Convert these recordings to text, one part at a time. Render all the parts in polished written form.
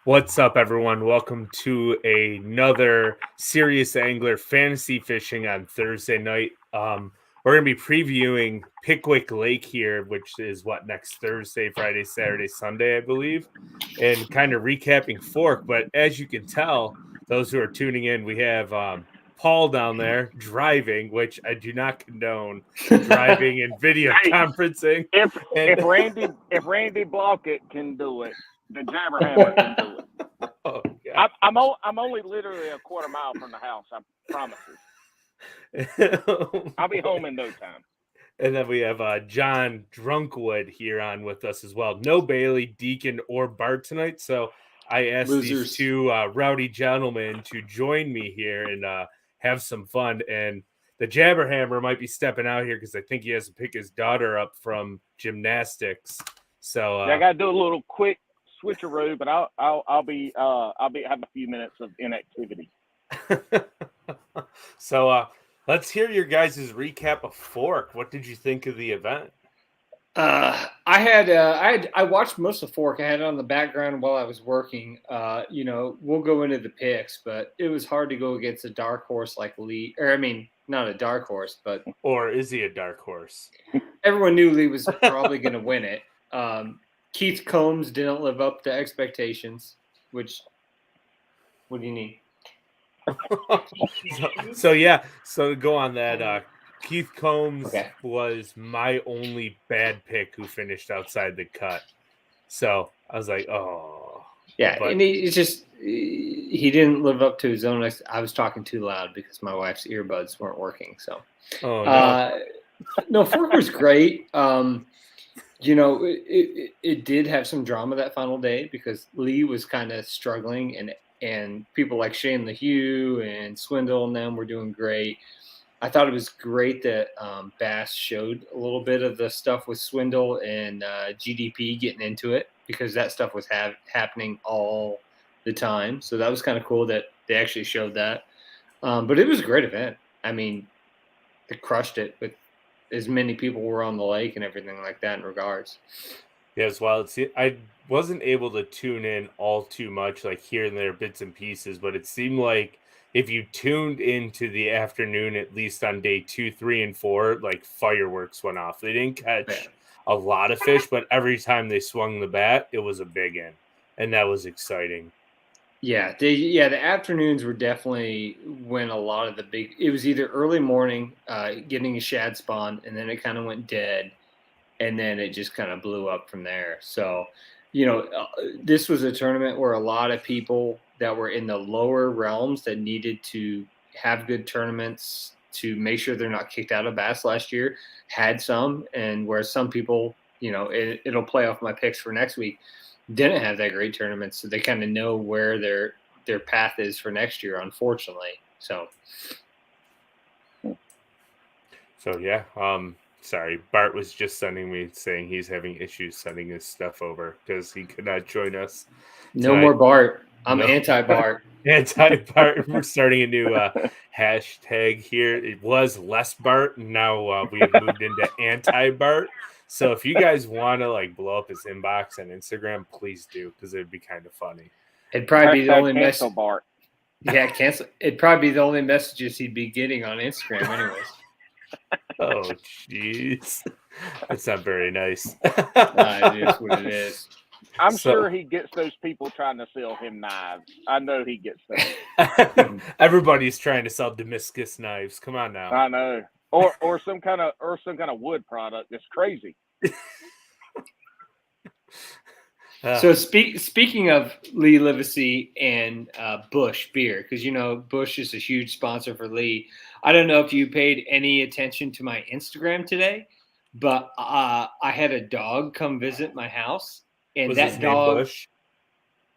What's up, everyone? Welcome to another Serious Angler Fantasy Fishing on Thursday night. We're going to be previewing Pickwick Lake here, which is next Thursday, Friday, Saturday, Sunday, I believe, and kind of recapping Fork. But as you can tell, those who are tuning in, we have Paul down there driving, which I do not condone driving and video conferencing. If Randy Blockett can do it, the Jabberhammer can do it. Oh, I'm only literally a quarter mile from the house. I promise you. I'll be home in no time. And then we have John Drunkwood here on with us as well. No Bailey, Deacon, or Bart tonight. So I asked these two rowdy gentlemen to join me here and have some fun. And the Jabberhammer might be stepping out here because I think he has to pick his daughter up from gymnastics. So I got to do a little quick switcheroo, but I'll be have a few minutes of inactivity. So let's hear your guys' recap of Fork. What did you think of the event? I watched most of Fork. I had it on the background while I was working. We'll go into the picks, but it was hard to go against a dark horse like Lee. Not a dark horse, but or is he a dark horse? Everyone knew Lee was probably going to win it. Keith Combs didn't live up to expectations. What do you need? So to go on that, Keith Combs was my only bad pick who finished outside the cut. So I was like, oh. Yeah, and he didn't live up to his own. I was talking too loud because my wife's earbuds weren't working. So, no, Fork was great. It did have some drama that final day because Lee was kind of struggling and people like Shane LaHue and Swindle and them were doing great. I thought it was great that Bass showed a little bit of the stuff with Swindle and GDP getting into it because that stuff was happening all the time. So that was kind of cool that they actually showed that. But it was a great event. I mean, they crushed it with as many people were on the lake and everything like that in regards. Yeah, as well. I wasn't able to tune in all too much, like here and there, bits and pieces, but it seemed like if you tuned into the afternoon, at least on day 2, 3, and 4, like fireworks went off. They didn't catch a lot of fish, but every time they swung the bat, it was a big in, and that was exciting. Yeah, the afternoons were definitely when a lot of it was either early morning, getting a shad spawn, and then it kind of went dead, and then it just kind of blew up from there. So, this was a tournament where a lot of people that were in the lower realms that needed to have good tournaments to make sure they're not kicked out of Bass last year had some, and where some people, it'll play off my picks for next week, didn't have that great tournament, so they kind of know where their path is for next year, unfortunately. So yeah. Sorry, Bart was just sending me saying he's having issues sending his stuff over because he could not join us. No more Bart. I'm anti-Bart. Anti-Bart. We're starting a new hashtag here. It was less Bart. Now we've moved into anti-Bart. So if you guys want to blow up his inbox on Instagram, please do because it'd be kind of funny. It'd probably be the only message. Bart. Yeah, cancel. It'd probably be the only messages he'd be getting on Instagram, anyways. Oh, jeez. That's not very nice. It is what it is. I'm sure he gets those people trying to sell him knives. I know he gets those. Everybody's trying to sell Damascus knives. Come on now. I know. Or some kind of wood product. It's crazy. So speaking of Lee Livesey and Busch beer, because Busch is a huge sponsor for Lee. I don't know if you paid any attention to my Instagram today, but I had a dog come visit my house, and Was that his dog. name Busch?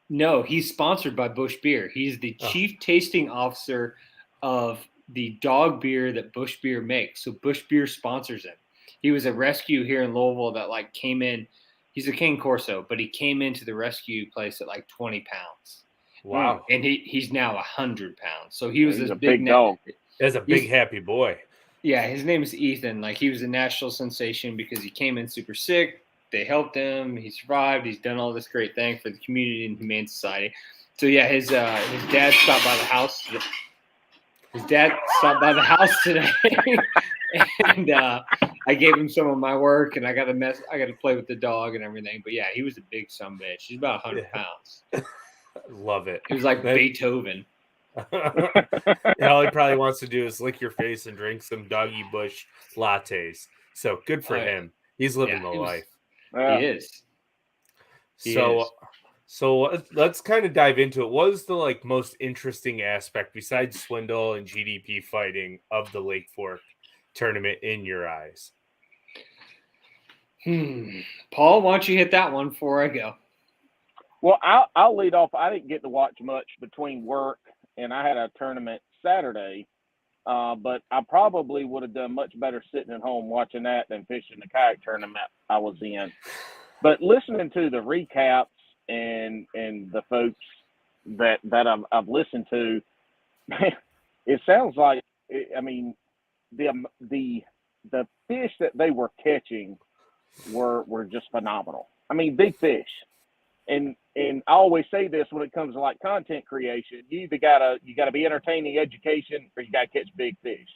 No, he's sponsored by Busch Beer. He's the chief tasting officer of the dog beer that Busch Beer makes. So Busch Beer sponsors him. He was a rescue here in Louisville that came in. He's a King Corso, but he came into the rescue place at 20 pounds. Wow. And he's now 100 pounds. So he was a big dog. That's a big happy boy. Yeah, his name is Ethan. He was a national sensation because he came in super sick. they helped him. He survived. He's done all this great thing for the community and Humane Society. So yeah, his dad stopped by the house. His dad stopped by the house today, and I gave him some of my work, and I got to play with the dog and everything. But yeah, he was a big sumbitch. He's about 100 pounds. Love it. He was like Beethoven. All he probably wants to do is lick your face and drink some Doggy Bush lattes. So good for him. He's living the life. He is. So let's kind of dive into it. What was the most interesting aspect besides swindle and GDP fighting of the Lake Fork tournament in your eyes? Paul, why don't you hit that one before I go? Well, I'll lead off. I didn't get to watch much between work, and I had a tournament Saturday, but I probably would have done much better sitting at home watching that than fishing the kayak tournament I was in. But listening to the recaps and the folks that I've listened to, it sounds like, I mean, the fish that they were catching were just phenomenal. I mean, big fish. And I always say this when it comes to content creation, you either gotta be entertaining education or you gotta catch big fish.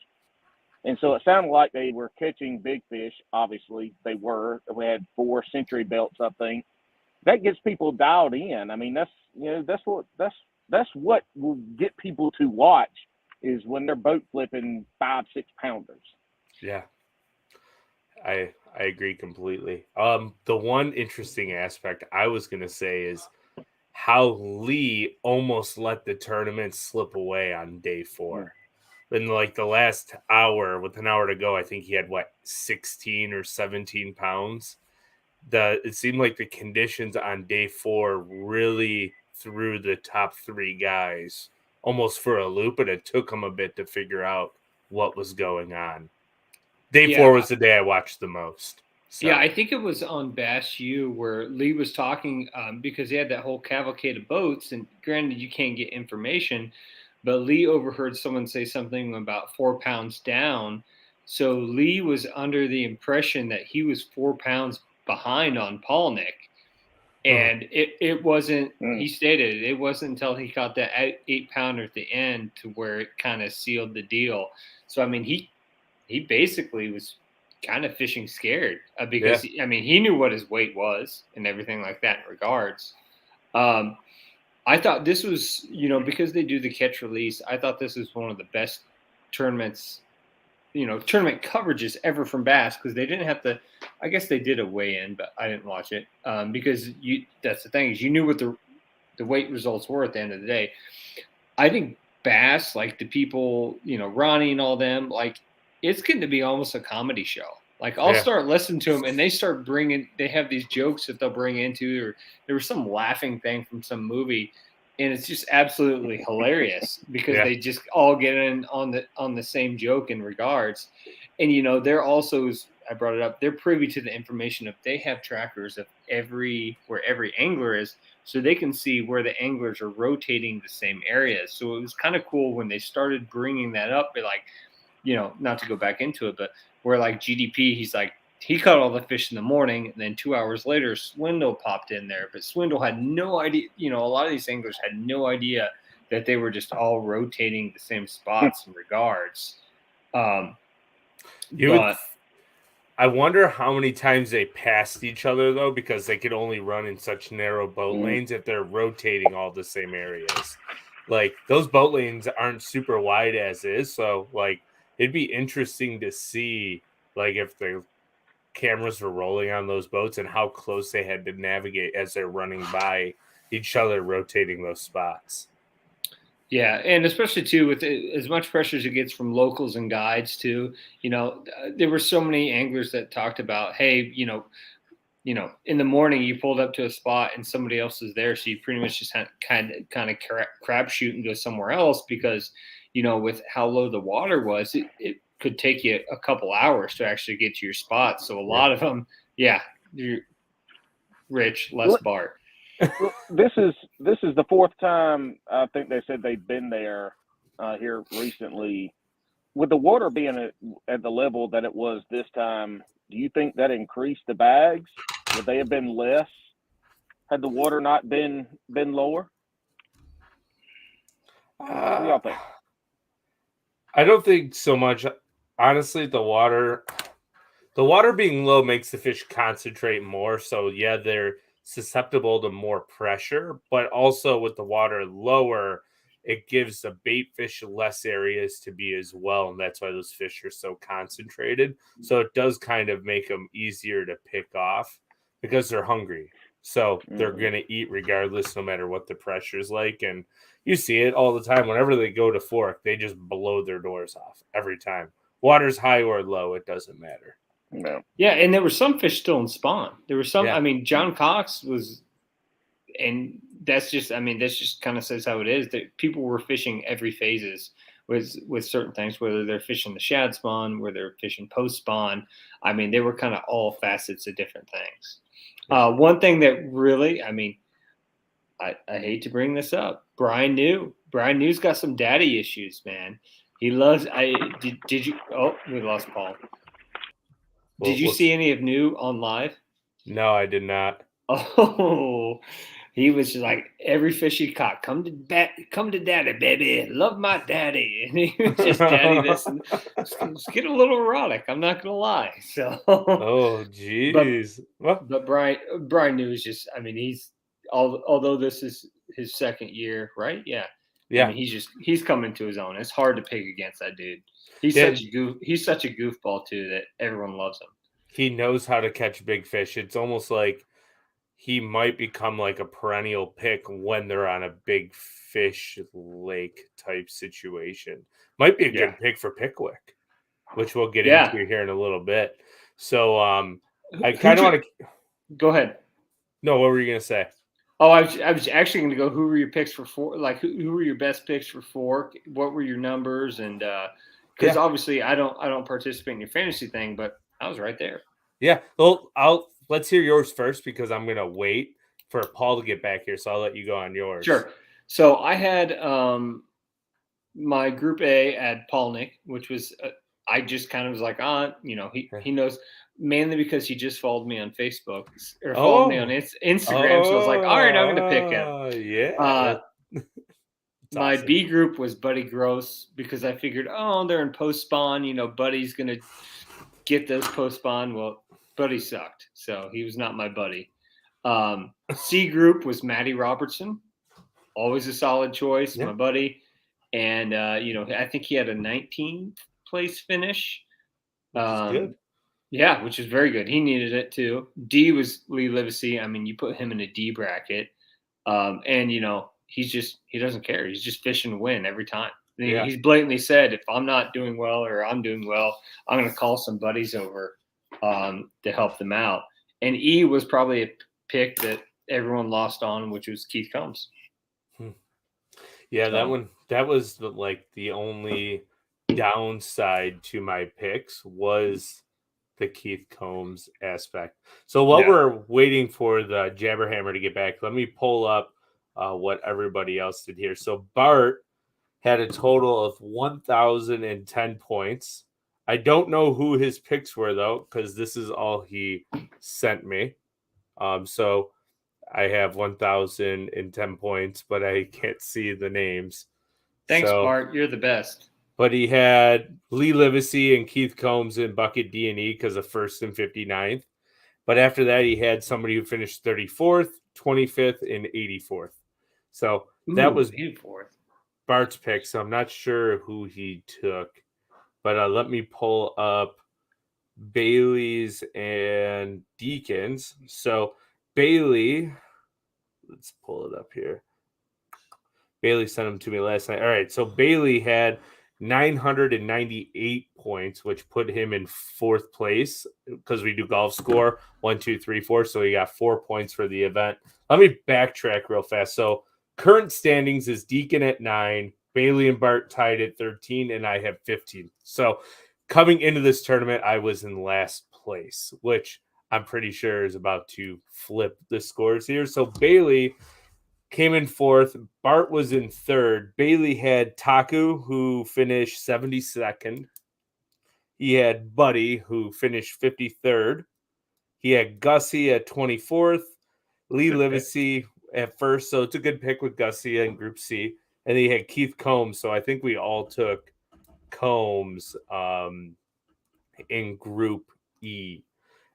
And so it sounded like they were catching big fish. Obviously they were. We had 4 century belts, I think. That gets people dialed in. I mean, that's what will get people to watch is when they're boat flipping 5-6 pounders. Yeah. I agree completely. The one interesting aspect I was going to say is how Lee almost let the tournament slip away on day 4. In the last hour, with an hour to go, I think he had 16 or 17 pounds. It seemed like the conditions on day 4 really threw the top 3 guys almost for a loop, and it took them a bit to figure out what was going on. Day 4 was the day I watched the most. So. Yeah, I think it was on Bass U where Lee was talking because he had that whole cavalcade of boats, and granted you can't get information, but Lee overheard someone say something about 4 pounds down. So Lee was under the impression that he was 4 pounds behind on Palnick. And it wasn't, he stated, it wasn't until he caught that 8 pounder at the end to where it kind of sealed the deal. So, I mean, he basically was kind of fishing scared because, he knew what his weight was and everything like that in regards. I thought this was, because they do the catch release, I thought this was one of the best tournaments, tournament coverages ever from Bass because they didn't have to, I guess they did a weigh-in, but I didn't watch it because that's the thing is you knew what the weight results were at the end of the day. I think Bass, like the people, Ronnie and all them, it's getting to be almost a comedy show. I'll start listening to them and they have these jokes that they'll bring into, or there was some laughing thing from some movie. And it's just absolutely hilarious because they just all get in on the same joke in regards. And, they're also, I brought it up, they're privy to the information of they have trackers of where every angler is, so they can see where the anglers are rotating the same areas. So it was kind of cool when they started bringing that up, not to go back into it, but where GDP, he's he caught all the fish in the morning, and then 2 hours later, Swindle popped in there. But Swindle had no idea. A lot of these anglers had no idea that they were just all rotating the same spots in regards. I wonder how many times they passed each other, though, because they could only run in such narrow boat lanes if they're rotating all the same areas. Those boat lanes aren't super wide as is, so, it'd be interesting to see, if the cameras were rolling on those boats and how close they had to navigate as they're running by each other, rotating those spots. Yeah, and especially too with as much pressure as it gets from locals and guides too. There were so many anglers that talked about, hey, in the morning you pulled up to a spot and somebody else is there, so you pretty much just kind of crapshoot and go somewhere else because, with how low the water was, it could take you a couple hours to actually get to your spot. So a lot of them, you're Rich, Les Bart. Well, this is the 4th time I think they said they've been there here recently. With the water being at the level that it was this time, do you think that increased the bags? Would they have been less had the water not been lower? What do y'all think? I don't think so much. Honestly, the water being low makes the fish concentrate more. So yeah, they're susceptible to more pressure, but also with the water lower, it gives the bait fish less areas to be as well. And that's why those fish are so concentrated. So it does kind of make them easier to pick off because they're hungry. So they're going to eat regardless, no matter what the pressure is like. And you see it all the time. Whenever they go to fork, they just blow their doors off every time. Water's high or low, it doesn't matter. No. Yeah, and there were some fish still in spawn. There were some. Yeah. I mean, John Cox was, and that's just kind of says how it is. That people were fishing every phases with certain things, whether they're fishing the shad spawn, whether they're fishing post spawn. I mean, they were kind of all facets of different things. One thing that really, I mean, I hate to bring this up. Brian New's got some daddy issues, man. He loves. Did you? Oh, we lost Paul. Did you see any of New on live? No, I did not. Oh, he was just like every fish he caught. Come to daddy, baby. Love my daddy. And he was just daddy this. And it's getting a little erotic. I'm not gonna lie. So. Oh, geez. But Brian New is just. I mean, he's although this is his second year, right? Yeah. Yeah. I mean, he's coming to his own. It's hard to pick against that dude. He's such a goofball too that everyone loves him. He knows how to catch big fish. It's almost like he might become like a perennial pick when they're on a big fish lake type situation. Might be a good pick for Pickwick, which we'll get into here in a little bit. So I kind of want to go ahead. No, what were you gonna say? Oh, I was actually going to go. Who were your picks for fork? Like who were your best picks for fork? What were your numbers? And because obviously I don't participate in your fantasy thing, but I was right there. Yeah. Well, let's hear yours first because I'm gonna wait for Paul to get back here. So I'll let you go on yours. Sure. So I had my group A at Paulnick, which was I just kind of was like, he knows. Mainly because he just followed me on Facebook or followed me on Instagram. So I was like, all right, I'm going to pick him. Yeah. My awesome. B group was Buddy Gross because I figured, they're in post spawn. Buddy's going to get those post spawn. Well, Buddy sucked. So he was not my buddy. C group was Maddie Robertson. Always a solid choice, my buddy. And, I think he had a 19th place finish. Good. Yeah, which is very good. He needed it too. D was Lee Livesey. I mean, you put him in a D bracket, and he doesn't care. He's just fishing to win every time. Yeah. He's blatantly said, if I'm not doing well or I'm doing well, I'm going to call some buddies over to help them out. And E was probably a pick that everyone lost on, which was Keith Combs. Yeah, that was the only downside to my picks was the Keith Combs aspect. So while we're waiting for the Jabberhammer to get back, let me pull up what everybody else did here. So Bart had a total of 1,010 points. I don't know who his picks were though, because this is all he sent me. So I have 1,010 points, but I can't see the names. Thanks, Bart. You're the best. But he had Lee Livesey and Keith Combs in bucket D and E because of first and 59th. But after that, he had somebody who finished 34th, 25th, and 84th. So that was 84th. Bart's pick. So I'm not sure who he took. But let me pull up Bailey's and Deacon's. So Bailey, let's pull it up here. Bailey sent them to me last night. All right. So Bailey had 998 points, which put him in fourth place because we do golf score 1, 2, 3, 4. So he got 4 points for the event. Let me backtrack real fast. So current standings is Deacon at 9, Bailey and Bart tied at 13, and I have 15. So coming into this tournament, I was in last place, which I'm pretty sure is about to flip the scores here. So Bailey came in fourth. Bart was in third. Bailey had Taku, who finished 72nd. He had Buddy, who finished 53rd. He had Gussie at 24th, Lee Livesey at first. So it's a good pick with Gussie in Group C. And he had Keith Combs. So I think we all took Combs in Group E.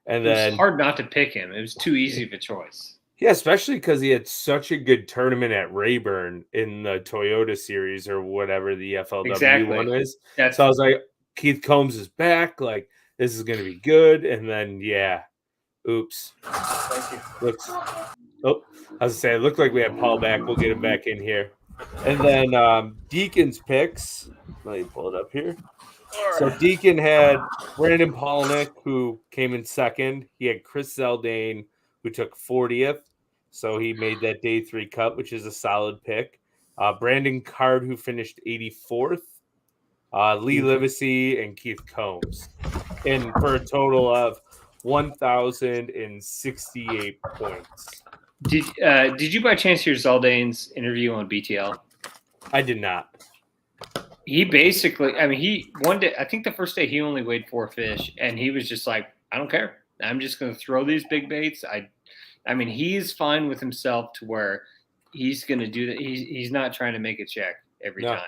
And It was then hard not to pick him. It was too easy of a choice. yeah, especially because he had such a good tournament at Rayburn in the Toyota Series or whatever the FLW one is. So I was like, Keith Combs is back. Like, this is going to be good. And then, yeah, oops. Thank you. I was going to say, it looked like we had Paul back. We'll get him back in here. And then Deacon's picks. Let me pull it up here. So Deacon had Brandon Polnick, who came in second. He had Chris Zeldane, who took 40th. So he made that day 3 cut, which is a solid pick. Brandon Card, who finished 84th. Lee Livesey and Keith Combs. And for a total of 1,068 points. Did you by chance hear Zaldane's interview on BTL? I did not. He basically, one day, I think the first day he only weighed 4 fish, and he was just like, I don't care. I'm just going to throw these big baits. He's fine with himself to where he's going to do that. He's not trying to make a check every time.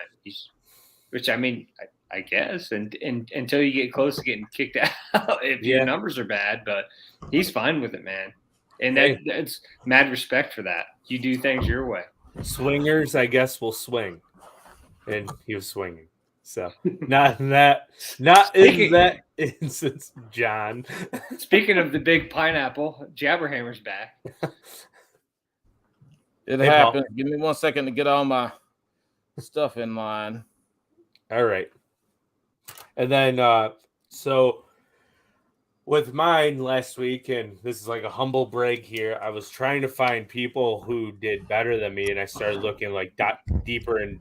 I guess, and until you get close to getting kicked out if your numbers are bad, but he's fine with it, man. And that's mad respect for that. You do things your way. Swingers, I guess, will swing. And he was swinging. So not in that instance, John. Speaking of the big pineapple, Jabberhammer's back. It happened. Paul. Give me 1 second to get all my stuff in line. All right. And then so with mine last week, and this is like a humble brag here, I was trying to find people who did better than me, and I started looking like deeper, and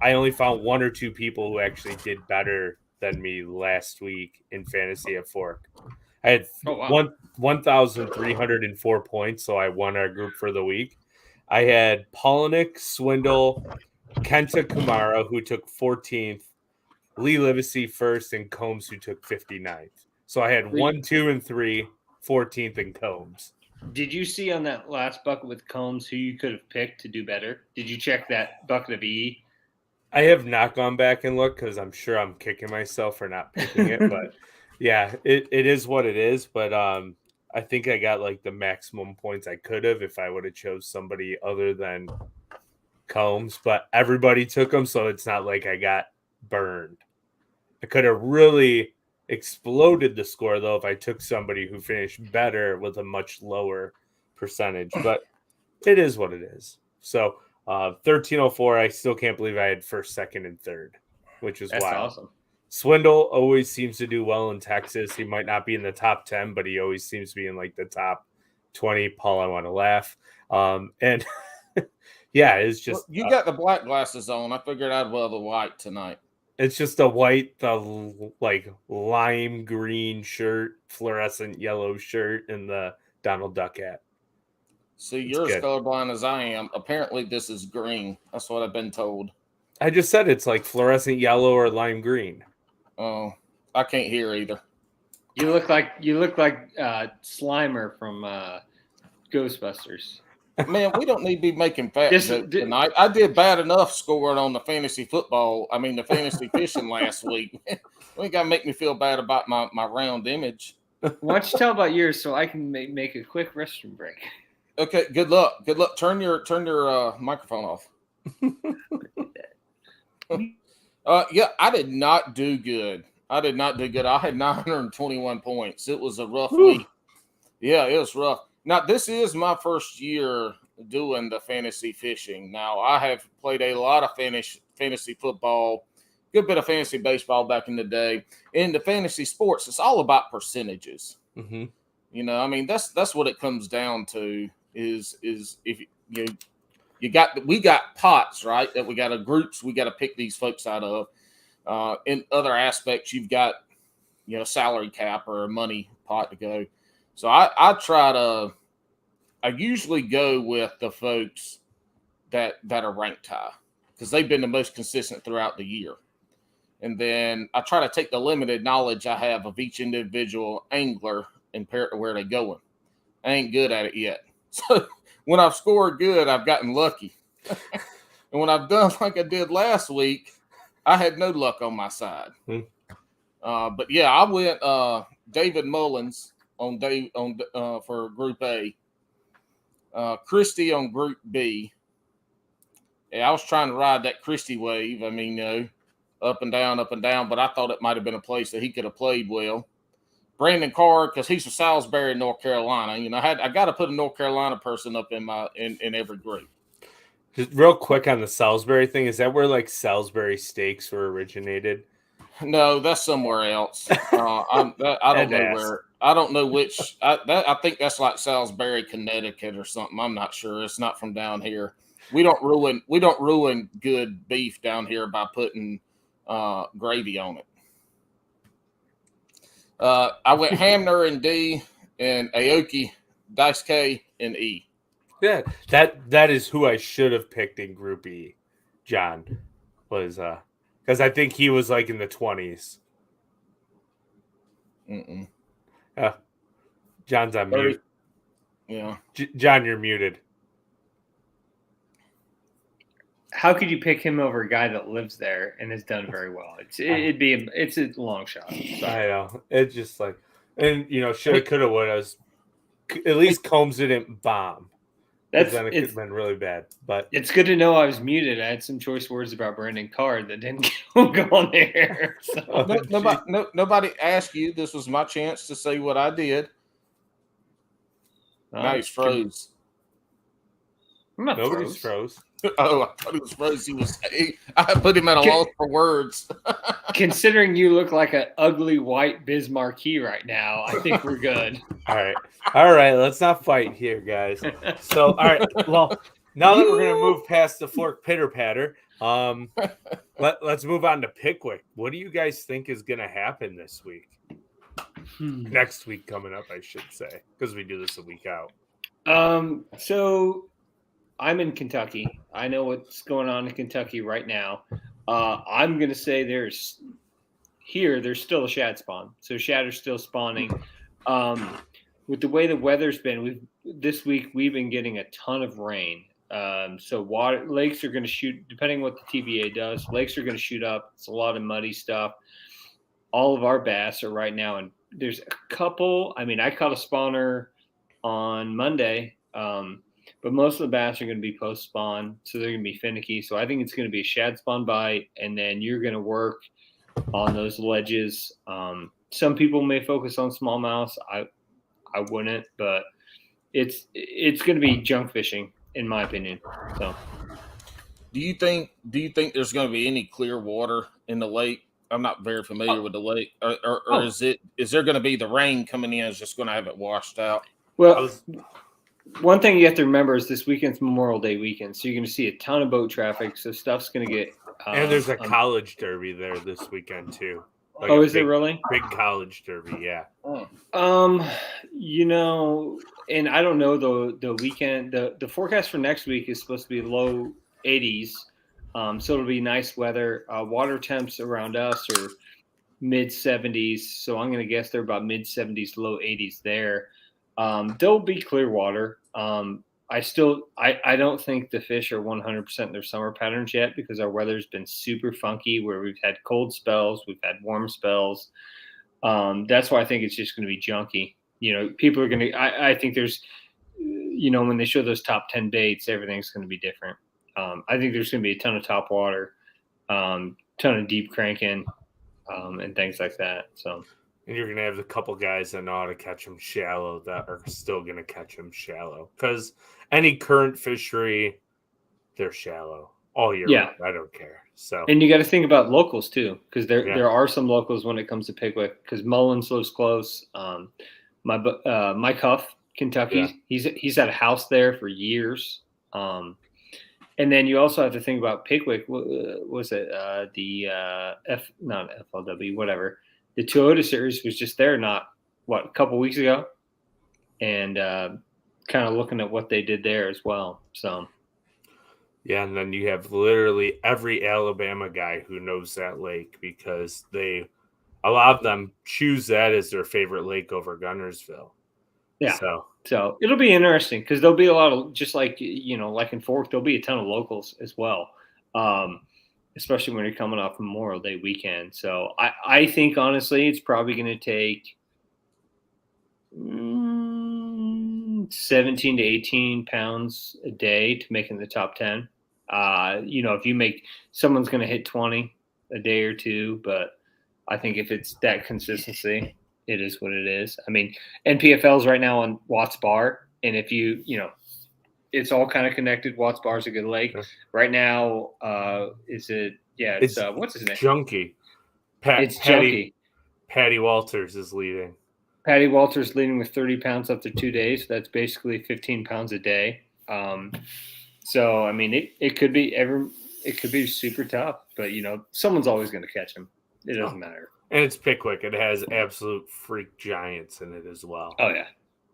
I only found 1 or 2 people who actually did better than me last week in fantasy at Fork. I had 1,304 points, so I won our group for the week. I had Polnick, Swindle, Kenta Kumara, who took 14th, Lee Livesey first, and Combs, who took 59th. So I had 1, 2, and 3, 14th, and Combs. Did you see on that last bucket with Combs who you could have picked to do better? Did you check that bucket of E? I have not gone back and looked because I'm sure I'm kicking myself for not picking it. But yeah, it is what it is. But I think I got like the maximum points I could have if I would have chose somebody other than Combs. But everybody took them, so it's not like I got burned. I could have really exploded the score, though, if I took somebody who finished better with a much lower percentage. But it is what it is. So 1304, I still can't believe I had first, second, and third, which is wild. That's awesome. Swindle always seems to do well in Texas. He might not be in the top 10, but he always seems to be in like the top 20. Paul, I want to laugh. And yeah, it's just you got the black glasses on. I figured I'd wear the white tonight. It's just a white, like lime green shirt, fluorescent yellow shirt, and the Donald Duck hat. See, you're as colorblind as I am. Apparently, this is green. That's what I've been told. I just said it's like fluorescent yellow or lime green. Oh, I can't hear either. You look like Slimer from Ghostbusters. Man, we don't need to be making fat jokes tonight. I did bad enough scoring on the fantasy fishing last week. You got to make me feel bad about my round image. Why don't you tell about yours so I can make a quick restroom break? Okay, good luck. Good luck. Turn your microphone off. Yeah, I did not do good. I had 921 points. It was a rough week. Yeah, it was rough. Now, this is my first year doing the fantasy fishing. Now, I have played a lot of fantasy football, good bit of fantasy baseball back in the day. In the fantasy sports, it's all about percentages. Mm-hmm. You know, I mean, that's what it comes down to. Is if we got pots, right? That we got groups we got to pick these folks out of. In other aspects, you've got salary cap or a money pot to go. So I usually go with the folks that are ranked high because they've been the most consistent throughout the year. And then I try to take the limited knowledge I have of each individual angler impaired to where they're going. I ain't good at it yet. So when I've scored good, I've gotten lucky. And when I've done like I did last week, I had no luck on my side. But yeah, I went David Mullins for Group A, Christie on Group B. Yeah, I was trying to ride that Christie wave. I mean, up and down, but I thought it might have been a place that he could have played well. Brandon Carr, because he's from Salisbury, North Carolina. You know, I got to put a North Carolina person up in every group. Just real quick on the Salisbury thing, is that where like Salisbury steaks were originated? No, that's somewhere else. I don't know where. I don't know which. I think that's like Salisbury, Connecticut, or something. I'm not sure. It's not from down here. We don't ruin good beef down here by putting gravy on it. I went Hamner in D and Aoki, Dice K in E. Yeah, that is who I should have picked in Group E. John was because I think he was like in the 20s. John's on mute. Yeah, John, you're muted. How could you pick him over a guy that lives there and has done very well? It's a long shot. Sorry. I know. It's just like, and you know, shoulda, coulda, woulda. At least Combs didn't bomb. Then it could have been really bad. But it's good to know I was muted. I had some choice words about Brandon Carr that didn't go on there. So. Nobody asked you. This was my chance to say what I did. Now he's froze. Nobody's froze. Oh, I thought he was froze. I put him at a loss for words. Considering you look like an ugly white Biz Marquee right now, I think we're good. All right. Let's not fight here, guys. So, all right. Well, now that we're gonna move past the fork pitter patter, let's move on to Pickwick. What do you guys think is gonna happen this week? Next week coming up, I should say, because we do this a week out. So I'm in Kentucky. I know what's going on in Kentucky right now. I'm going to say there's still a shad spawn. So shad are still spawning. With the way the weather's been, this week we've been getting a ton of rain. So lakes are going to shoot, depending on what the TVA does, lakes are going to shoot up. It's a lot of muddy stuff. All of our bass are right now, and there's a couple. I mean, I caught a spawner on Monday, but most of the bass are going to be post spawn, so they're going to be finicky. So I think it's going to be a shad spawn bite, and then you're going to work on those ledges. Some people may focus on smallmouth. I wouldn't, but it's going to be junk fishing, in my opinion. So, do you think there's going to be any clear water in the lake? I'm not very familiar with the lake, or is there going to be the rain coming in is just going to have it washed out? Well, one thing you have to remember is this weekend's Memorial Day weekend, so you're going to see a ton of boat traffic. So stuff's going to get. And there's a college derby there this weekend too. Like is it really? Big college derby, yeah. You know, and I don't know the weekend. The forecast for next week is supposed to be low 80s. So it'll be nice weather. Water temps around us are mid 70s. So I'm going to guess they're about mid 70s, low 80s there. There'll be clear water. I don't think the fish are 100% in their summer patterns yet because our weather's been super funky where we've had cold spells, we've had warm spells. That's why I think it's just going to be junky. You know, people are going to, I think there's, you know, when they show those top 10 baits, everything's going to be different. I think there's going to be a ton of top water, ton of deep cranking, and things like that. So. And you're going to have a couple guys that know how to catch them shallow that are still going to catch them shallow. Because any current fishery, they're shallow all year. Yeah. I don't care. So. And you got to think about locals too, because there are some locals when it comes to Pickwick. Because Mullins lives close. Mike Huff, Kentucky, he's had a house there for years. And then you also have to think about Pickwick. Was it not FLW, whatever. The Toyota Series was just there a couple weeks ago, and kind of looking at what they did there as well. So, yeah, and then you have literally every Alabama guy who knows that lake because they a lot of them choose that as their favorite lake over Gunnersville. Yeah. So it'll be interesting because there'll be a lot of, just like, like in Fork, there'll be a ton of locals as well. Especially when you're coming off Memorial Day weekend. So I think, honestly, it's probably going to take 17 to 18 pounds a day to make in the top 10. If you make, someone's going to hit 20 a day or two, but I think if it's that consistency, it is what it is. I mean, NPFL's right now on Watts Bar, and if it's all kind of connected. Watts Bar is a good lake. Right now, what's his name? Junkie. Junkie. Patty Walters is leading. Patty Walters leading with 30 pounds after 2 days. That's basically 15 pounds a day. So I mean, it could be super tough, but someone's always going to catch him. It doesn't matter. And it's Pickwick. It has absolute freak giants in it as well. Oh yeah.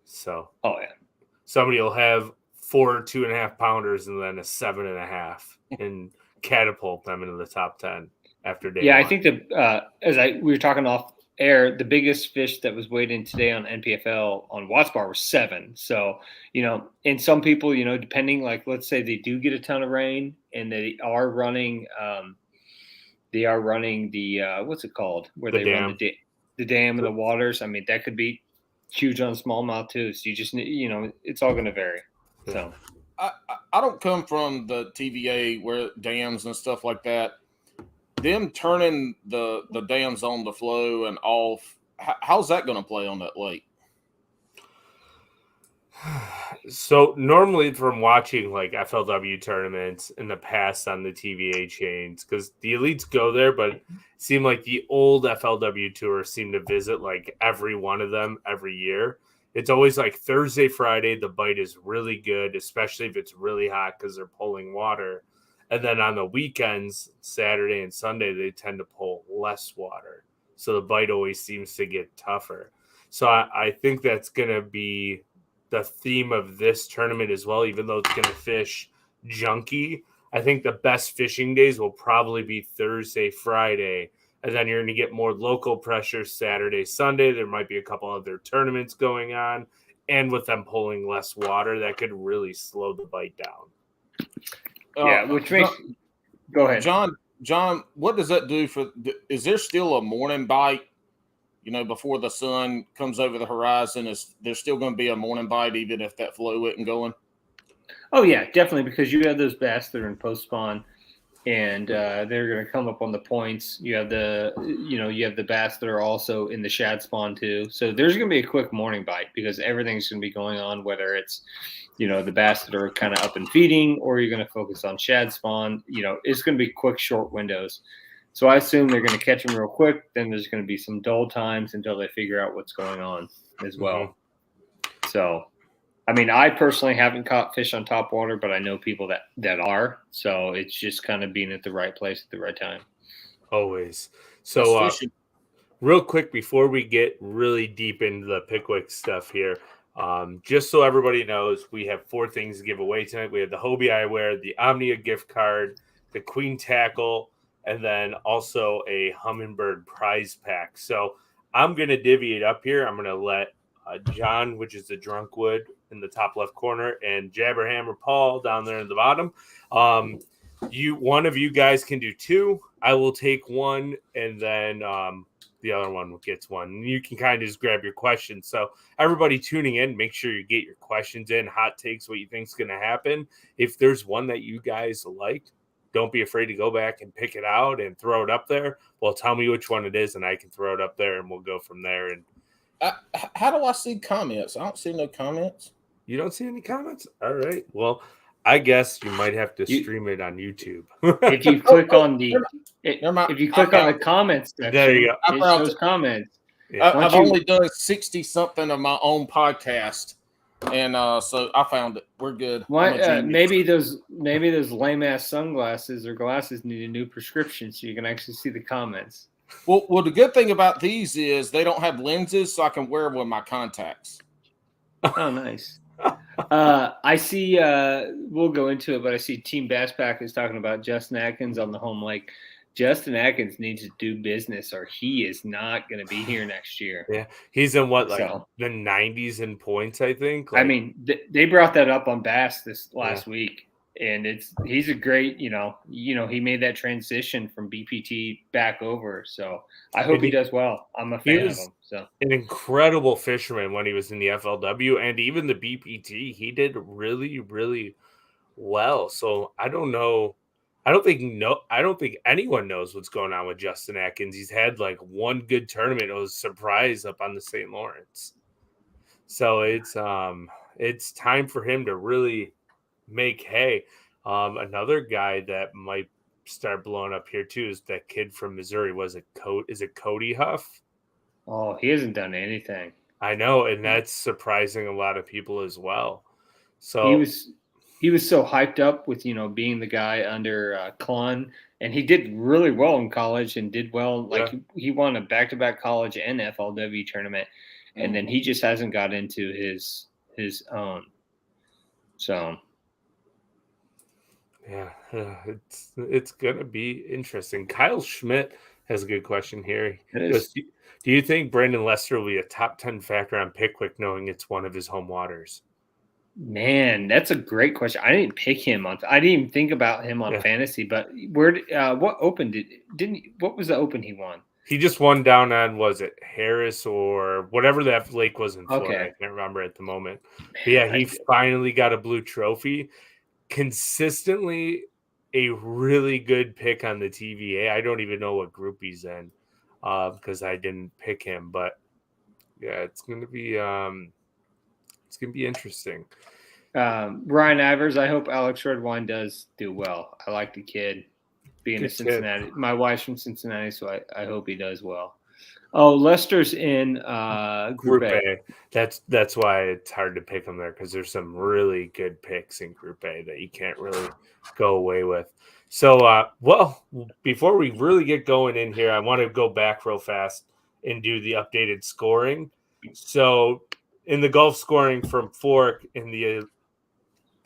So. Oh yeah. Somebody will have 4 2.5 pounders and then a 7.5 and catapult them into the top 10 after day. Yeah, one. I think we were talking off air, the biggest fish that was weighed in today on NPFL on Watts Bar was 7. So, and some people, depending, like, let's say they do get a ton of rain and they are running the what's it called? Where they run the dam and the waters. I mean, that could be huge on smallmouth too. So you just, it's all going to vary. So I don't come from the TVA where dams and stuff like that. Them turning the dams on the flow and off, how's that going to play on that lake? So normally from watching like FLW tournaments in the past on the TVA chains, because the elites go there, but it seemed like the old FLW tour seemed to visit like every one of them every year. It's always like Thursday, Friday, the bite is really good, especially if it's really hot because they're pulling water. And then on the weekends, Saturday and Sunday, they tend to pull less water. So the bite always seems to get tougher. So I think that's going to be the theme of this tournament as well, even though it's going to fish junky. I think the best fishing days will probably be Thursday, Friday, and then you're going to get more local pressure Saturday, Sunday. There might be a couple other tournaments going on, and with them pulling less water, that could really slow the bite down. Yeah, which makes – go ahead. John, what does that do for – is there still a morning bite? Before the sun comes over the horizon, there's still going to be a morning bite even if that flow isn't going? Oh, yeah, definitely, because you have those bass that are in post-spawn, and they're going to come up on the points. You have the bass that are also in the shad spawn too. So there's going to be a quick morning bite because everything's going to be going on, whether it's the bass that are kind of up and feeding or you're going to focus on shad spawn. It's going to be quick, short windows. So I assume they're going to catch them real quick. Then there's going to be some dull times until they figure out what's going on as well. Mm-hmm. So, I mean, I personally haven't caught fish on top water, but I know people that are. So it's just kind of being at the right place at the right time. Always. So real quick, before we get really deep into the Pickwick stuff here, just so everybody knows, we have 4 things to give away tonight. We have the Hobie eyewear, the Omnia gift card, the Queen tackle, and then also a Humminbird prize pack. So I'm going to divvy it up here. I'm going to let John, which is the Drunkwood in the top left corner, and Jabberhammer Paul down there in the bottom. One of you guys can do 2. I will take 1, and then the other one gets 1. You can kind of just grab your questions. So everybody tuning in, make sure you get your questions in, hot takes, what you think is going to happen. If there's one that you guys like, don't be afraid to go back and pick it out and throw it up there. Well, tell me which one it is, and I can throw it up there, and we'll go from there. And how do I see comments? I don't see no comments. You don't see any comments? All right. Well, I guess you might have to stream it on YouTube. If you click on the comments section, there you go. It shows comments. Yeah. I've only done 60-something of my own podcast. And so I found it. We're good. Maybe those lame ass sunglasses or glasses need a new prescription so you can actually see the comments. Well, the good thing about these is they don't have lenses, so I can wear them with my contacts. Oh, nice. I see. We'll go into it, but I see Team Bass Pack is talking about Justin Atkins on the home lake. Justin Atkins needs to do business, or he is not going to be here next year. Yeah, he's in what, like So, the 90s in points, I think. I Like, mean, they brought that up on Bass this last week, and he's a great, he made that transition from BPT back over. So I hope he does well. I'm a fan of him. So an incredible fisherman when he was in the FLW and even the BPT. He did really, really well. So I don't know. I don't think anyone knows what's going on with Justin Atkins. He's had like one good tournament. It was a surprise up on the St. Lawrence. So it's time for him to really make hay. Another guy that might start blowing up here too is that kid from Missouri. Is it Cody Huff? Oh, he hasn't done anything. I know, and that's surprising a lot of people as well. So he was so hyped up with being the guy under Klon, and he did really well in college and did well. Like he won a back-to-back college and FLW tournament, and then he just hasn't got into his own. So yeah, it's gonna be interesting. Kyle Schmidt has a good question here. Do you think Brandon Lester will be a top 10 factor on Pickwick, knowing it's one of his home waters? Man, that's a great question. I didn't pick him on. I didn't even think about him on fantasy. But what open what was the open he won? He just won down on, was it Harris or whatever that lake was in Florida? Okay. I can't remember at the moment. But yeah, he finally got a blue trophy. Consistently a really good pick on the TVA. I don't even know what group he's in because I didn't pick him. But yeah, it's gonna be interesting. Ryan Ivers, I hope Alex Redwine does do well. I like the kid. Being a Cincinnati, my wife's from Cincinnati, so I hope he does well. Oh, Lester's in Group A. That's why it's hard to pick him there, because there's some really good picks in Group A that you can't really go away with. So, well, before we really get going in here, I want to go back real fast and do the updated scoring. So, in the golf scoring from Fork in the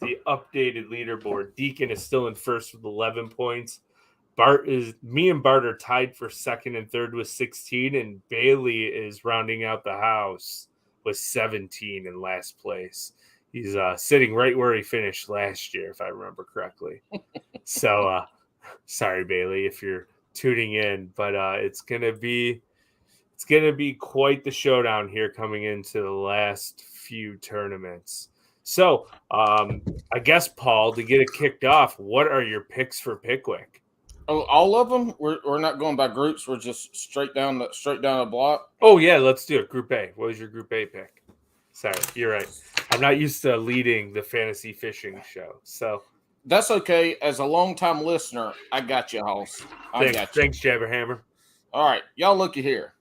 updated leaderboard, Deacon is still in first with 11 points. Me and Bart are tied for second and third with 16, and Bailey is rounding out the house with 17 in last place. He's sitting right where he finished last year, if I remember correctly. So, sorry, Bailey, if you're tuning in, but it's gonna be quite the showdown here coming into the last few tournaments. So, I guess, Paul, to get it kicked off, what are your picks for Pickwick? Oh, all of them? We're not going by groups. We're just straight down the block. Oh yeah, let's do it. Group A. What was your Group A pick? Sorry, you're right. I'm not used to leading the fantasy fishing show, so that's okay. As a longtime listener, I got you, Hoss. Thanks, Jabberhammer. All right, y'all looky here.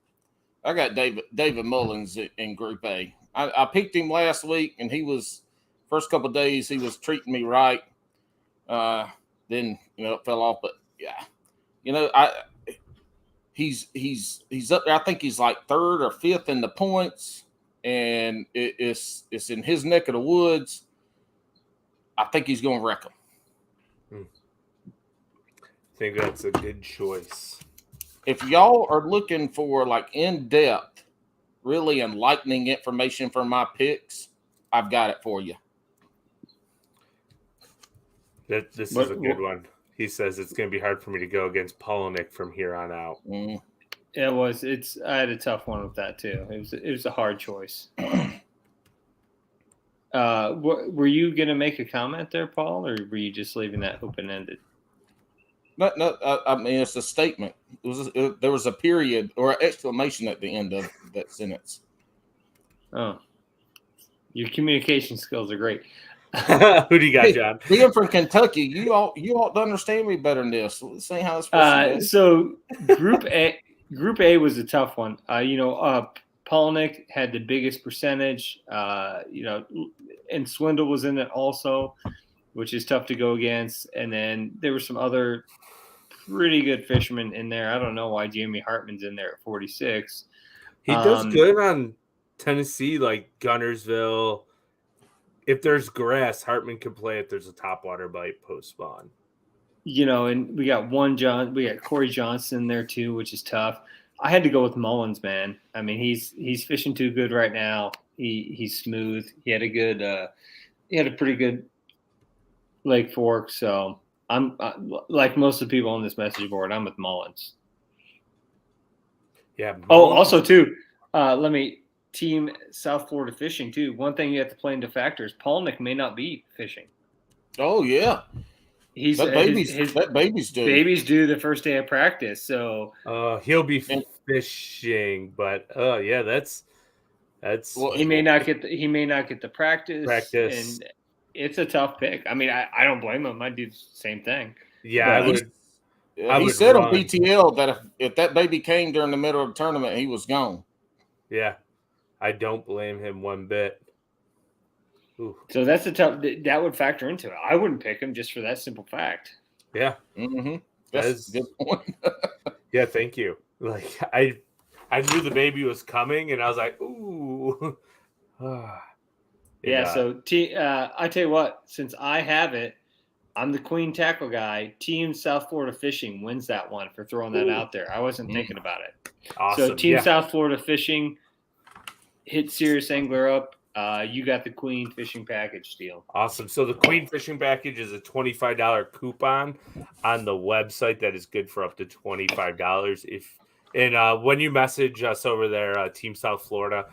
I got David Mullins in Group A. I picked him last week, and he was first couple of days he was treating me right. Then it fell off, but yeah, he's up there. I think he's like third or fifth in the points, and it's in his neck of the woods. I think he's going to wreck him. I think that's a good choice. If y'all are looking for like in-depth, really enlightening information for my picks, I've got it for you. This is a good one. He says it's going to be hard for me to go against Polnick from here on out. It was. I had a tough one with that too. It was a hard choice. Were you going to make a comment there, Paul, or were you just leaving that open-ended? No. I mean, it's a statement. There was a period or an exclamation at the end of that sentence. Oh, your communication skills are great. Who do you got, John? Being from Kentucky, you ought to understand me better than this. Let's see how it's supposed to be. So Group A was a tough one. Polnick had the biggest percentage. And Swindle was in it also, which is tough to go against. And then there were some other pretty good fishermen in there. I don't know why Jamie Hartman's in there at 46. He does good on Tennessee, like Gunnersville. If there's grass, Hartman can play if there's a topwater bite post spawn. and we got Corey Johnson there too, which is tough. I had to go with Mullins, man. I mean, he's fishing too good right now. He's smooth. He had a pretty good Lake Fork. So I'm like most of the people on this message board. I'm with Mullins. Yeah. Oh, also too, Team South Florida Fishing too. One thing you have to play into factor is Polnick may not be fishing. Oh yeah, that baby's due. Baby's due the first day of practice, so he'll be fishing, but yeah, that's well, he may not get the practice, and it's a tough pick. I mean, I don't blame him. I'd do the same thing. Yeah, he said on PTL that if that baby came during the middle of the tournament, he was gone. Yeah, I don't blame him one bit. Ooh. So that's that would factor into it. I wouldn't pick him just for that simple fact. Yeah. Mm-hmm. That's a good point. Yeah, thank you. Like I knew the baby was coming, and I was like, ooh. Yeah. So I tell you what, since I have it, I'm the queen tackle guy. Team South Florida Fishing wins that one for throwing that out there. I wasn't thinking about it. Awesome. So Team South Florida Fishing hit Serious Angler up. You got the Queen Fishing Package deal. Awesome. So the Queen Fishing Package is a $25 coupon on the website that is good for up to $25. When you message us over there, Team South Florida,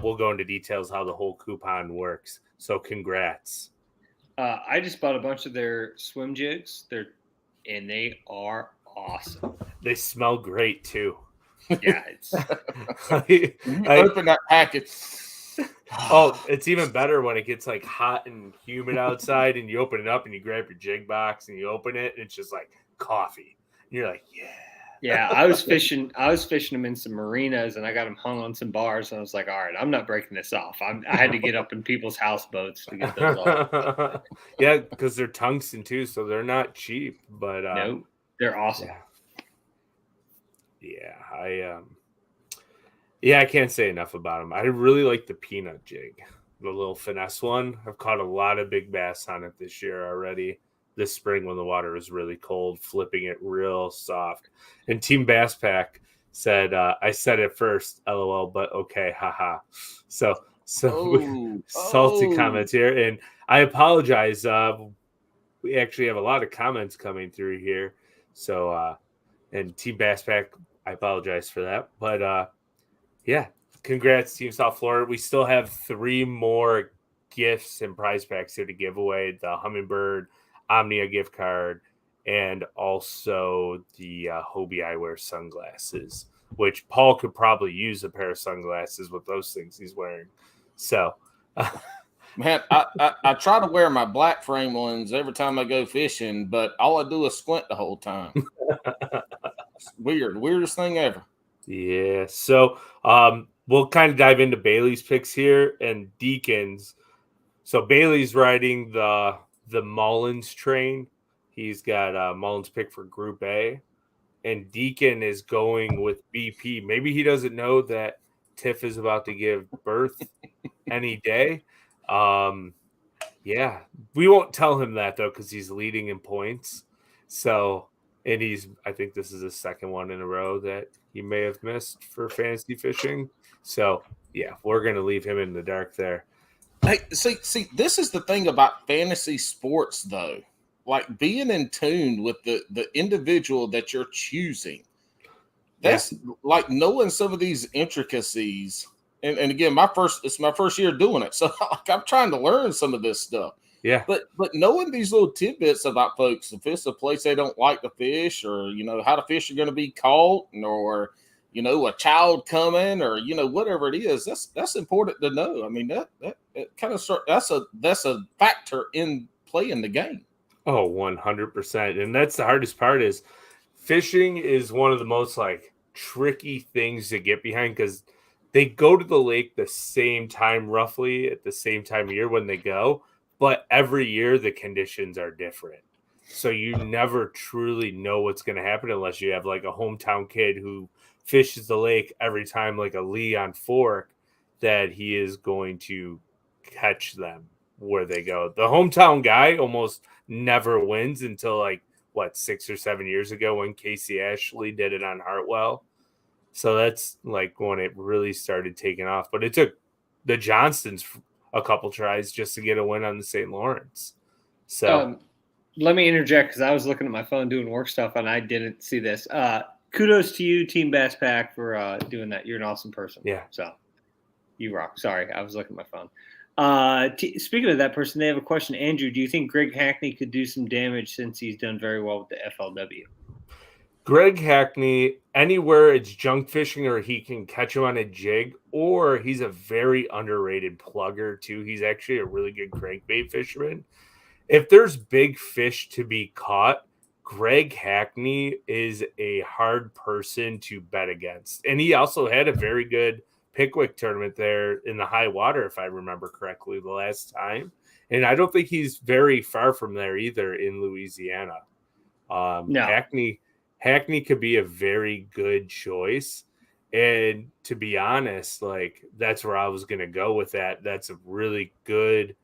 we'll go into details how the whole coupon works. So congrats. I just bought a bunch of their swim jigs. And they are awesome. They smell great too. Yeah, it's open that package. Oh, it's even better when it gets like hot and humid outside, and you open it up and you grab your jig box and you open it, and it's just like coffee. And you're like, yeah. Yeah, I was fishing them in some marinas, and I got them hung on some bars, and I was like, all right, I'm not breaking this off. I had to get up in people's houseboats to get those off. Yeah, because they're tungsten too, so they're not cheap. But no, they're awesome. Yeah, I can't say enough about them. I really like the peanut jig, the little finesse one. I've caught a lot of big bass on it this year already. This spring when the water was really cold, flipping it real soft. And Team Bass Pack said, I said it first, LOL, but okay, haha. So salty comments here. And I apologize. We actually have a lot of comments coming through here. So, and Team Bass Pack, I apologize for that. But, yeah, congrats, Team South Florida. We still have 3 more gifts and prize packs here to give away: the Humminbird Omnia gift card and also the Hobie eyewear sunglasses, which Paul could probably use a pair of sunglasses with those things he's wearing. So, man, I try to wear my black frame ones every time I go fishing, but all I do is squint the whole time. It's weird, weirdest thing ever. Yeah, so we'll kind of dive into Bailey's picks here and Deacon's. So Bailey's riding the Mullins train. He's got Mullins pick for Group A, and Deacon is going with BP. Maybe he doesn't know that Tiff is about to give birth any day. Yeah, we won't tell him that though because he's leading in points. So, and I think this is the second one in a row that he may have missed for fantasy fishing. So, yeah, we're going to leave him in the dark there. Hey, see, this is the thing about fantasy sports, though. Like being in tune with the individual that you're choosing. That's like knowing some of these intricacies. And again, it's my first year doing it, so like, I'm trying to learn some of this stuff. Yeah, but knowing these little tidbits about folks, if it's a place they don't like to fish, or how the fish are going to be caught, or a child coming, or whatever it is, that's important to know. I mean that kind of that's a factor in playing the game. Oh, 100%. And that's the hardest part is fishing is one of the most like tricky things to get behind because they go to the lake the same time, roughly at the same time of year when they go, but every year the conditions are different. So you never truly know what's going to happen unless you have like a hometown kid who fishes the lake every time, like a Lee on Fork, that he is going to catch them where they go. The hometown guy almost never wins until like 6 or 7 years ago when Casey Ashley did it on Hartwell. So that's like when it really started taking off. But it took the Johnstons a couple tries just to get a win on the St. Lawrence. So let me interject because I was looking at my phone doing work stuff and I didn't see this. Kudos to you, Team Bass Pack, for doing that. You're an awesome person. Yeah. So you rock. Sorry, I was looking at my phone. Speaking of that person, they have a question. Andrew, do you think Greg Hackney could do some damage since he's done very well with the FLW? Greg Hackney, anywhere it's junk fishing or he can catch him on a jig, or he's a very underrated plugger too. He's actually a really good crankbait fisherman. If there's big fish to be caught, Greg Hackney is a hard person to bet against. And he also had a very good Pickwick tournament there in the high water, if I remember correctly, the last time. And I don't think he's very far from there either in Louisiana. No. Hackney could be a very good choice. And to be honest, like that's where I was going to go with that. That's a really good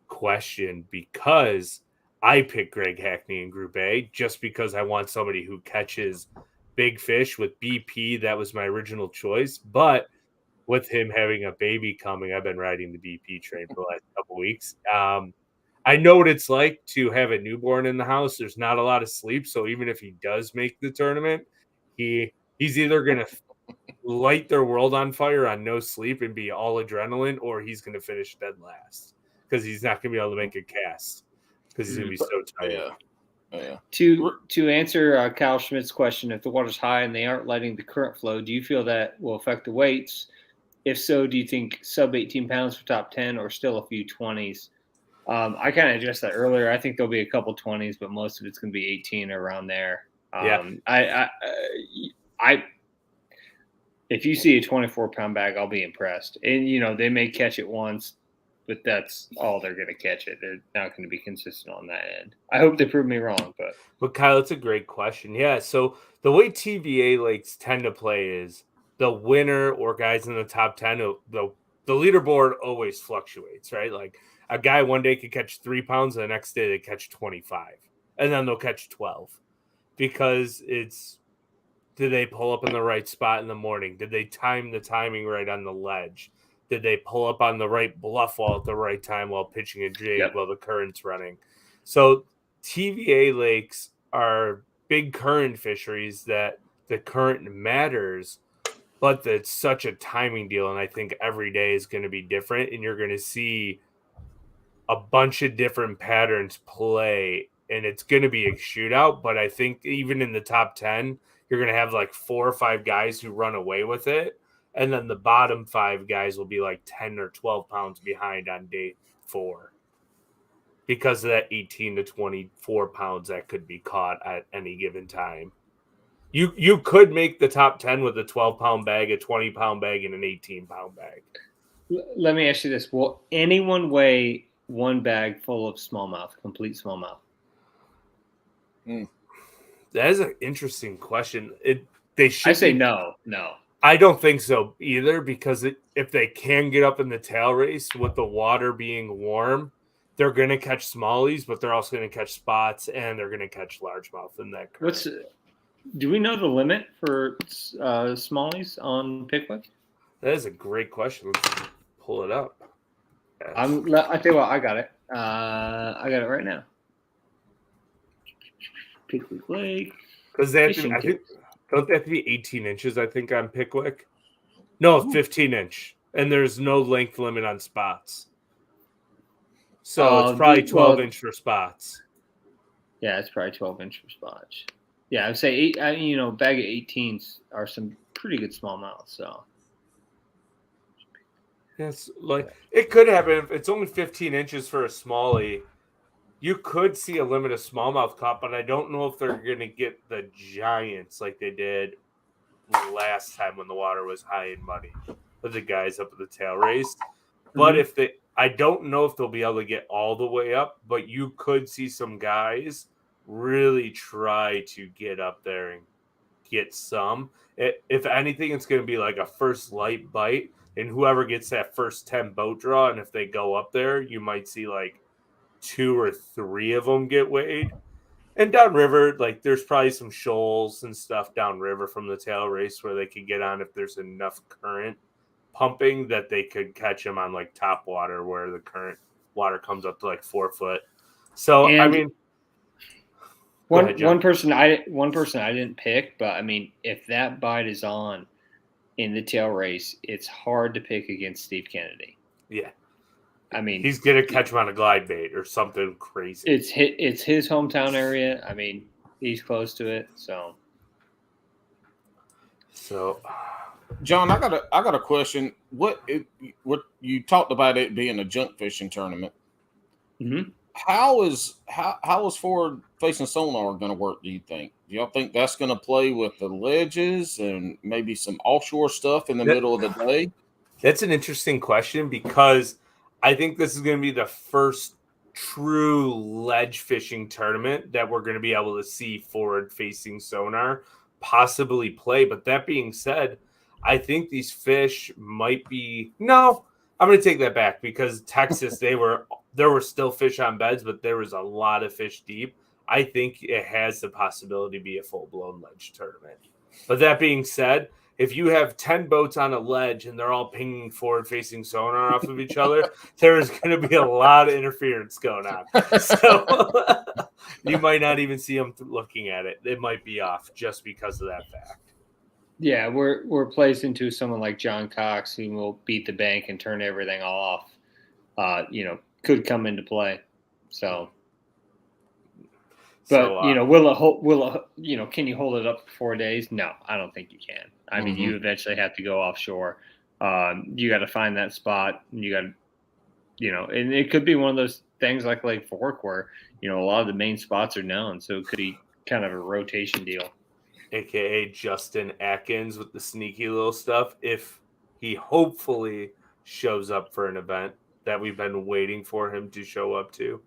question because I picked Greg Hackney in Group A just because I want somebody who catches big fish with BP. That was my original choice. But with him having a baby coming, I've been riding the BP train for the last couple weeks. I know what it's like to have a newborn in the house. There's not a lot of sleep. So even if he does make the tournament, he's either going to light their world on fire on no sleep and be all adrenaline, or he's going to finish dead last because he's not going to be able to make a cast because he's going to be so tired. Yeah. To answer Kyle Schmidt's question, if the water's high and they aren't letting the current flow, do you feel that will affect the weights? If so, do you think sub 18 pounds for top 10 or still a few 20s? I kind of addressed that earlier. I think there'll be a couple 20s, but most of it's going to be 18 around there. If you see a 24-pound bag, I'll be impressed. And, they may catch it once, but that's all they're going to catch it. They're not going to be consistent on that end. I hope they prove me wrong. But Kyle, it's a great question. Yeah, so the way TVA lakes tend to play is the winner or guys in the top 10, the leaderboard always fluctuates, right? Like a guy one day could catch 3 pounds, and the next day they catch 25, and then they'll catch 12 because did they pull up in the right spot in the morning? Did they time the timing right on the ledge? Did they pull up on the right bluff wall at the right time while pitching a jig while the current's running? So TVA lakes are big current fisheries that the current matters, but it's such a timing deal. And I think every day is going to be different, and you're going to see a bunch of different patterns play, and it's going to be a shootout. But I think even in the top 10, you're going to have like 4 or 5 guys who run away with it. And then the bottom 5 guys will be like 10 or 12 pounds behind on day 4 because of that 18 to 24 pounds that could be caught at any given time. You could make the top 10 with a 12-pound bag, a 20-pound bag, and an 18-pound bag. Let me ask you this. Will anyone weigh one bag full of smallmouth, complete smallmouth? That is an interesting question. They should. I say no. I don't think so either because if they can get up in the tail race with the water being warm, they're going to catch smallies, but they're also going to catch spots and they're going to catch largemouth in that current. Do we know the limit for smallies on Pickwick? That is a great question. Let's pull it up. Yes. I tell you what, I got it. I got it right now. Pickwick Lake. Because they have to, don't they have to be 18 inches, I think, on Pickwick? No, 15 inch. And there's no length limit on spots. So it's probably 12 inch for spots. Yeah, it's probably 12 inch for spots. Yeah, I would say, bag of 18s are some pretty good smallmouth. So. Yes, like it could happen if it's only 15 inches for a smallie. You could see a limit of smallmouth caught, but I don't know if they're going to get the giants like they did last time when the water was high and muddy with the guys up at the tail race. But I don't know if they'll be able to get all the way up, but you could see some guys really try to get up there and get some. If anything, it's going to be like a first light bite, and whoever gets that first 10 boat draw, and if they go up there, you might see like 2 or 3 of them get weighed. And downriver, like there's probably some shoals and stuff downriver from the tail race where they could get on if there's enough current pumping that they could catch them on like top water where the current water comes up to like 4 foot. So And I mean, one person I didn't pick, but I mean, if that bite is on in the tail race, it's hard to pick against Steve Kennedy. Yeah. I mean, he's gonna catch him on a glide bait or something crazy. It's his hometown area. I mean, he's close to it, so. John, I got a question. What you talked about it being a junk fishing tournament? Mm-hmm. How is forward facing sonar going to work? Do you think? Do y'all think that's going to play with the ledges and maybe some offshore stuff in the middle of the day? That's an interesting question because I think this is going to be the first true ledge fishing tournament that we're going to be able to see forward-facing sonar possibly play. But that being said, I think these fish might be – no, I'm going to take that back because Texas, there were still fish on beds, but there was a lot of fish deep. I think it has the possibility to be a full-blown ledge tournament. But that being said, if you have 10 boats on a ledge and they're all pinging forward-facing sonar off of each other, there's going to be a lot of interference going on. So you might not even see them looking at it. It might be off just because of that fact. Yeah, we're placing to someone like John Cox who will beat the bank and turn everything off. Could come into play. So. But can you hold it up for 4 days? No, I don't think you can. I mean, you eventually have to go offshore. You got to find that spot. And you got to, and it could be one of those things like Lake Fork where a lot of the main spots are known, so it could be kind of a rotation deal. AKA Justin Atkins with the sneaky little stuff. If he hopefully shows up for an event that we've been waiting for him to show up to.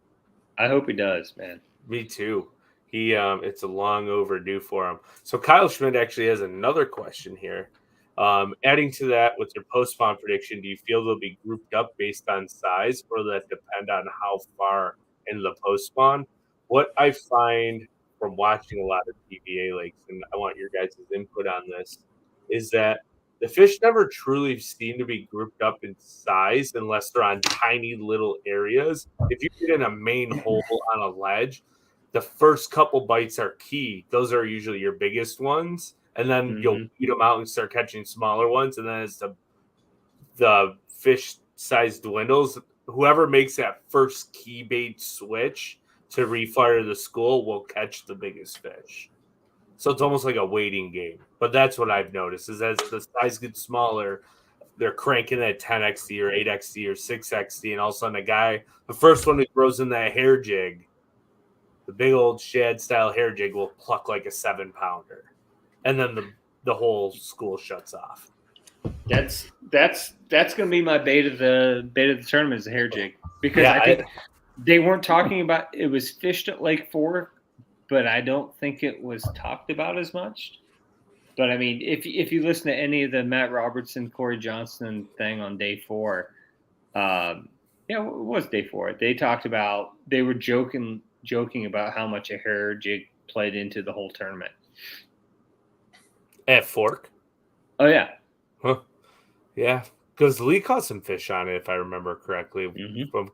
I hope he does, man. Me too. It's a long overdue for him. So Kyle Schmidt actually has another question here. Adding to that, with your post-spawn prediction, do you feel they'll be grouped up based on size, or will that depend on how far into the post-spawn? What I find from watching a lot of PBA lakes, and I want your guys' input on this, is that the fish never truly seem to be grouped up in size unless they're on tiny little areas. If you get in a main hole on a ledge, the first couple bites are key. Those are usually your biggest ones. And then you'll beat them out and start catching smaller ones. And then as the fish size dwindles, whoever makes that first key bait switch to refire the school will catch the biggest fish. So it's almost like a waiting game. But that's what I've noticed is as the size gets smaller, they're cranking at 10XD or 8XD or 6XD. And all of a sudden the first one who throws in that hair jig, the big old shad style hair jig will pluck like a 7-pounder. And then the whole school shuts off. That's going to be my bait of the tournament is the hair jig. Because I think they weren't talking about it was fished at Lake Fork, but I don't think it was talked about as much. But I mean, if you listen to any of the Matt Robertson, Corey Johnson thing on day 4, it was day 4. They talked about they were joking about how much a hair jig played into the whole tournament. At Fork? Oh yeah. Huh. Yeah, because Lee caught some fish on it, if I remember correctly. From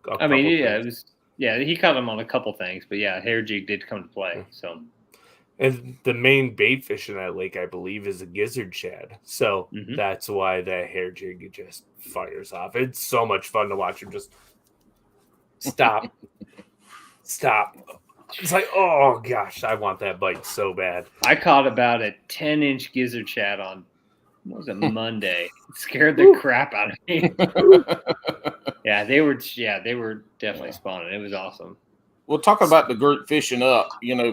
he caught them on a couple things, but yeah, hair jig did come to play. So. And the main bait fish in that lake, I believe, is a gizzard shad. So that's why that hair jig just fires off. It's so much fun to watch him just stop. It's like, oh, gosh, I want that bite so bad. I caught about a 10-inch gizzard shad on, what was it, Monday. It scared the crap out of me. They were definitely spawning. It was awesome. We'll talk about the group fishing up,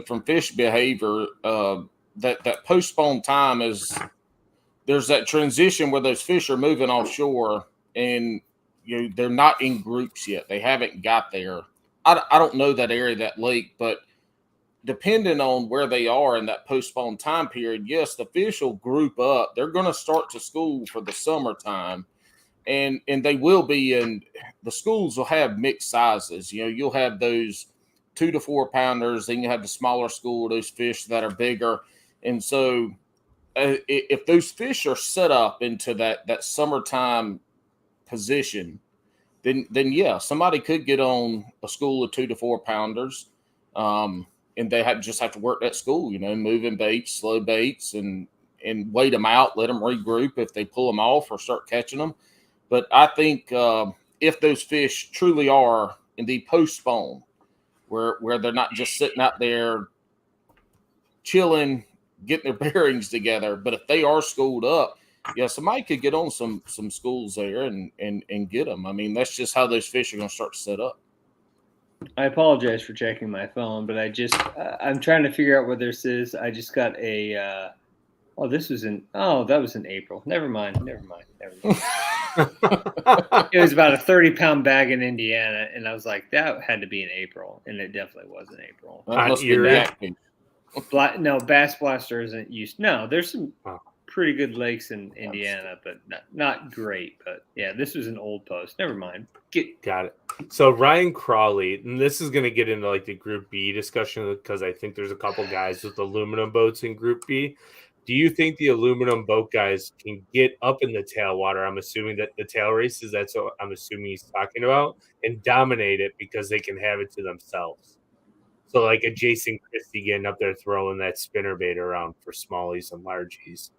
from fish behavior, that post-spawn time is there's that transition where those fish are moving offshore and they're not in groups yet. They haven't got there. I don't know that area, that lake, but depending on where they are in that post-spawn time period, yes, the fish will group up. They're going to start to school for the summertime, and they will be in – the schools will have mixed sizes. You'll have those 2 to 4 pounders. Then you have the smaller school, those fish that are bigger. And so if those fish are set up into that summertime position, then yeah, somebody could get on a school of 2 to 4 pounders. And they just have to work that school, moving baits, slow baits, and wait them out, let them regroup if they pull them off or start catching them. But I think if those fish truly are indeed post-spawn, where they're not just sitting out there chilling, getting their bearings together, but if they are schooled up, yeah, somebody could get on some schools there and get them. I mean, that's just how those fish are going to start to set up. I apologize for checking my phone, but I'm trying to figure out what this is. I just got a that was in April. Never mind. It was about a 30-pound bag in Indiana, and I was like, that had to be in April, and it definitely was in April. That must be Atkins. No, Bass Blaster isn't used. No, there's some pretty good lakes in Indiana, but not great. But yeah, this was an old post. Never mind. Got it. So Ryan Crawley, and this is going to get into like the Group B discussion because I think there's a couple guys with aluminum boats in Group B. Do you think the aluminum boat guys can get up in the tailwater? I'm assuming that the tail races, that's what I'm assuming he's talking about, and dominate it because they can have it to themselves. So like a Jason Christie getting up there throwing that spinnerbait around for smallies and largies.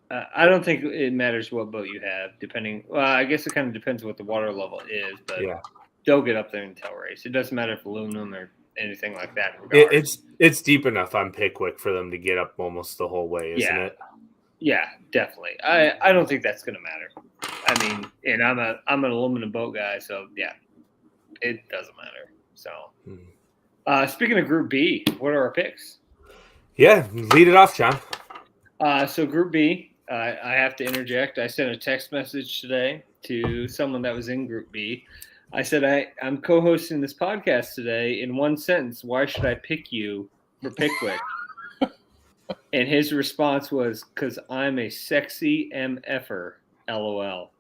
I don't think it matters what boat you have, depending. Well, I guess it kind of depends what the water level is, but they'll get up there and tail race. It doesn't matter if aluminum or anything like that. It's deep enough on Pickwick for them to get up almost the whole way, isn't it? Yeah, definitely. I don't think that's going to matter. I mean, and I'm an aluminum boat guy, so yeah, it doesn't matter. So, speaking of Group B, what are our picks? Yeah, lead it off, John. So Group B, I have to interject. I sent a text message today to someone that was in Group B. I said, I'm co-hosting this podcast today. In one sentence, why should I pick you for Pickwick? And his response was, because I'm a sexy MFer, LOL.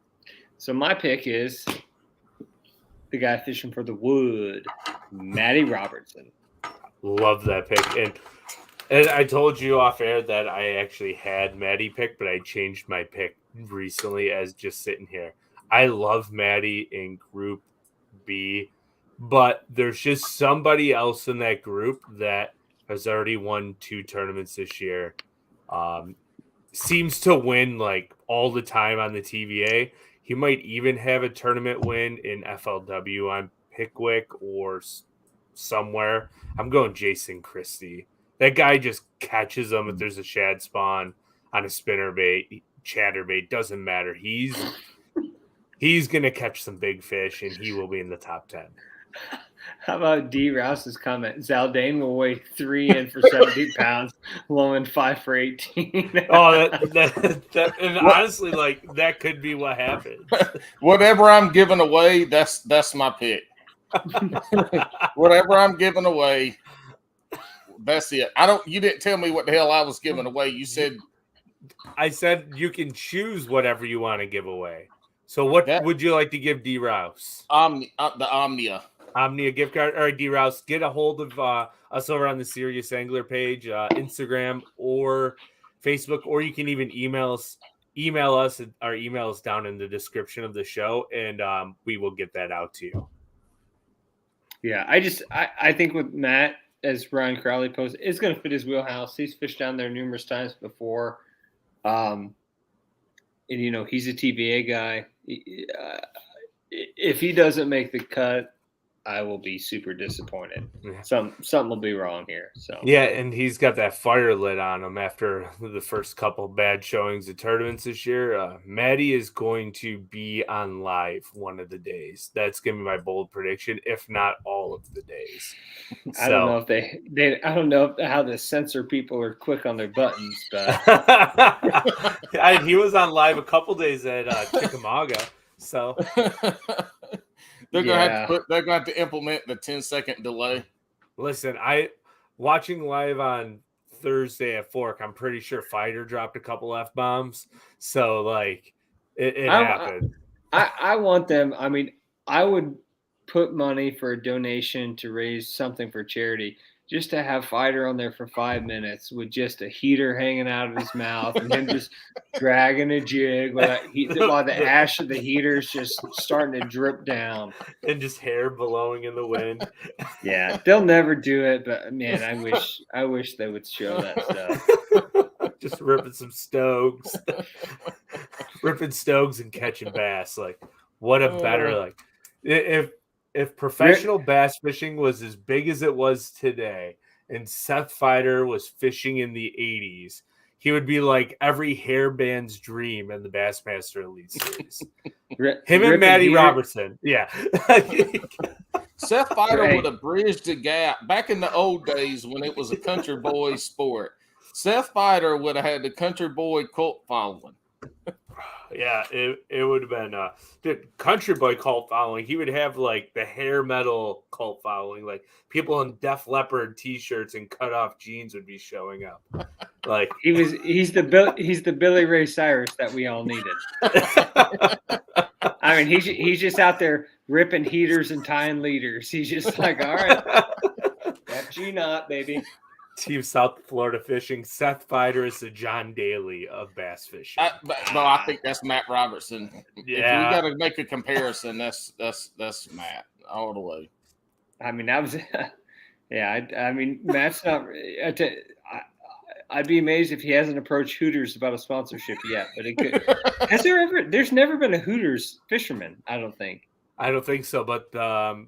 So my pick is the guy fishing for the wood, Maddie Robertson. Love that pick. And I told you off air that I actually had Maddie pick, but I changed my pick recently as just sitting here. I love Maddie in Group B, but there's just somebody else in that group that has already won 2 tournaments this year. Seems to win like all the time on the TVA. He might even have a tournament win in FLW on Pickwick or somewhere. I'm going Jason Christie. That guy just catches them if there's a shad spawn on a spinnerbait, chatterbait, doesn't matter. He's going to catch some big fish, and he will be in the top 10. How about D. Rouse's comment? Zaldane will weigh 3 in for 70 pounds, Lowen 5 for 18. that and honestly, like that could be what happens. Whatever I'm giving away, that's my pick. Whatever I'm giving away, that's it. You didn't tell me what the hell I was giving away. You said I said you can choose whatever you want to give away. So what would you like to give D. Rouse? The Omnia. Omnia gift card. All right, D. Rouse, get a hold of us over on the Serious Angler page, Instagram or Facebook, or you can even email us. Our email is down in the description of the show, and we will get that out to you. Yeah, I think with Matt, as Ryan Crowley posted, it's going to fit his wheelhouse. He's fished down there numerous times before. And, he's a TVA guy. If he doesn't make the cut, I will be super disappointed. Yeah. Something will be wrong here. So yeah, and he's got that fire lit on him after the first couple bad showings of tournaments this year. Maddie is going to be on live one of the days. That's going to be my bold prediction, if not all of the days. I don't know if they I don't know how the censor people are quick on their buttons, but he was on live a couple days at Chickamauga, so. They're gonna have to implement the 10-second delay. Listen, watching live on Thursday at Fork, I'm pretty sure Fighter dropped a couple F-bombs. So like it happened. I want them. I mean, I would put money for a donation to raise something for charity, just to have Fighter on there for 5 minutes with just a heater hanging out of his mouth and him just dragging a jig while the ash of the heater's just starting to drip down. And just hair blowing in the wind. Yeah, they'll never do it, but man, I wish they would show that stuff. Just ripping some stogs. Ripping stogs and catching bass. Like, what a better, like, if professional bass fishing was as big as it was today and Seth Feider was fishing in the 80s, he would be like every hairband's dream in the Bassmaster Elite Series. Him and Maddie Robertson. Yeah. Seth Feider would have bridged the gap back in the old days when it was a country boy sport. Seth Feider would have had the country boy cult following. Yeah, it would have been the country boy cult following. He would have like the hair metal cult following. Like people in Def Leppard t-shirts and cut off jeans would be showing up. Like he's the Billy Ray Cyrus that we all needed. I mean, he's just out there ripping heaters and tying leaders. He's just like, all right, that's you not, baby. Team South Florida Fishing. Seth Feider is the John Daly of bass fishing. No, I think that's Matt Robertson. Yeah, if we got to make a comparison, that's Matt all the way. I mean, that was, yeah. I mean, Matt's not. I'd be amazed if he hasn't approached Hooters about a sponsorship yet. But it could. Has there ever? There's never been a Hooters fisherman. I don't think. I don't think so, but the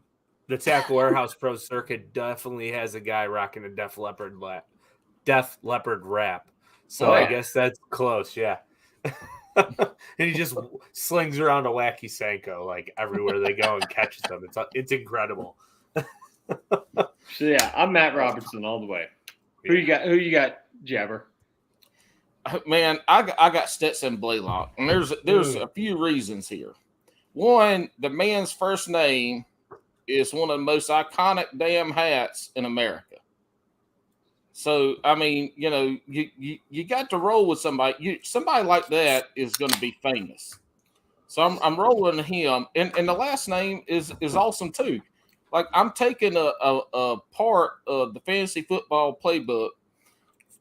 Tackle Warehouse Pro Circuit definitely has a guy rocking a Def Leppard wrap. So I guess that's close, yeah. And he just slings around a wacky Senko like everywhere they go and catches them. It's incredible. So yeah, I'm Matt Robertson all the way. Who you got, Jabber? Man, I got Stetson Blaylock, and there's a few reasons here. One, the man's first name is one of the most iconic damn hats in America. So, I mean, you know, you got to roll with somebody. Somebody like that is going to be famous. So I'm rolling him, and the last name is awesome too. Like I'm taking a part of the fantasy football playbook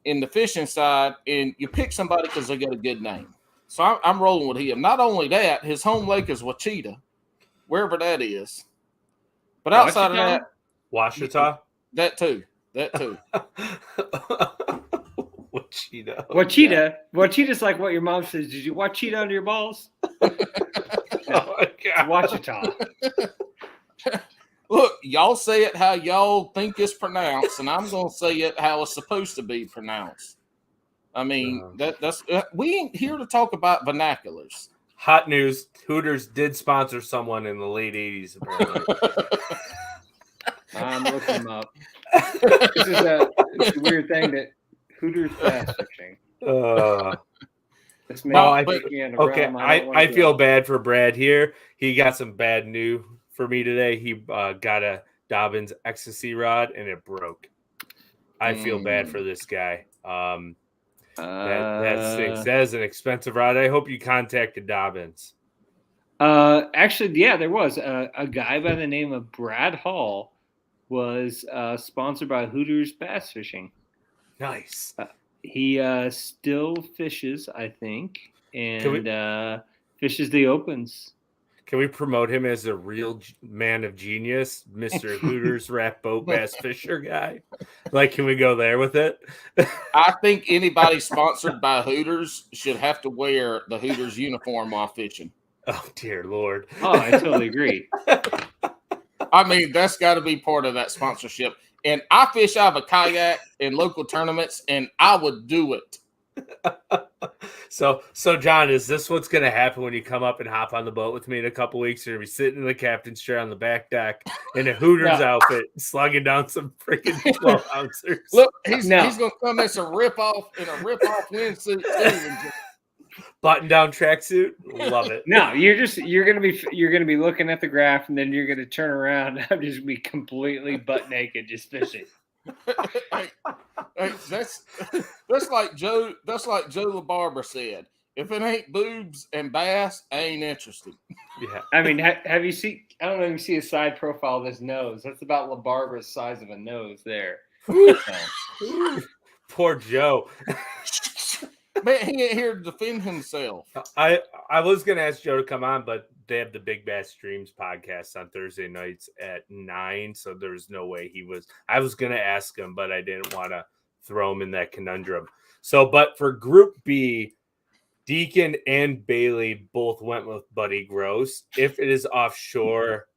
in the fishing side, and you pick somebody because they got a good name. So I'm rolling with him. Not only that, his home lake is Wachita, wherever that is. But outside of that, Washita, that too. Wachita's like what your mom says. Did you watch Cheetah under your balls? Oh my God. Wachita. Look, y'all say it how y'all think it's pronounced, and I'm gonna say it how it's supposed to be pronounced. I mean, that's we ain't here to talk about vernaculars. Hot news: Hooters did sponsor someone in the late '80s. Apparently, I'm looking them up. This is a weird thing that Hooters bass fishing. I feel bad for Brad here. He got some bad news for me today. He got a Dobbins ecstasy rod and it broke. I feel bad for this guy. That stinks. That is an expensive rod. I hope you contacted Dobbins. Actually, yeah, there was a guy by the name of Brad Hall was sponsored by Hooters Bass Fishing. Nice. He still fishes, I think, and fishes the opens. Can we promote him as a real man of genius, Mr. Hooters Rat Boat Bass Fisher guy? Like, can we go there with it? I think anybody sponsored by Hooters should have to wear the Hooters uniform while fishing. Oh, dear Lord. Oh, I totally agree. I mean, that's got to be part of that sponsorship. And I fish out of a kayak in local tournaments, and I would do it. So John, is this what's going to happen when you come up and hop on the boat with me in a couple weeks? You're going to be sitting in the captain's chair on the back deck in a Hooters outfit, slugging down some freaking 12-ouncers. Look, he's going to come as a rip-off in a rip-off windsuit too. Button-down tracksuit, love it. No, you're gonna be looking at the graph, and then you're gonna turn around. And I'm just be completely butt naked, just fishing. Hey, that's like Joe. That's like Joe LaBarbera said. If it ain't boobs and bass, I ain't interested. Yeah. I mean, have you seen? I don't know if you see a side profile of his nose. That's about LaBarbara's size of a nose there. Poor Joe. Man, he ain't here to defend himself. I was gonna ask Joe to come on, but they have the Big Bass Streams podcast on Thursday nights at 9, so there's no way he was. I was gonna ask him, but I didn't want to throw him in that conundrum. So, but for Group B, Deacon and Bailey both went with Buddy Gross. If it is offshore,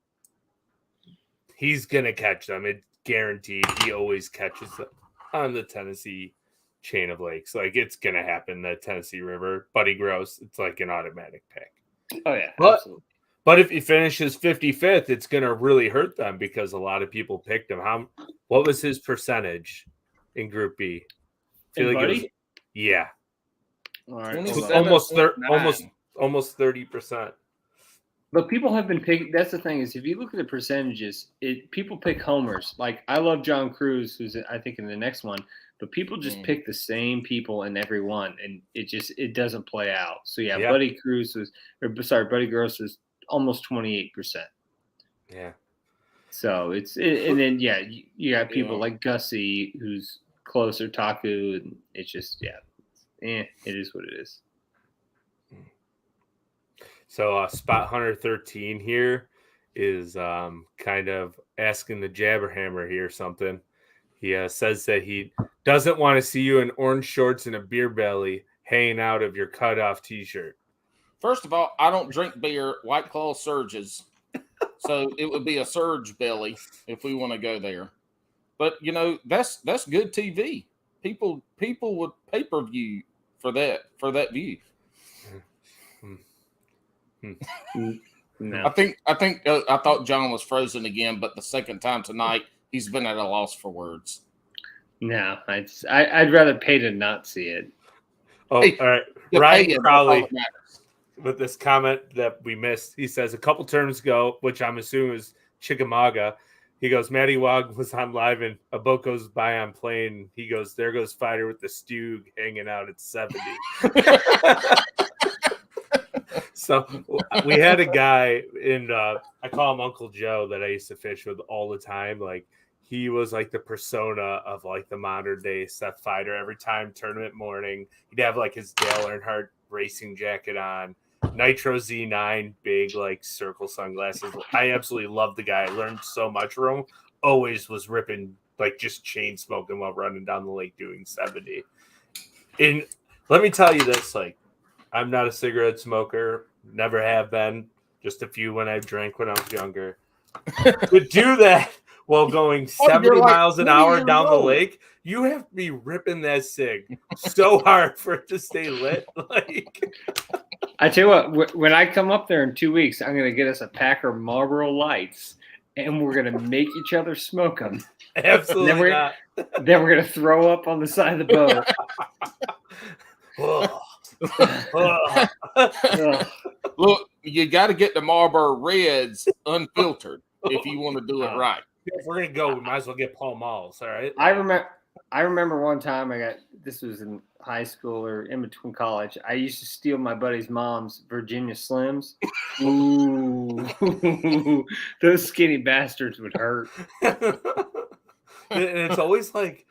he's gonna catch them. It's guaranteed. He always catches them on the Tennessee chain of lakes. Like, it's gonna happen. The Tennessee River, Buddy Gross. It's like an automatic pick. Oh yeah, absolutely. But if he finishes 55th, it's gonna really hurt them because a lot of people picked him. What was his percentage in Group B? I feel like Buddy? it was, yeah. All right, Almost 30%. But people have been picking. That's the thing is, if you look at the percentages, people pick homers. Like I love John Cruz, who's I think in the next one, but people just pick the same people in every one, and it doesn't play out. So yeah. Buddy Gross was almost 28%. Yeah. So and then you got people like Gussie, who's closer, Taku, and it's just it is what it is. So Spot Hunter 13 here is kind of asking the Jabberhammer here something. He says that he doesn't want to see you in orange shorts and a beer belly hanging out of your cutoff T-shirt. First of all, I don't drink beer. White Claw surges. So it would be a surge belly if we want to go there. But, that's good TV. People would pay-per-view for that view. No. I thought John was frozen again, but the second time tonight, he's been at a loss for words. No, I'd rather pay to not see it. Oh, Hey, all right. Ryan Crowley with this comment that we missed. He says a couple terms ago, which I'm assuming is Chickamauga. He goes, Maddie Wong was on live and a boat goes by on plane. He goes, there goes Fighter with the Stug hanging out at 70. So we had a guy I call him Uncle Joe that I used to fish with all the time. Like he was like the persona of like the modern day Seth Fighter. Every time tournament morning, he'd have like his Dale Earnhardt racing jacket on, Nitro Z9, big like circle sunglasses. I absolutely love the guy. I learned so much from him. Always was ripping, like just chain smoking while running down the lake doing 70. And let me tell you this, like, I'm not a cigarette smoker, never have been, just a few when I drank when I was younger. To do that while going 70 miles an hour down the lake, you have to be ripping that cig so hard for it to stay lit. Like, I tell you what, when I come up there in 2 weeks, I'm going to get us a pack of Marlboro Lights, and we're going to make each other smoke them. Absolutely not. Then we're going to throw up on the side of the boat. Look, you got to get the Marlboro Reds unfiltered if you want to do it right. If we're gonna go, we might as well get Paul Malls. All right. I remember one time this was in high school or in between college. I used to steal my buddy's mom's Virginia Slims. Ooh, those skinny bastards would hurt. And it's always like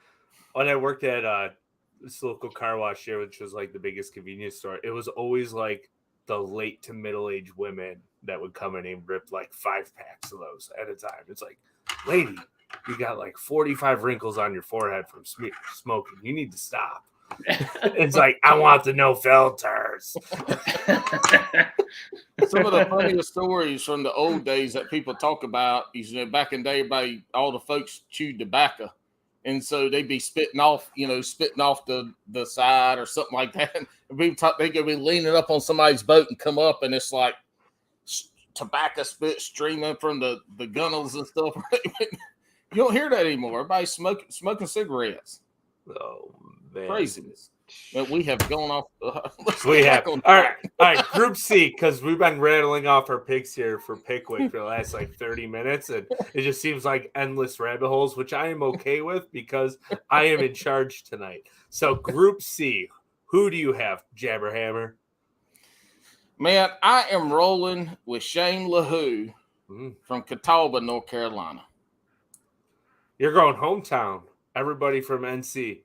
when I worked at this local car wash here, which was like the biggest convenience store, it was always like the late to middle-aged women that would come in and rip like 5 packs of those at a time. It's like, lady, you got like 45 wrinkles on your forehead from smoking. You need to stop. It's like, I want the no filters. Some of the funniest stories from the old days that people talk about is, back in the day, all the folks chewed tobacco. And so they'd be spitting off the side or something like that. And they could be leaning up on somebody's boat and come up, and it's like tobacco spit streaming from the gunnels and stuff. You don't hear that anymore. Everybody's smoking cigarettes. Oh, man. Craziness. But we have gone off. We have. All right. Group C, because we've been rattling off our picks here for Pickwick for the last like 30 minutes, and it just seems like endless rabbit holes, which I am okay with because I am in charge tonight. So Group C, who do you have, Jabberhammer? Man, I am rolling with Shane LaHoo from Catawba, North Carolina. You're going hometown. Everybody from NC.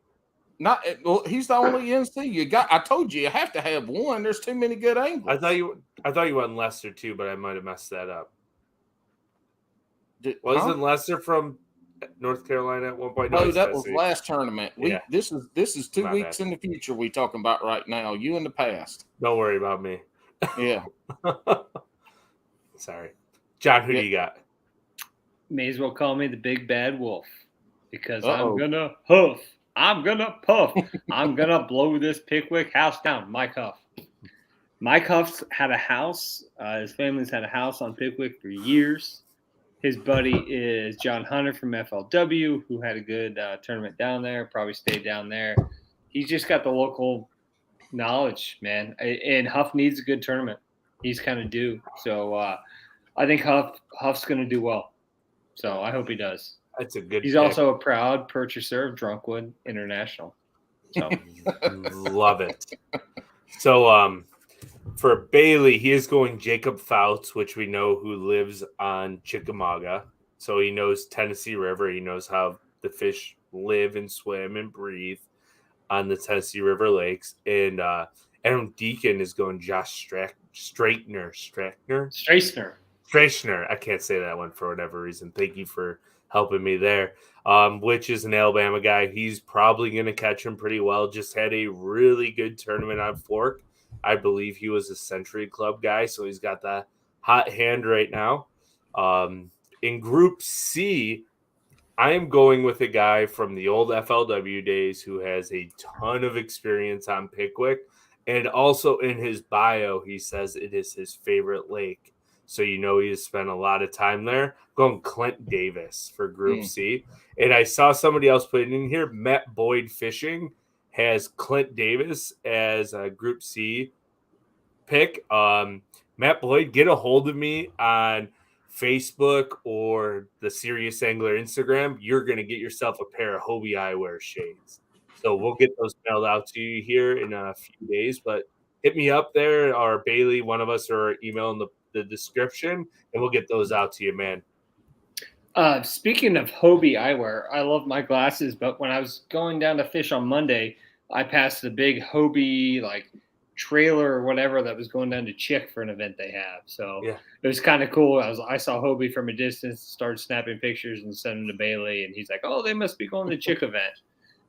Well, he's the only NC you got. I told you have to have one. There's too many good anglers. I thought you went Lester too, but I might have messed that up. Wasn't Huh? Lester from North Carolina at one point? No, that was last tournament. Yeah. This is 2 weeks in the future we talking about right now. You in the past. Don't worry about me. Yeah. Sorry. John, who do you got? May as well call me the big bad wolf because Uh-oh. I'm gonna huff. I'm gonna puff. I'm gonna blow this Pickwick house down. Mike Huff. Mike Huff's had a house. His family's had a house on Pickwick for years. His buddy is John Hunter from FLW, who had a good tournament down there, probably stayed down there. He's just got the local knowledge, man. And Huff needs a good tournament. He's kind of due. So I think Huff's going to do well. So I hope he does. That's a good He's pick. also a proud purchaser of Drunkwood International. So love it. So for Bailey, he is going Jacob Fouts, which we know who lives on Chickamauga. So he knows Tennessee River. He knows how the fish live and swim and breathe on the Tennessee River lakes. And Adam Deacon is going Josh Straightner. I can't say that one for whatever reason. Thank you for helping me there. Which is an Alabama guy. He's probably going to catch him pretty well. Just had a really good tournament on Fork. I believe he was a Century Club guy, so he's got that hot hand right now. In Group C, I am going with a guy from the old FLW days who has a ton of experience on Pickwick. And also in his bio, he says it is his favorite lake. So he has spent a lot of time there. I'm going Clint Davis for Group C. And I saw somebody else put it in here. Matt Boyd Fishing has Clint Davis as a Group C pick. Matt Boyd, get a hold of me on Facebook or the Serious Angler Instagram. You're going to get yourself a pair of Hobie eyewear shades. So we'll get those mailed out to you here in a few days. But hit me up there, or Bailey, one of us, or email in the description, and we'll get those out to you, man. Speaking of Hobie eyewear, I love my glasses, but when I was going down to fish on Monday, I passed the big Hobie trailer or whatever that was going down to Chick for an event they have. So It was kind of cool. I saw Hobie from a distance, started snapping pictures and sending them to Bailey, and he's like, "Oh, they must be going to the Chick event."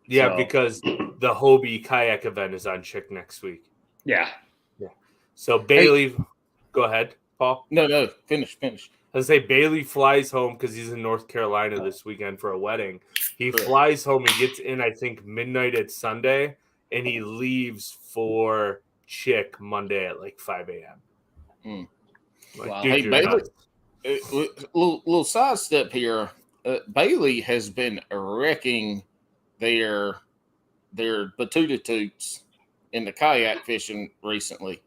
Yeah, because the Hobie kayak event is on Chick next week. Yeah. So Bailey, go ahead, Paul. No, finish. I say Bailey flies home because he's in North Carolina this weekend for a wedding. He flies home. He gets in, I think, midnight at Sunday, and he leaves for Chick Monday at 5 a.m. Wow. Hey, Bailey, little sidestep here. Bailey has been wrecking their Batuta toots in the kayak fishing recently.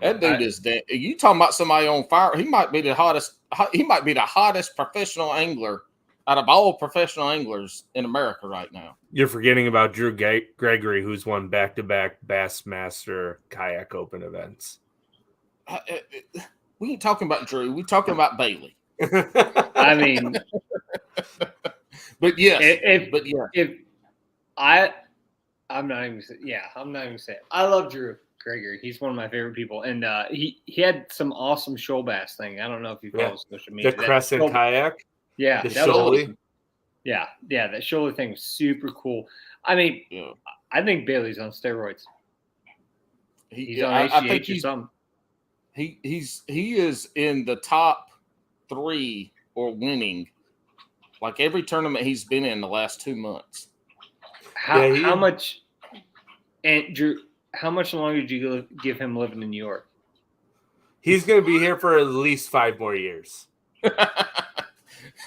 That dude is dead. You talking about somebody on fire? He might be the hottest professional angler out of all professional anglers in America right now. You're forgetting about Drew Gregory, who's won back-to-back Bassmaster Kayak Open events. We ain't talking about Drew. We're talking about Bailey. I mean, but yes, I'm not even saying. I love Drew Gregory. He's one of my favorite people, and he had some awesome shoal bass thing. I don't know if you follow social media. The Crescent kayak. Yeah, the that was shoaly. awesome. Yeah, that shoaly thing was super cool. I mean, I think Bailey's on steroids. He's on HGH or something. He is in the top 3 or winning every tournament he's been in the last 2 months. How much, and Drew, how much longer did you give him living in New York? He's going to be here for at least 5 more years.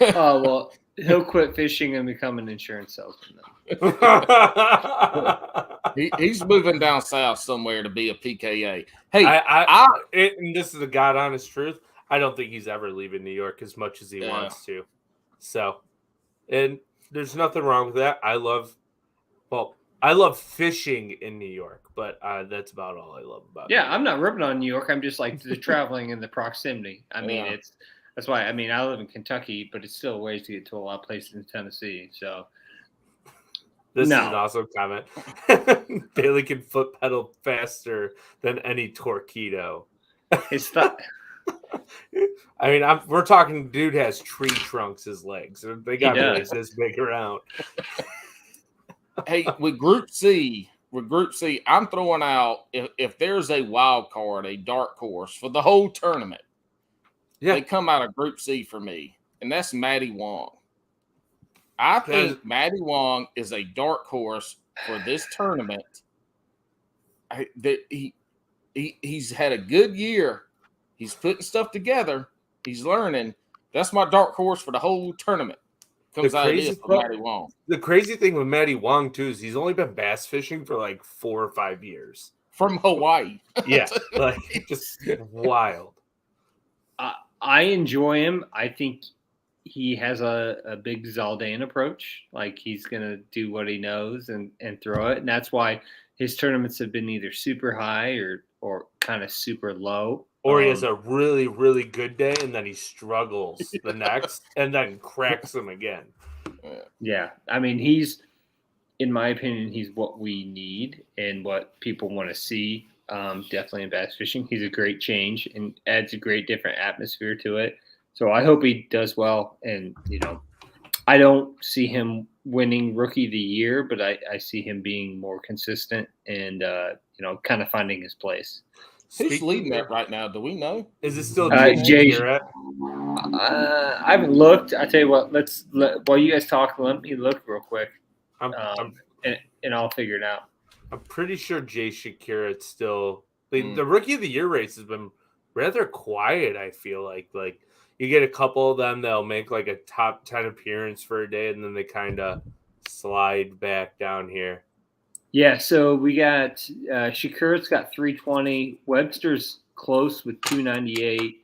Oh, well, he'll quit fishing and become an insurance salesman. He's moving down south somewhere to be a PKA. Hey, and this is the God honest truth. I don't think he's ever leaving New York as much as he wants to. So, and there's nothing wrong with that. I love fishing in New York, but that's about all I love about. Yeah, I'm not ripping on New York. I'm just like the traveling and the proximity. I mean, that's why. I mean, I live in Kentucky, but it's still a ways to get to a lot of places in Tennessee. So this is an awesome comment. Bailey can foot pedal faster than any Torpedo. It's not. I mean, we're talking. Dude has tree trunks as legs. They got boys this big around. Hey, with Group C, I'm throwing out if there's a wild card, a dark horse for the whole tournament. Yeah, they come out of Group C for me, and that's Maddie Wong. I think Maddie Wong is a dark horse for this tournament. He's had a good year. He's putting stuff together. He's learning. That's my dark horse for the whole tournament. Comes out of this for Maddie Wong. The crazy thing with Maddie Wong too is he's only been bass fishing for like 4 or 5 years from Hawaii. Yeah, like just wild. I enjoy him. I think he has a big Zaldain approach. Like he's gonna do what he knows and throw it, and that's why his tournaments have been either super high or kind of super low. Or he has a really, really good day, and then he struggles the next, and then cracks him again. Yeah, I mean, he's, in my opinion, he's what we need and what people want to see. Definitely in bass fishing, he's a great change and adds a great different atmosphere to it. So I hope he does well. And I don't see him winning Rookie of the Year, but I see him being more consistent and kind of finding his place. Who's leading that right now? Do we know? Is it still Jay? I haven't looked. I tell you what. While you guys talk, let me look real quick, and I'll figure it out. I'm pretty sure Jay Shakira. It's still the Rookie of the Year race has been rather quiet. I feel like you get a couple of them that'll make like a top 10 appearance for a day, and then they kind of slide back down here. Yeah, so we got Shakira's got 320, Webster's close with 298,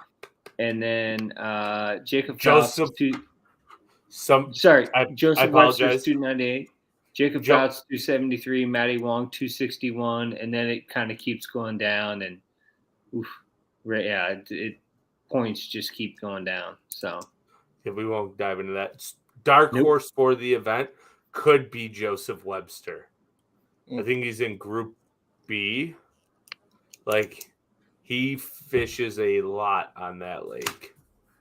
and then Jacob Joseph. Joseph Webster's 298, Jacob Trout's 273, Maddie Wong 261, and then it kind of keeps going down, and points just keep going down. So yeah, we won't dive into that. Dark horse for the event could be Joseph Webster. I think he's in Group B. Like, he fishes a lot on that lake,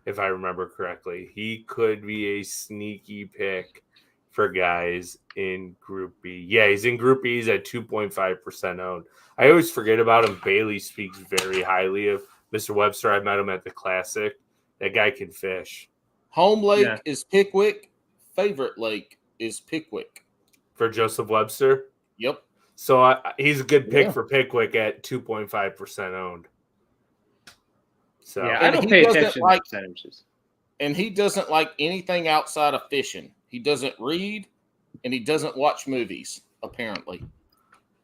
if I remember correctly. He could be a sneaky pick for guys in Group B. Yeah, he's in Group B. He's at 2.5% owned. I always forget about him. Bailey speaks very highly of Mr. Webster. I met him at the Classic. That guy can fish. Home lake is Pickwick. Favorite lake is Pickwick. For Joseph Webster? Yep. So he's a good pick for Pickwick at 2.5% owned. So I don't pay attention to percentages. And he doesn't like anything outside of fishing. He doesn't read, and he doesn't watch movies. Apparently,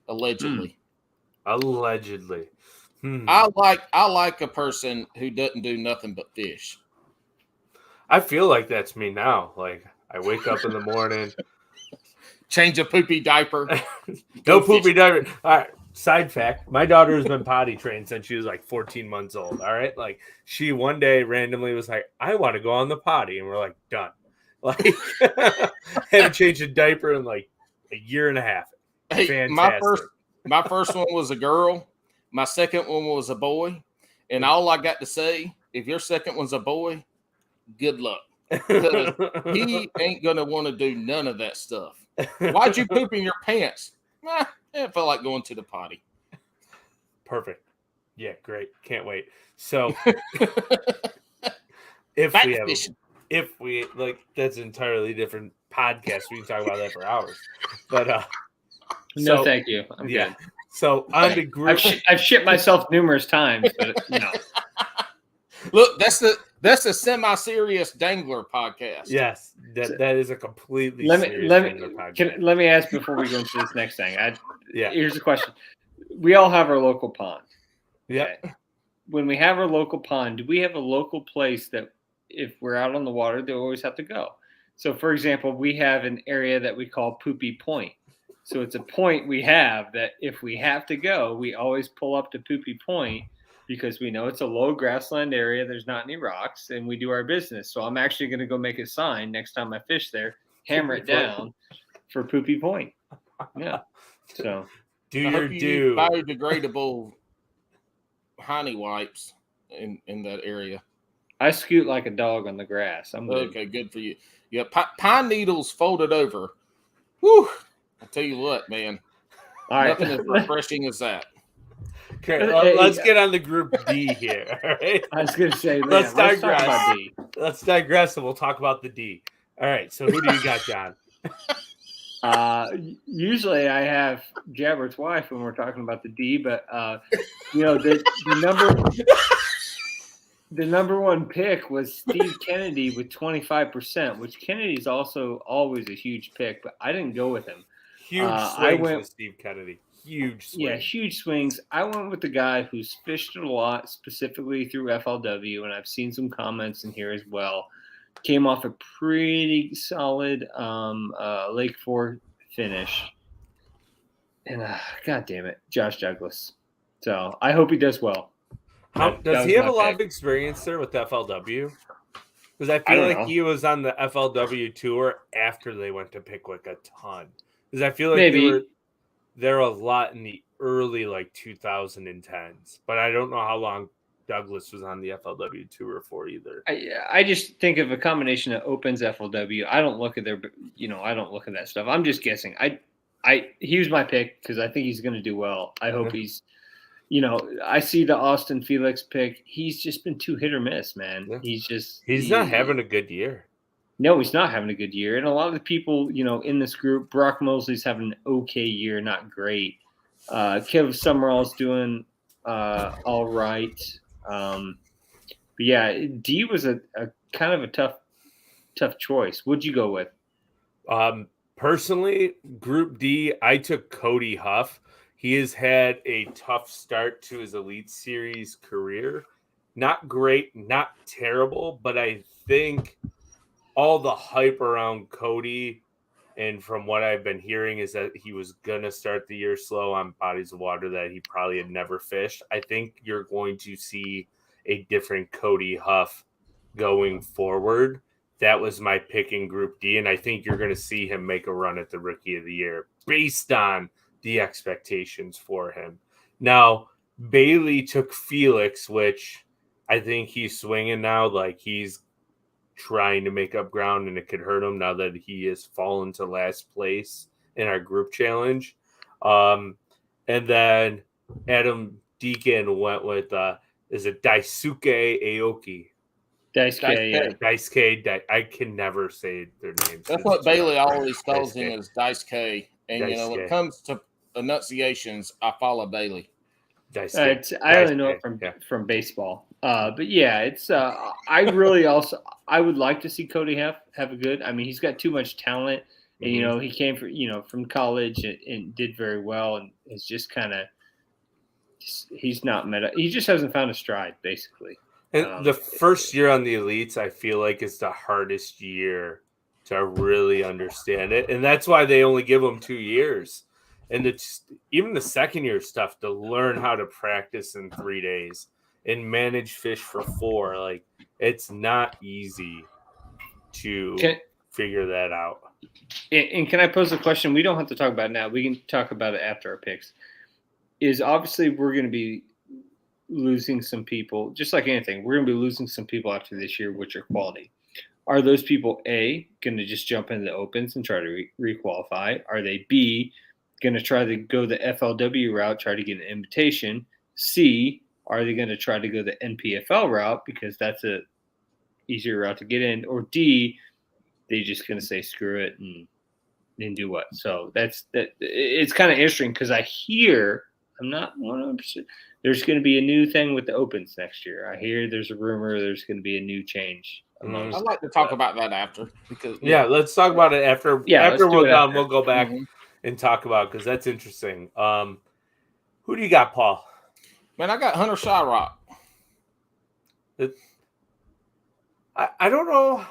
allegedly. Allegedly. I like a person who doesn't do nothing but fish. I feel like that's me now. Like I wake up in the morning. Change a poopy diaper. No poopy diaper. All right. Side fact: my daughter has been potty trained since she was like 14 months old. All right, like she one day randomly was like, "I want to go on the potty," and we're like, "Done." Like, haven't changed a diaper in like a year and a half. Hey, fantastic. My first one was a girl. My second one was a boy, and all I got to say, if your second one's a boy, good luck. He ain't gonna want to do none of that stuff. Why'd you poop in your pants? I felt like going to the potty. Perfect. Yeah, great. Can't wait. So if we like, that's an entirely different podcast. We can talk about that for hours. But no, thank you. I'm good. So on the group, I've shit myself numerous times, but no. Look, that's a semi-serious dangler podcast. Yes, that is a completely let podcast. Let me ask before we go into this next thing. Here's a question: we all have our local pond. Yeah. Okay? When we have our local pond, do we have a local place that, if we're out on the water, they always have to go? So, for example, we have an area that we call Poopy Point. So it's a point we have that if we have to go, we always pull up to Poopy Point because we know it's a low grassland area. There's not any rocks, and we do our business. So I'm actually going to go make a sign next time I fish there, hammer it down for Poopy Point. Yeah. So do I your hope you do. use biodegradable honey wipes in that area. I scoot like a dog on the grass. I'm good. Okay, good for you. Yeah, pine needles folded over. Whew. I tell you what, man. All right. Nothing as refreshing as that. Okay, let's get on the Group D here. All right. I was going to say, let's talk digress. about D. Let's digress, and we'll talk about the D. All right. So who do you got, John? Usually I have Jabbert's wife when we're talking about the D, but the number one pick was Steve Kennedy with 25%, which Kennedy's also always a huge pick, but I didn't go with him. Huge swings with Steve Kennedy. Huge swings. Yeah, huge swings. I went with the guy who's fished a lot, specifically through FLW, and I've seen some comments in here as well. Came off a pretty solid Lake 4 finish. And God damn it, Josh Douglas. So I hope he does well. Does he have a lot of experience there with FLW? Because I feel like he was on the FLW tour after they went to Pickwick a ton. Because I feel like they were there a lot in the early 2010s, but I don't know how long Douglas was on the FLW tour for either. I just think of a combination of Opens, FLW. I don't look at I don't look at that stuff. I'm just guessing. He was my pick because I think he's going to do well. I hope he's. I see the Austin Felix pick. He's just been too hit or miss, man. Yeah. He's not having a good year. No, he's not having a good year. And a lot of the people, in this group, Brock Mosley's having an okay year, not great. Kev Summerall's doing all right. But yeah, D was a kind of a tough choice. What'd you go with? Personally, Group D, I took Cody Huff. He has had a tough start to his Elite Series career. Not great, not terrible, but I think all the hype around Cody, and from what I've been hearing, is that he was going to start the year slow on bodies of water that he probably had never fished. I think you're going to see a different Cody Huff going forward. That was my pick in Group D, and I think you're going to see him make a run at the Rookie of the Year based on the expectations for him. Now, Bailey took Felix, which I think he's swinging now. He's trying to make up ground, and it could hurt him now that he has fallen to last place in our group challenge. And then Adam Deacon went with is it Daisuke Aoki? Daisuke. I can never say their names. That's what Bailey always calls him, is Daisuke. And when it comes to enunciations, I follow Bailey. I only know it from baseball. But yeah, it's I really also I would like to see Cody have a good. I mean, he's got too much talent, and he came from college and did very well, and it's just kind of he's not meta. He just hasn't found a stride, basically. And the first year on the Elites, I feel like is the hardest year to really understand it, and that's why they only give them 2 years. And it's even the second year stuff to learn how to practice in 3 days and manage fish for 4. It's not easy to figure that out. And can I pose a question? We don't have to talk about it now. We can talk about it after our picks. Is obviously we're going to be losing some people, just like anything. We're going to be losing some people after this year, which are quality. Are those people, A, going to just jump into the Opens and try to re-qualify? Are they, B, going to try to go the FLW route, try to get an invitation? C, are they going to try to go the NPFL route because that's a easier route to get in? Or D, they just going to say screw it and do what? So that's that. It's kind of interesting because I hear, I'm not 100%, there's going to be a new thing with the Opens next year. I hear there's a rumor there's going to be a new change. I'd like to talk about that after. Because let's talk about it after. Yeah, after we're done, we'll go back and talk about, because that's interesting. Who do you got, Paul? Man, I got Hunter Shyrock. I don't know.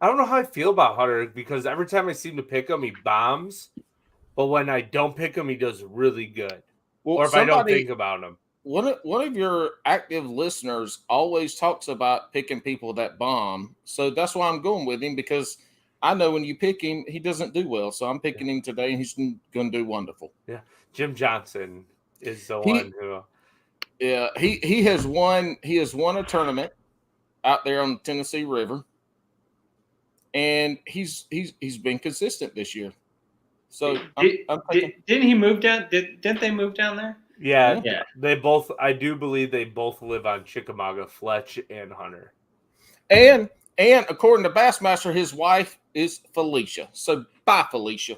I don't know how I feel about Hunter, because every time I seem to pick him, he bombs. but when I don't pick him, he does really good. Well, Or if I don't think about him. One of your active listeners always talks about picking people that bomb. So that's why I'm going with him, because I know when you pick him, he doesn't do well. So I'm picking him today, and he's going to do wonderful. Yeah. Jim Johnson is the one who. Yeah, he has won. He has won a tournament out there on the Tennessee River, and he's been consistent this year. So didn't he move down? Didn't they move down there? Yeah, Yeah. They both. I do believe they both live on Chickamauga, Fletch and Hunter. And according to Bassmaster, his wife is Felicia. So bye, Felicia.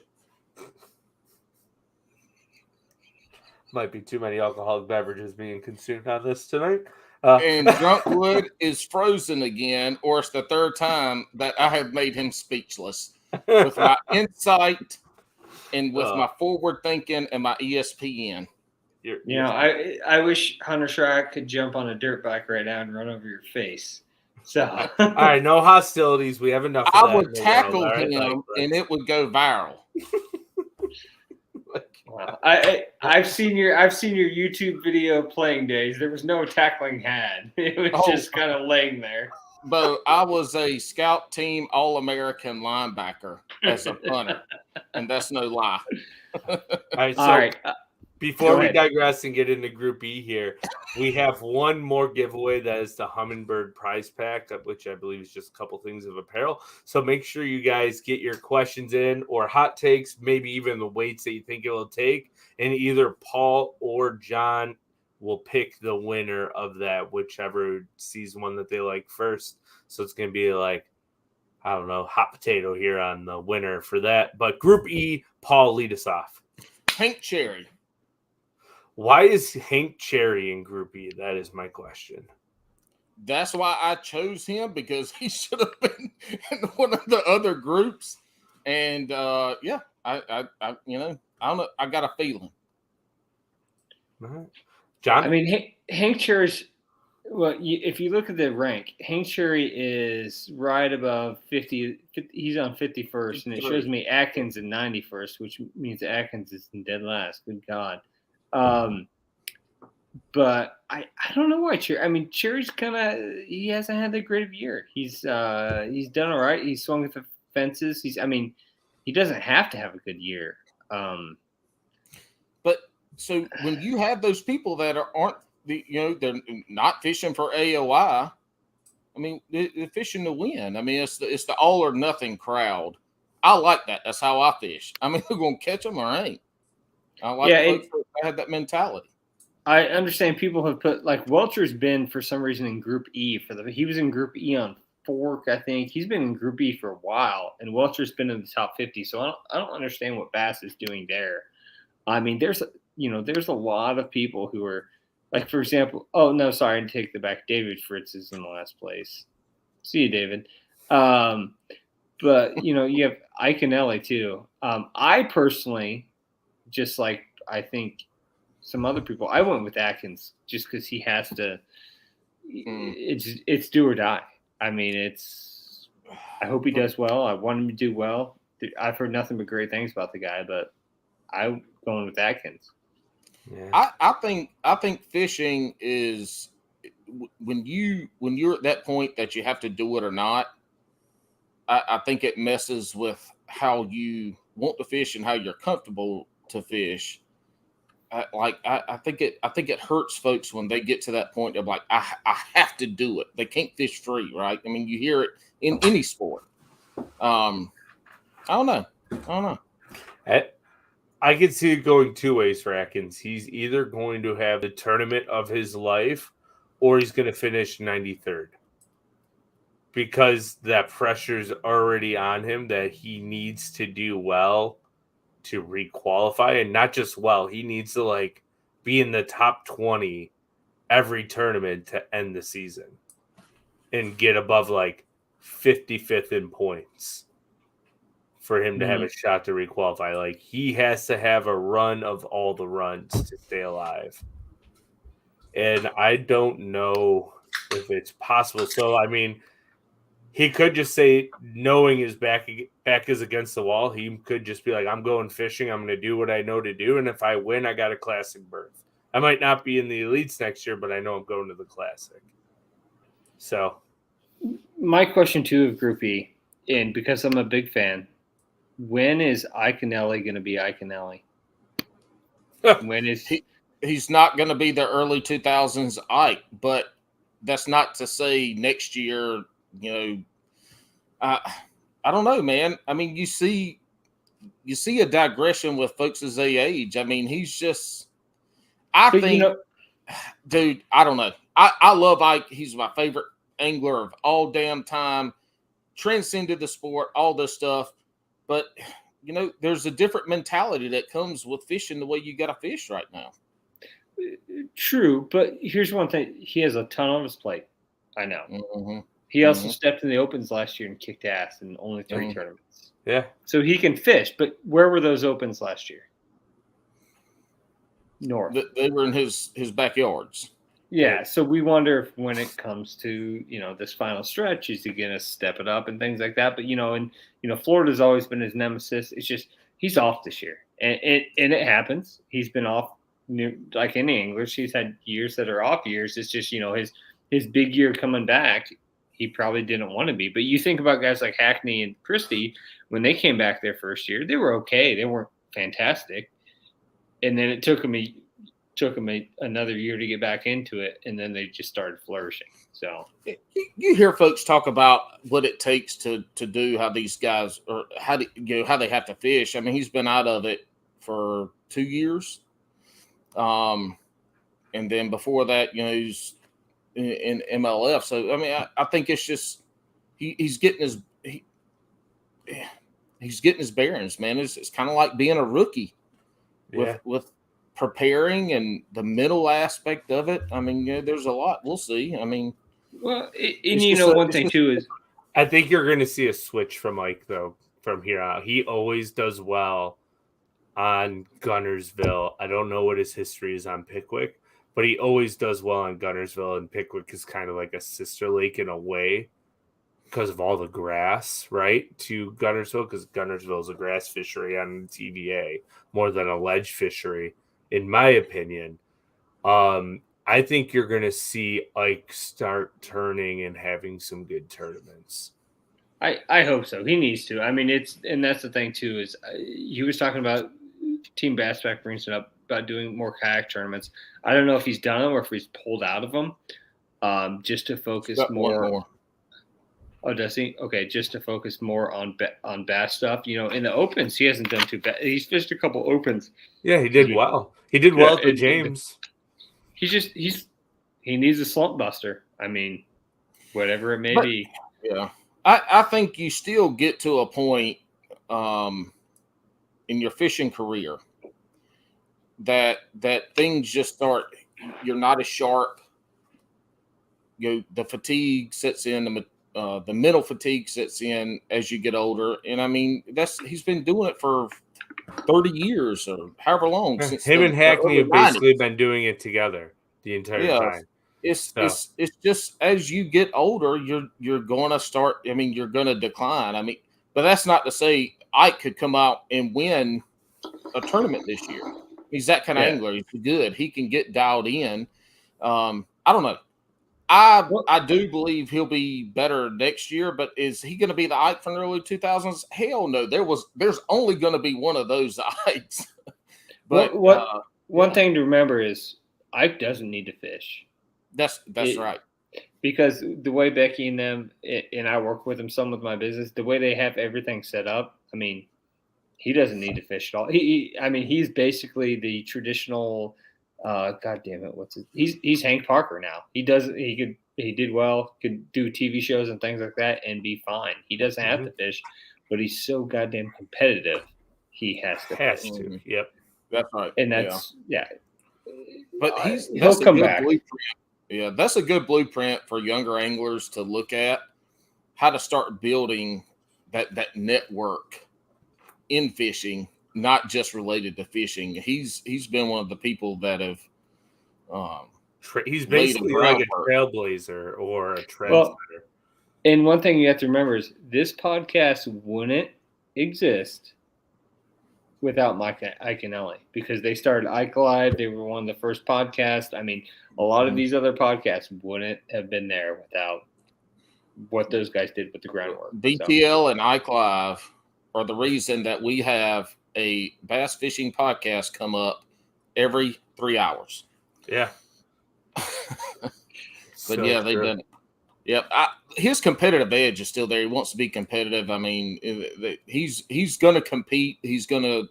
Might be too many alcoholic beverages being consumed on this tonight. And Drunkwood is frozen again, or it's the third time that I have made him speechless with my insight and with my forward thinking and my ESPN. I wish Hunter Shryock could jump on a dirt bike right now and run over your face. So, all right, no hostilities. We have enough. I would tackle him, and it would go viral. Wow. I've seen your YouTube video playing days. There was no tackling had. It was just kind of laying there. But I was a scout team All-American linebacker as a punter, and that's no lie. All right. Before we digress and get into Group E here, we have one more giveaway. That is the Humminbird prize pack, which I believe is just a couple things of apparel. So make sure you guys get your questions in, or hot takes, maybe even the weights that you think it will take. And either Paul or John will pick the winner of that, whichever sees one that they like first. So it's going to be like, I don't know, hot potato here on the winner for that. But Group E, Paul, lead us off. Hank Cherry. Why is Hank Cherry in Group E? That is my question. That's why I chose him, because he should have been in one of the other groups. And I don't know. I got a feeling. John? I mean, Hank Cherry's, well, if you look at the rank, Hank Cherry is right above 50. He's on 51st, and it shows me Atkins in 91st, which means Atkins is in dead last. Good God. But I don't know why Cherry. I mean, Cherry's he hasn't had that great of a year. He's done all right. He's swung at the fences. He doesn't have to have a good year. But so when you have those people that aren't they're not fishing for AOI. I mean, they're fishing to win. I mean, it's the all or nothing crowd. I like that. That's how I fish. I mean, we're gonna catch them or ain't. I like folks that had that mentality. I understand people have put, like, Welcher's been for some reason in Group E he was in Group E on Fork, I think. He's been in Group E for a while, and Welcher's been in the top 50. So I don't understand what Bass is doing there. I mean, there's a lot of people who are, like, for example, oh no, sorry, I take the back. David Fritz is in the last place. See you, David. But you have Ike and Ellie too. I personally, just like I think some other people, I went with Atkins just because he has to. It's do or die. I mean, I hope he does well. I want him to do well. I've heard nothing but great things about the guy, but I'm going with Atkins. Yeah. I think fishing is when you're at that point that you have to do it or not. I think it messes with how you want to fish and how you're comfortable to fish. I think it hurts folks when they get to that point of like, I have to do it. They can't fish free, right? I mean, you hear it in any sport. I don't know. I can see it going two ways for Atkins. He's either going to have the tournament of his life, or he's going to finish 93rd. Because that pressure's already on him that he needs to do well to requalify, and not just well, he needs to be in the top 20 every tournament to end the season and get above 55th in points for him to have a shot to requalify. He has to have a run of all the runs to stay alive. And I don't know if it's possible. So, I mean, he could just say, knowing his back is against the wall, he could just be like, I'm going fishing. I'm going to do what I know to do. And if I win, I got a classic berth. I might not be in the elites next year, but I know I'm going to the classic. So my question too of Group E, and because I'm a big fan, when is Iaconelli going to be Iaconelli? When is he's not going to be the early 2000s Ike, but that's not to say next year, I don't know, man. I mean, you see a digression with folks as they age. I mean, he's just, dude, I don't know. I love Ike. He's my favorite angler of all damn time, transcended the sport, all this stuff. But, there's a different mentality that comes with fishing the way you got to fish right now. True, but here's one thing. He has a ton on his plate. I know. Mm-hmm. He also stepped in the opens last year and kicked ass in only 3 tournaments. Yeah. So he can fish, but where were those opens last year? North. They were in his backyards. Yeah, so we wonder if when it comes to, this final stretch, is he going to step it up and things like that? But, Florida's always been his nemesis. It's just he's off this year. And it happens. He's been off like any English. He's had years that are off years. It's just, his big year coming back, he probably didn't want to be. But you think about guys like Hackney and Christie, when they came back their first year, they were okay. They weren't fantastic. And then it took them another year to get back into it, and then they just started flourishing. So you hear folks talk about what it takes to do, how these guys, or how they have to fish. I mean, he's been out of it for 2 years, and then before that, he's in MLF. So I mean, I think it's just he's getting his bearings, man. It's kind of like being a rookie with preparing and the mental aspect of it. I mean, there's a lot. We'll see. I mean, well, and one thing too is I think you're going to see a switch from Mike though from here out. He always does well on Gunnersville. I don't know what his history is on Pickwick, but he always does well on Gunnersville, and Pickwick is kind of like a sister lake in a way because of all the grass, right, to Gunnersville, because Gunnersville is a grass fishery on TVA more than a ledge fishery, in my opinion. I think you're going to see Ike start turning and having some good tournaments. I hope so. He needs to. I mean, and that's the thing too, is he was talking about Team Bassback brings it up about doing more kayak tournaments. I don't know if he's done them or if he's pulled out of them, just to focus more. Oh, does he? Okay, just to focus more on bass stuff. In the opens, he hasn't done too bad. He's fished a couple opens. Yeah, he did well. He did well at the James. He needs a slump buster. I mean, whatever it may be. Yeah, I think you still get to a point in your fishing career that things just start. You're not as sharp. The fatigue sets in. The mental fatigue sets in as you get older, and I mean he's been doing it for 30 years or however long. Since him and Hackney have basically been doing it together the entire time. It's just as you get older, you're going to start. I mean, you're going to decline. I mean, but that's not to say Ike could come out and win a tournament this year. He's that kind of angler. He's good. He can get dialed in. I don't know. I do believe he'll be better next year, but is he going to be the Ike from the early 2000s? Hell no. There's only going to be one of those Ikes. But one thing to remember is Ike doesn't need to fish. That's right. Because the way Becky and them, and I work with them some with my business, the way they have everything set up, I mean, he doesn't need to fish at all. He's basically the traditional. God damn it! He's Hank Parker now. He did well, could do TV shows and things like that and be fine. He doesn't have to fish, but he's so goddamn competitive. He has to. To. Yep, that's right. And that's But he'll come back. Yeah, that's a good blueprint for younger anglers to look at how to start building that network in fishing. Not just related to fishing. He's been one of the people that have. He's basically like a trailblazer or a trendsetter. And one thing you have to remember is this podcast wouldn't exist without Mike Iaconelli, because they started Ike Live. They were one of the first podcasts. I mean, a lot of these other podcasts wouldn't have been there without what those guys did with the groundwork. BTL and Ike Live are the reason that we have a bass fishing podcast come up every 3 hours. Yeah. But yeah, they've done it. Yep. His competitive edge is still there. He wants to be competitive. I mean, he's going to compete. He's going to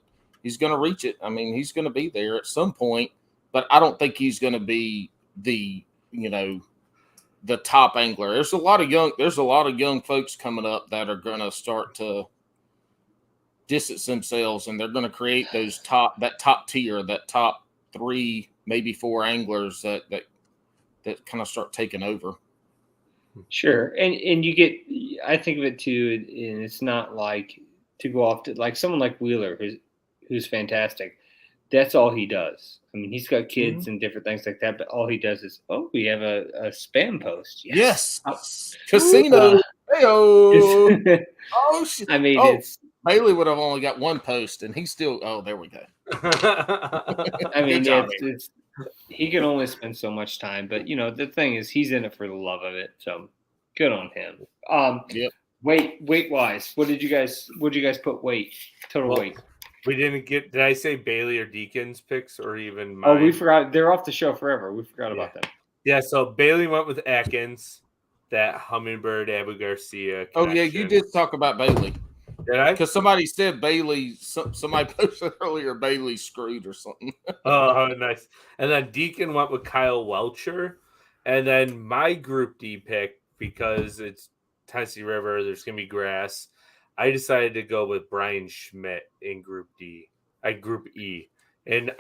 reach it. I mean, he's going to be there at some point, but I don't think he's going to be the top angler. There's a lot of young folks coming up that are going to start to distance themselves, and they're going to create that top tier, that top 3, maybe 4 anglers that kind of start taking over. Sure. And you get, I think of it too, and it's not like to go off to like someone like Wheeler, who's fantastic. That's all he does. I mean, he's got kids and different things like that, but all he does is, we have a spam post. Yes. Casino. Oh, shit. I mean, it's Bailey would have only got 1 post, and he's still. Oh, there we go. I mean, it's he can only spend so much time, but the thing is, he's in it for the love of it. So good on him. Yep. Weight wise, what did you guys put total weight? We didn't get. Did I say Bailey or Deacon's picks or even mine? Oh, we forgot. They're off the show forever. We forgot about them. Yeah. So Bailey went with Atkins, that Humminbird Abu Garcia connection. Oh yeah, you did talk about Bailey. Did I? Because somebody said Bailey. Somebody posted earlier Bailey screwed or something. Oh, nice. And then Deacon went with Kyle Welcher, and then my Group D pick, because it's Tennessee River. There's gonna be grass. I decided to go with Brian Schmidt in Group D. Group E. And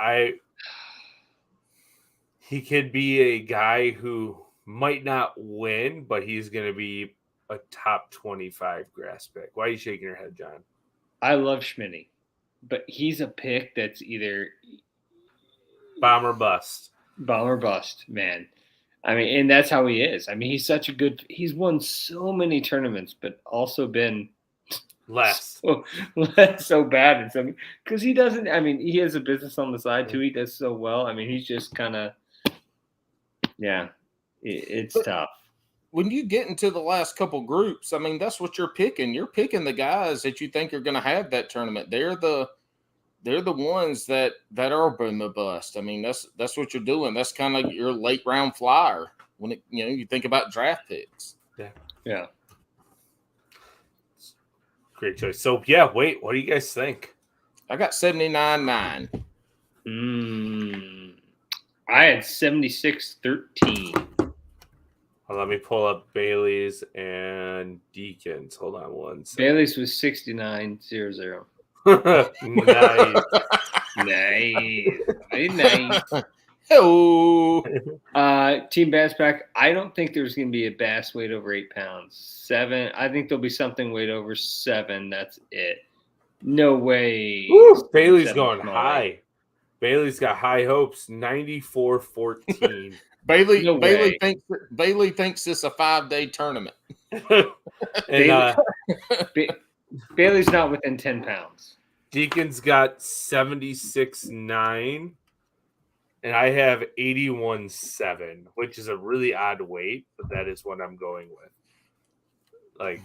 he could be a guy who might not win, but he's going to be a top 25 grass pick. Why are you shaking your head, John? I love Schmitty, but he's a pick that's either bomb or bust. Bomb or bust, man. I mean, and that's how he is. I mean, he's won so many tournaments, but also been so bad in some, because he doesn't. I mean, he has a business on the side too. He does so well. I mean, he's just kind of, it's tough. When you get into the last couple groups, I mean, that's what you're picking. You're picking the guys that you think are going to have that tournament. They're the ones that are boom or bust. I mean, that's what you're doing. That's kind of your late round flyer when you think about draft picks. Yeah. Great choice. So, what do you guys think? I got 79.9. I had 76.13. Well, let me pull up Bailey's and Deacon's. Hold on one second. Bailey's was 69.00. Nice. Very nice. Hello. Team Bass Pack, I don't think there's going to be a bass weight over 8 pounds. 7. I think there'll be something weight over 7. That's it. No way. Woo, Bailey's going high. Bailey's got high hopes. 94-14. Bailey thinks it's a 5-day tournament. And Bailey's not within 10 pounds. Deacon's got 76.9. And I have 81.7, which is a really odd weight, but that is what I'm going with. Like,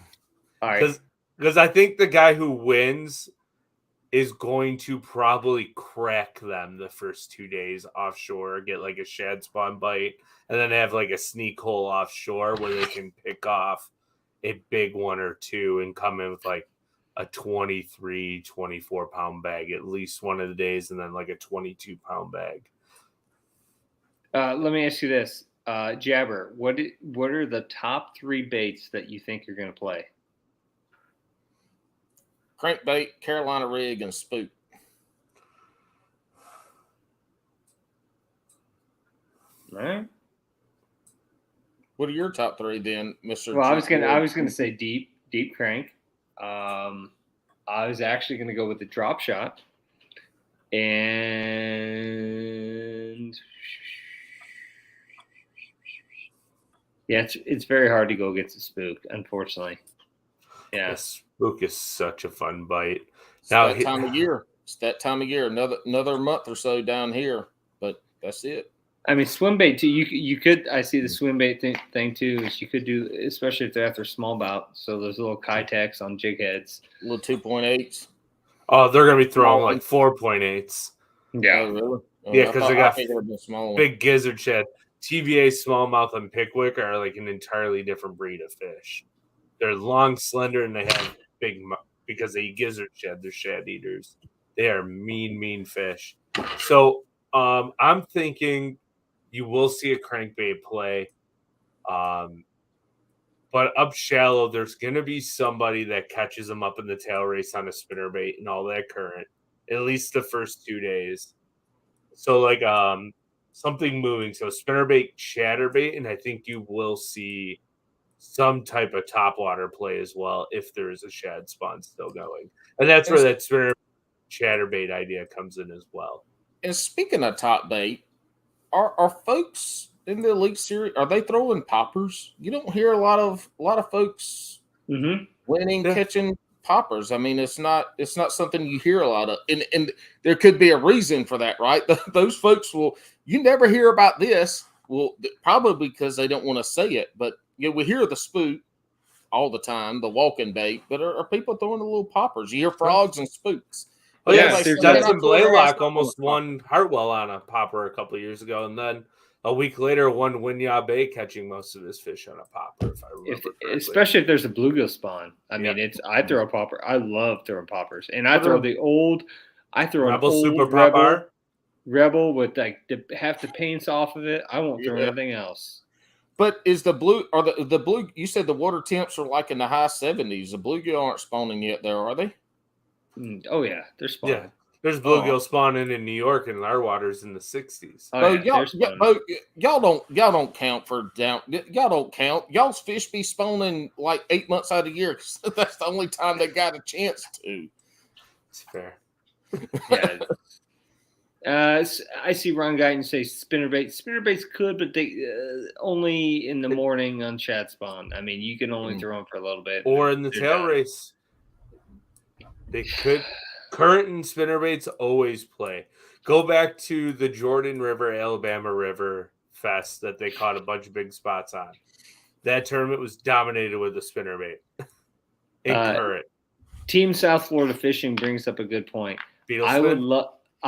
all right, because I think the guy who wins is going to probably crack them the first 2 days offshore, get like a shad spawn bite, and then have like a sneak hole offshore where they can pick off a big 1 or 2 and come in with like a 23, 24 pound bag at least one of the days, and then like a 22 pound bag. Let me ask you this, Jabber. What are the top 3 baits that you think you're going to play? Crankbait, Carolina rig, and spook. All right. What are your top 3 then, Mr. Well, I was gonna say deep crank. I was actually gonna go with the drop shot, and Yeah, it's very hard to go get the spook, unfortunately. Yeah. The spook is such a fun bite. It's that time of year. It's that time of year. Another month or so down here, but that's it. I mean, swim bait too. You could. I see the swim bait thing too. Is you could do, especially if they're after smallmouth. So those little kayaks on jig heads, little 2.8s. Oh, they're gonna be throwing like 4.8s. Yeah, oh, really? Oh, Yeah, because they got small big gizzard shed. TVA, smallmouth, and pickwick are like an entirely different breed of fish. They're long, slender, and they have big because they eat gizzard shed. They're shad eaters. They are mean fish. So I'm thinking you will see a crankbait play. But up shallow, there's going to be somebody that catches them up in the tail race on a spinnerbait and all that current, at least the first 2 days. So like something moving. So spinnerbait, chatterbait, and I think you will see some type of topwater play as well if there is a shad spawn still going. And that's where that spinner chatterbait idea comes in as well. And speaking of top bait, are folks in the Elite Series, are they throwing poppers? You don't hear a lot of folks winning, catching poppers. I mean, it's not something you hear a lot of, and there could be a reason for that, right? Those folks you never hear about this. Well, probably because they don't want to say it, but we hear the spook all the time, the walking bait, but are people throwing the little poppers? You hear frogs and spooks. Oh yeah, Stetson Blaylock almost won Hartwell on a popper a couple of years ago, and then a week later won Winyah Bay catching most of his fish on a popper, if I remember correctly. Especially if there's a bluegill spawn. I mean, I throw a popper. I love throwing poppers, and I throw an old Super popper Rebel with like half the paints off of it. I won't throw anything else. But is the blue or the blue? You said the water temps are like in the high 70s. The bluegill aren't spawning yet, there, are they? Oh yeah, they're spawning. Yeah, there's bluegill spawning in New York and our waters in the 60s. Y'all don't count for down. Y'all don't count. Y'all's fish be spawning like 8 months out of the year. That's the only time they got a chance to. It's fair. Yeah. I see Ron Guyton say spinnerbait. Spinnerbaits could, but they only in the morning on chat spawn. I mean, you can only throw them for a little bit. Or in the tail race. They could. Current and spinnerbaits always play. Go back to the Jordan River, Alabama River Fest that they caught a bunch of big spots on. That tournament was dominated with the spinnerbait. Current. Team South Florida Fishing brings up a good point. I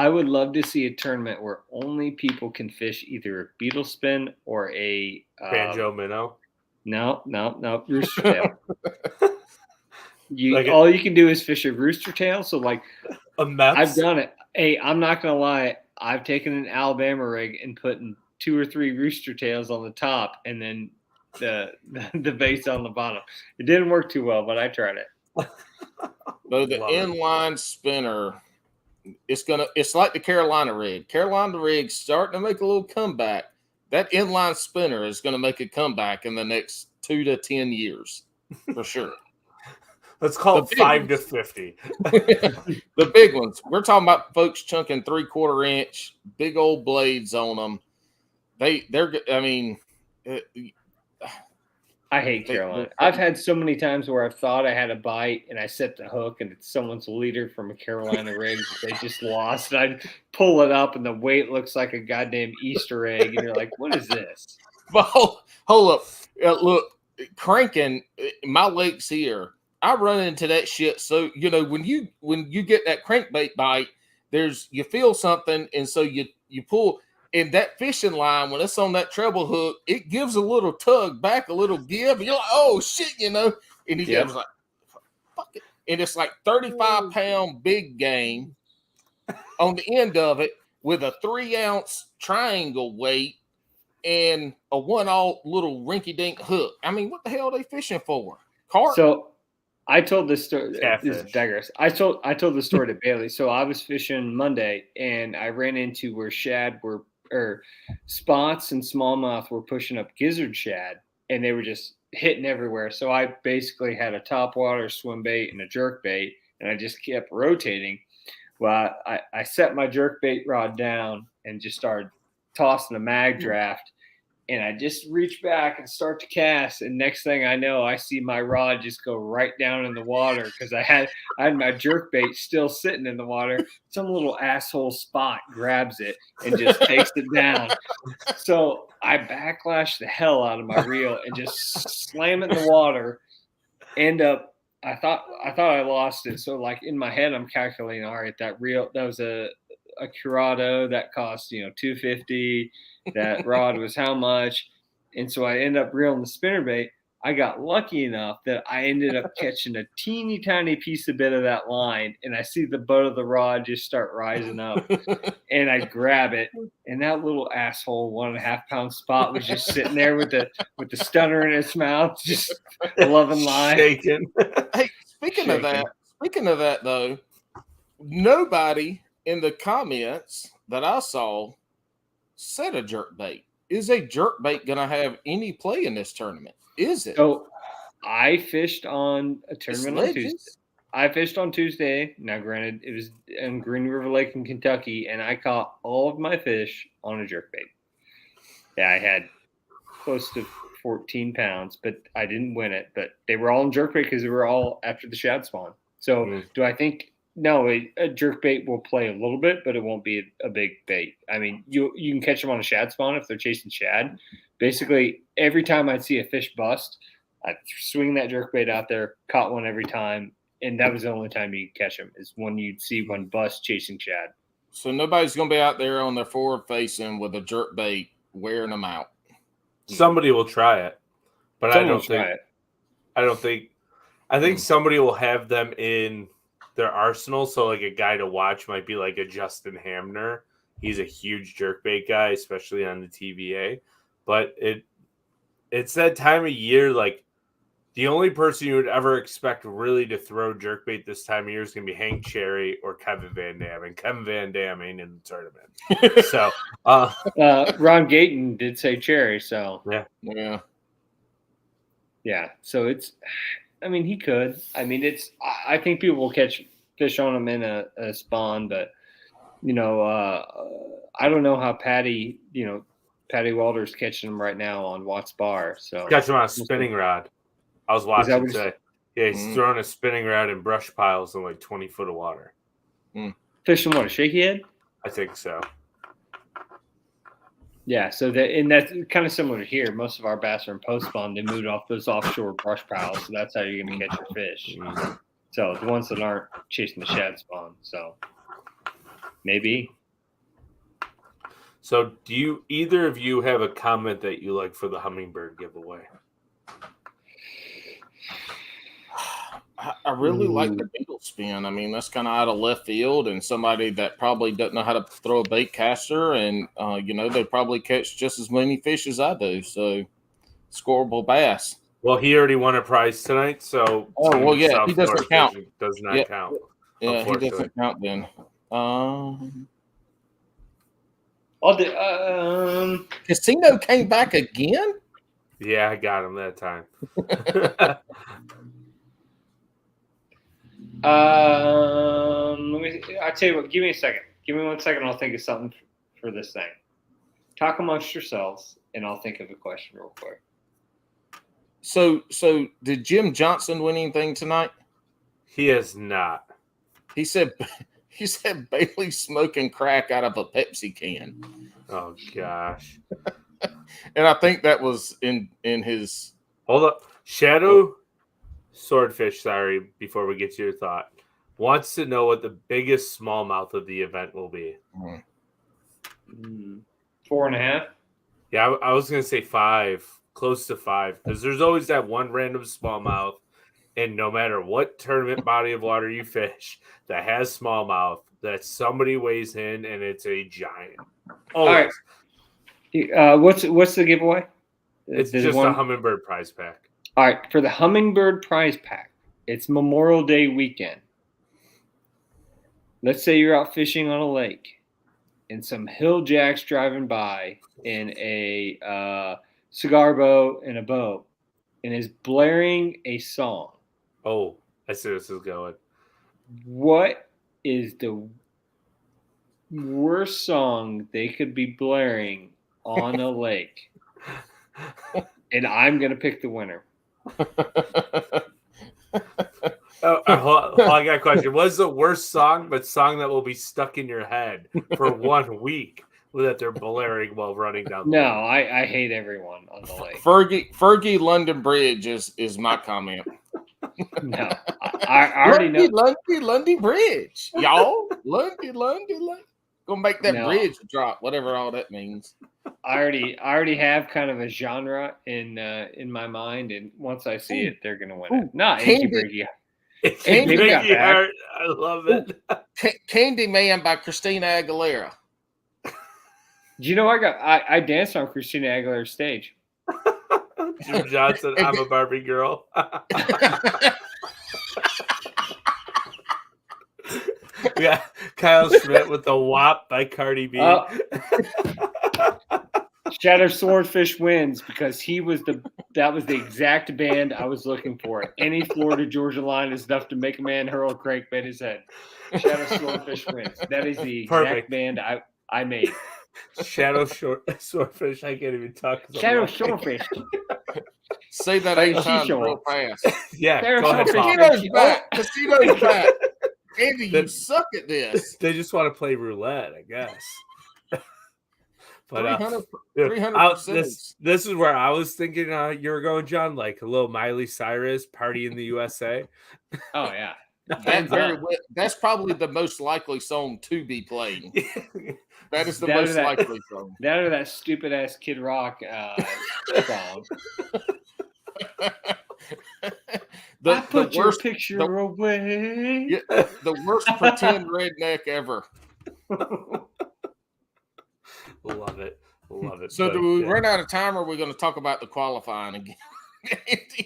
would love to see a tournament where only people can fish either a beetle spin or a banjo minnow. No, rooster tail. All you can do is fish a rooster tail. So like I've done it. Hey, I'm not gonna lie. I've taken an Alabama rig and put 2 or 3 rooster tails on the top, and then the base on the bottom. It didn't work too well, but I tried it. So the inline spinner, it's like the Carolina rig. Carolina rig's starting to make a little comeback. That inline spinner is going to make a comeback in the next 2 to 10 years, for sure. Let's call it 5 to 50. The big ones. We're talking about folks chunking 3/4 inch, big old blades on them. I hate Carolina. I've had so many times where I've thought I had a bite and I set the hook and it's someone's leader from a Carolina rig that they just lost. And I pull it up and the weight looks like a goddamn Easter egg. And you're like, what is this? Well, hold up. Look, cranking, my legs here. I run into that shit. So, when you get that crankbait bite, you feel something. And so you pull. And that fishing line, when it's on that treble hook, it gives a little tug back, a little give. And you're like, oh, shit, And he was like, fuck it. And it's like 35-pound big game on the end of it with a 3-ounce triangle weight and a 1/0 little rinky-dink hook. I mean, what the hell are they fishing for? Carp? So I told this story. This is digress. I told the story to Bailey. So I was fishing Monday, and I ran into where shad spots and smallmouth were pushing up gizzard shad, and they were just hitting everywhere. So I basically had a topwater swim bait and a jerk bait, and I just kept rotating. Well, I set my jerk bait rod down and just started tossing a mag draft, And I just reach back and start to cast, and next thing I know, I see my rod just go right down in the water because I had my jerkbait still sitting in the water. Some little asshole spot grabs it and just takes it down. So I backlash the hell out of my reel and just slam it in the water. I thought I lost it. So like in my head, I'm calculating, all right, that was a Curado that cost $250. That rod was how much, and so I end up reeling the spinnerbait. I got lucky enough that I ended up catching a teeny tiny piece of bit of that line, and I see the butt of the rod just start rising up, and I grab it, and that little asshole 1.5 pound spot was just sitting there with the stunner in its mouth, just loving life. Shaking. Hey, speaking of that though, nobody in the comments that I saw said a jerkbait. Is a jerkbait going to have any play in this tournament? Is it? So I fished on a tournament on Tuesday. I fished on Tuesday. Now, granted, it was in Green River Lake in Kentucky, and I caught all of my fish on a jerkbait. Yeah, I had close to 14 pounds, but I didn't win it. But they were all in jerkbait because they were all after the shad spawn. So do I think – no, a jerkbait will play a little bit, but it won't be a big bait. I mean, you can catch them on a shad spawn if they're chasing shad. Basically, every time I'd see a fish bust, I'd swing that jerkbait out there, caught one every time, and that was the only time you could catch them is when you'd see one bust chasing shad. So nobody's going to be out there on their forward facing with a jerkbait wearing them out. Somebody will try it, but I think somebody will have them in their arsenal. So like a guy to watch might be like a Justin Hamner. He's a huge jerkbait guy, especially on the TVA. But it's that time of year, like the only person you would ever expect really to throw jerkbait this time of year is going to be Hank Cherry or Kevin Van Dam. And Kevin Van Dam ain't in the tournament. So Ron Gayton did say Cherry, so yeah. So it's, I mean, he could. I mean, I think people will catch fish on him in a spawn, but I don't know how Patty Walder's catching them right now on Watts Bar. So catch him on a spinning rod. I was watching today. Yeah, he's throwing a spinning rod in brush piles in like 20 foot of water. Fishing what, a shaky head? I think so. Yeah, so that's kind of similar to here. Most of our bass are in post spawn. They moved off those offshore brush piles, so that's how you're going to catch your fish. So the ones that aren't chasing the shad spawn. So maybe. So do either of you have a comment that you like for the hummingbird giveaway? I really like the beetle spin. I mean, that's kind of out of left field, and somebody that probably doesn't know how to throw a bait caster, and they probably catch just as many fish as I do. So, scoreable bass. Well, he already won a prize tonight, so he doesn't count. Does not count. Yeah, he doesn't count then. Casino came back again. Yeah, I got him that time. Let me. I tell you what. Give me a second. Give me 1 second. I'll think of something for this thing. Talk amongst yourselves, and I'll think of a question real quick. So did Jim Johnson win anything tonight? He has not. He said Bailey smoking crack out of a Pepsi can. Oh gosh. And I think that was in his. Hold up, Shadow Swordfish. Sorry, before we get to your thought, wants to know what the biggest smallmouth of the event will be. 4.5. Yeah, I was gonna say 5, close to 5, because there's always that one random smallmouth, and no matter what tournament body of water you fish that has smallmouth, that somebody weighs in, and it's a giant. Always. All right. What's the giveaway? It's just a hummingbird prize pack. All right, for the hummingbird prize pack, it's Memorial Day weekend. Let's say you're out fishing on a lake, and some hill jacks driving by in a cigar boat and a boat, and is blaring a song. Oh, I see where this is going. What is the worst song they could be blaring on a lake? And I'm going to pick the winner. I got a question. What's the worst song, but song that will be stuck in your head for 1 week that they're blaring while running down the No, lake? I hate everyone on the lake. Fergie London Bridge is my comment. No, I already know. Lundy Bridge, y'all. Lundy. Gonna make that No. bridge drop, whatever all that means. I already have kind of a genre in my mind, and once I see it, they're gonna win it. Not Achy Breaky. Candy Maybe got back. Heart. I love it. Candyman by Christina Aguilera. Do you know I danced on Christina Aguilera's stage? Jim Johnson, I'm a Barbie girl. Yeah, Kyle Schmidt with the WAP by Cardi B. Shadow Swordfish wins because that was the exact band I was looking for. Any Florida Georgia line is enough to make a man hurl a crankbait in his head. Shadow Swordfish wins. That is the exact band I made. Shadow Swordfish. I can't even talk. Shadow Swordfish. Say that 8 times real fast. Yeah, Shadow go ahead. Swordfish. Casino's back. Andy, you suck at this. They just want to play roulette, I guess. But 300%. This is where I was thinking you were going, John, like a little Miley Cyrus Party in the USA. Oh yeah. That's probably the most likely song to be played. That is the most likely song. That or that stupid ass Kid Rock song. I put your picture away. Yeah, the worst pretend redneck ever. Love it. So do we run out of time, or are we going to talk about the qualifying again?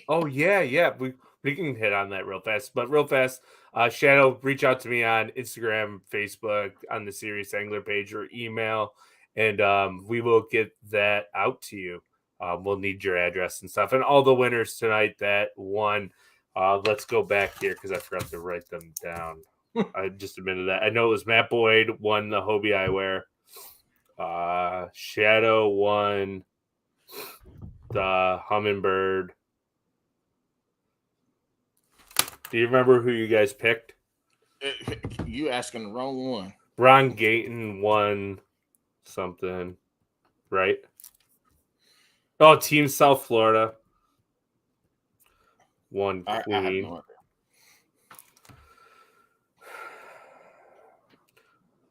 Oh, yeah. We can hit on that real fast. But real fast, Shadow, reach out to me on Instagram, Facebook, on the Serious Angler page, or email, and we will get that out to you. We'll need your address and stuff. And all the winners tonight that won, let's go back here because I forgot to write them down. I just admitted that. I know it was Matt Boyd won the Hobie Eyewear. Shadow won the Humminbird. Do you remember who you guys picked? You asking the wrong one. Ron Gayton won something, right? Oh, Team South Florida won Queen.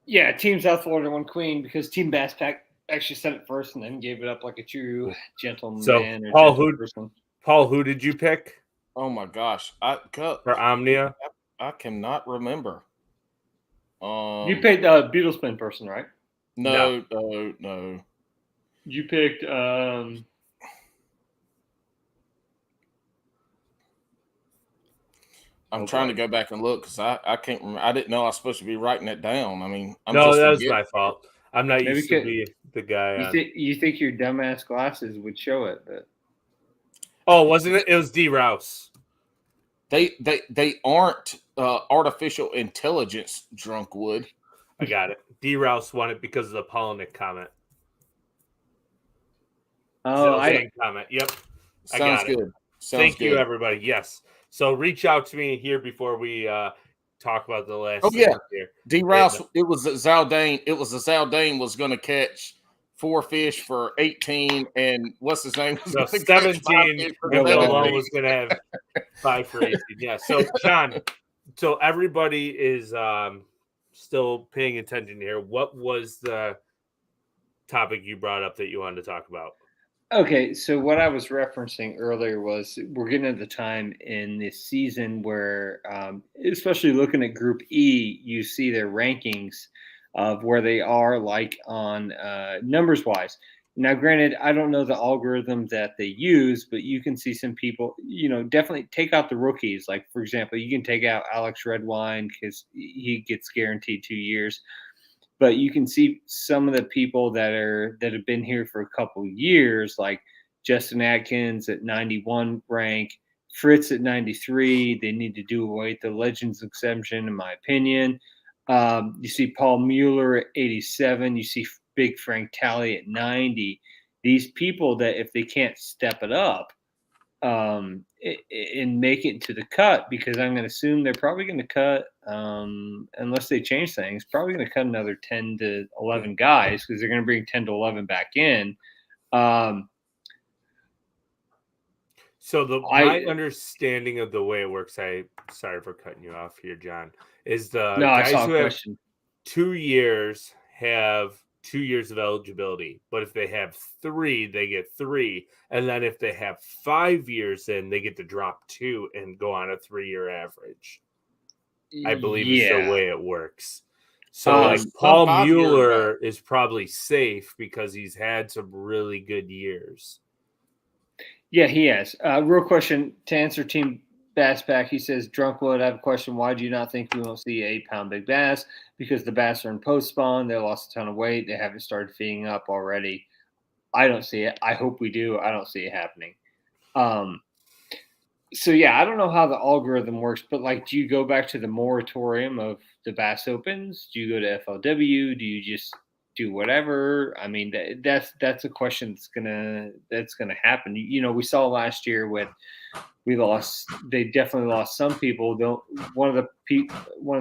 Yeah, Team South Florida won Queen because Team Bass Pack actually said it first and then gave it up like a true gentleman. So, Paul, who did you pick? Oh my gosh, for Omnia, I cannot remember. You picked a Beetle Spin person, right? No. You picked. I'm trying to go back and look because I can't remember. I didn't know I was supposed to be writing it down. I mean, that was my fault. I'm not used to be the guy. You think your dumbass glasses would show it? But... Oh, wasn't it? It was D. Rouse. They aren't artificial intelligence drunk wood. I got it. D. Rouse won it because of the Polnick comment. Oh, comment. Yep. Sounds good. Thank you, everybody. Yes. So reach out to me here before we talk about the last. Oh yeah, here. D. Rouse. It was Zaldane. It was Zaldane was going to catch 4 fish for 18, and what's his name? So 17. Malone was going to have 5 for 18. Yeah. So John, so everybody is still paying attention here. What was the topic you brought up that you wanted to talk about? Okay, so what I was referencing earlier was we're getting to the time in this season where, especially looking at Group E, you see their rankings of where they are, like on numbers wise. Now, granted, I don't know the algorithm that they use, but you can see some people, definitely take out the rookies. Like, for example, you can take out Alex Redwine because he gets guaranteed 2 years. But you can see some of the people that have been here for a couple of years, like Justin Atkins at 91 rank, Fritz at 93. They need to do away with the Legends exemption, in my opinion. You see Paul Mueller at 87. You see Big Frank Talley at 90. these people that if they can't step it up and make it to the cut, because I'm going to assume they're probably going to cut, unless they change things, probably going to cut another 10 to 11 guys because they're going to bring 10 to 11 back in. So my understanding of the way it works, sorry for cutting you off here, John, is the guys who have 2 years have 2 years of eligibility, but if they have 3, they get 3, and then if they have 5 years in, they get to drop 2 and go on a 3-year average. I believe is the way it works. So like Paul Mueller is probably safe because he's had some really good years. Yeah, he has. Real question to answer Team Bass Pack. He says, Drunkwood, I have a question. Why do you not think we won't see 8-pound big bass? Because the bass are in post spawn. They lost a ton of weight. They haven't started feeding up already. I don't see it. I hope we do. I don't see it happening. So yeah, I don't know how the algorithm works, but like, do you go back to the moratorium of the Bass Opens? Do you go to FLW? Do you just do whatever? I mean, that's a question that's gonna happen. You know, we saw last year when they definitely lost some people. One of the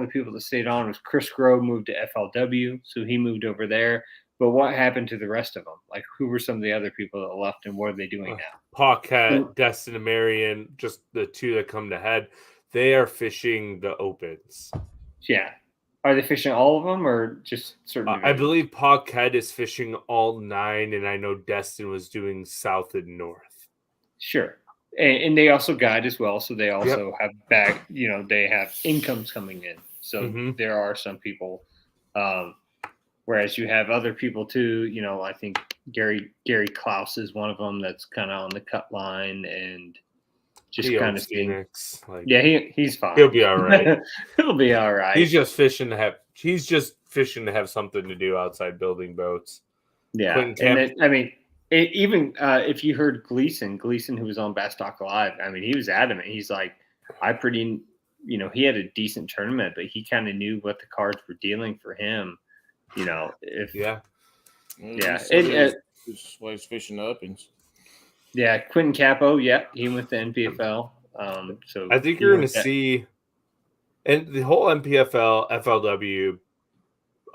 people that stayed on was Chris Grove, moved to FLW, so he moved over there. But what happened to the rest of them? Like, who were some of the other people that left, and what are they doing now? Paquette, Destin, and Marion, just the 2 that come to head. They are fishing the opens. Yeah. Are they fishing all of them or just certain? I believe Paquette is fishing all 9, and I know Destin was doing south and north. Sure. And they also guide as well. So they also have they have incomes coming in. So there are some people, whereas you have other people too, you know, I think Gary Klaus is one of them that's kind of on the cut line and just kind of Phoenix. He's fine. He'll be all right. He'll be all right. He's just fishing to have something to do outside building boats. Yeah. And then, I mean, if you heard Gleason, who was on Bass Talk Live, I mean, he was adamant. He's like, he had a decent tournament, but he kind of knew what the cards were dealing for him. You know, This way he's fishing the opens. Yeah, Quentin Capo, he went to NPFL. So I think you're going to see, and the whole NPFL, FLW,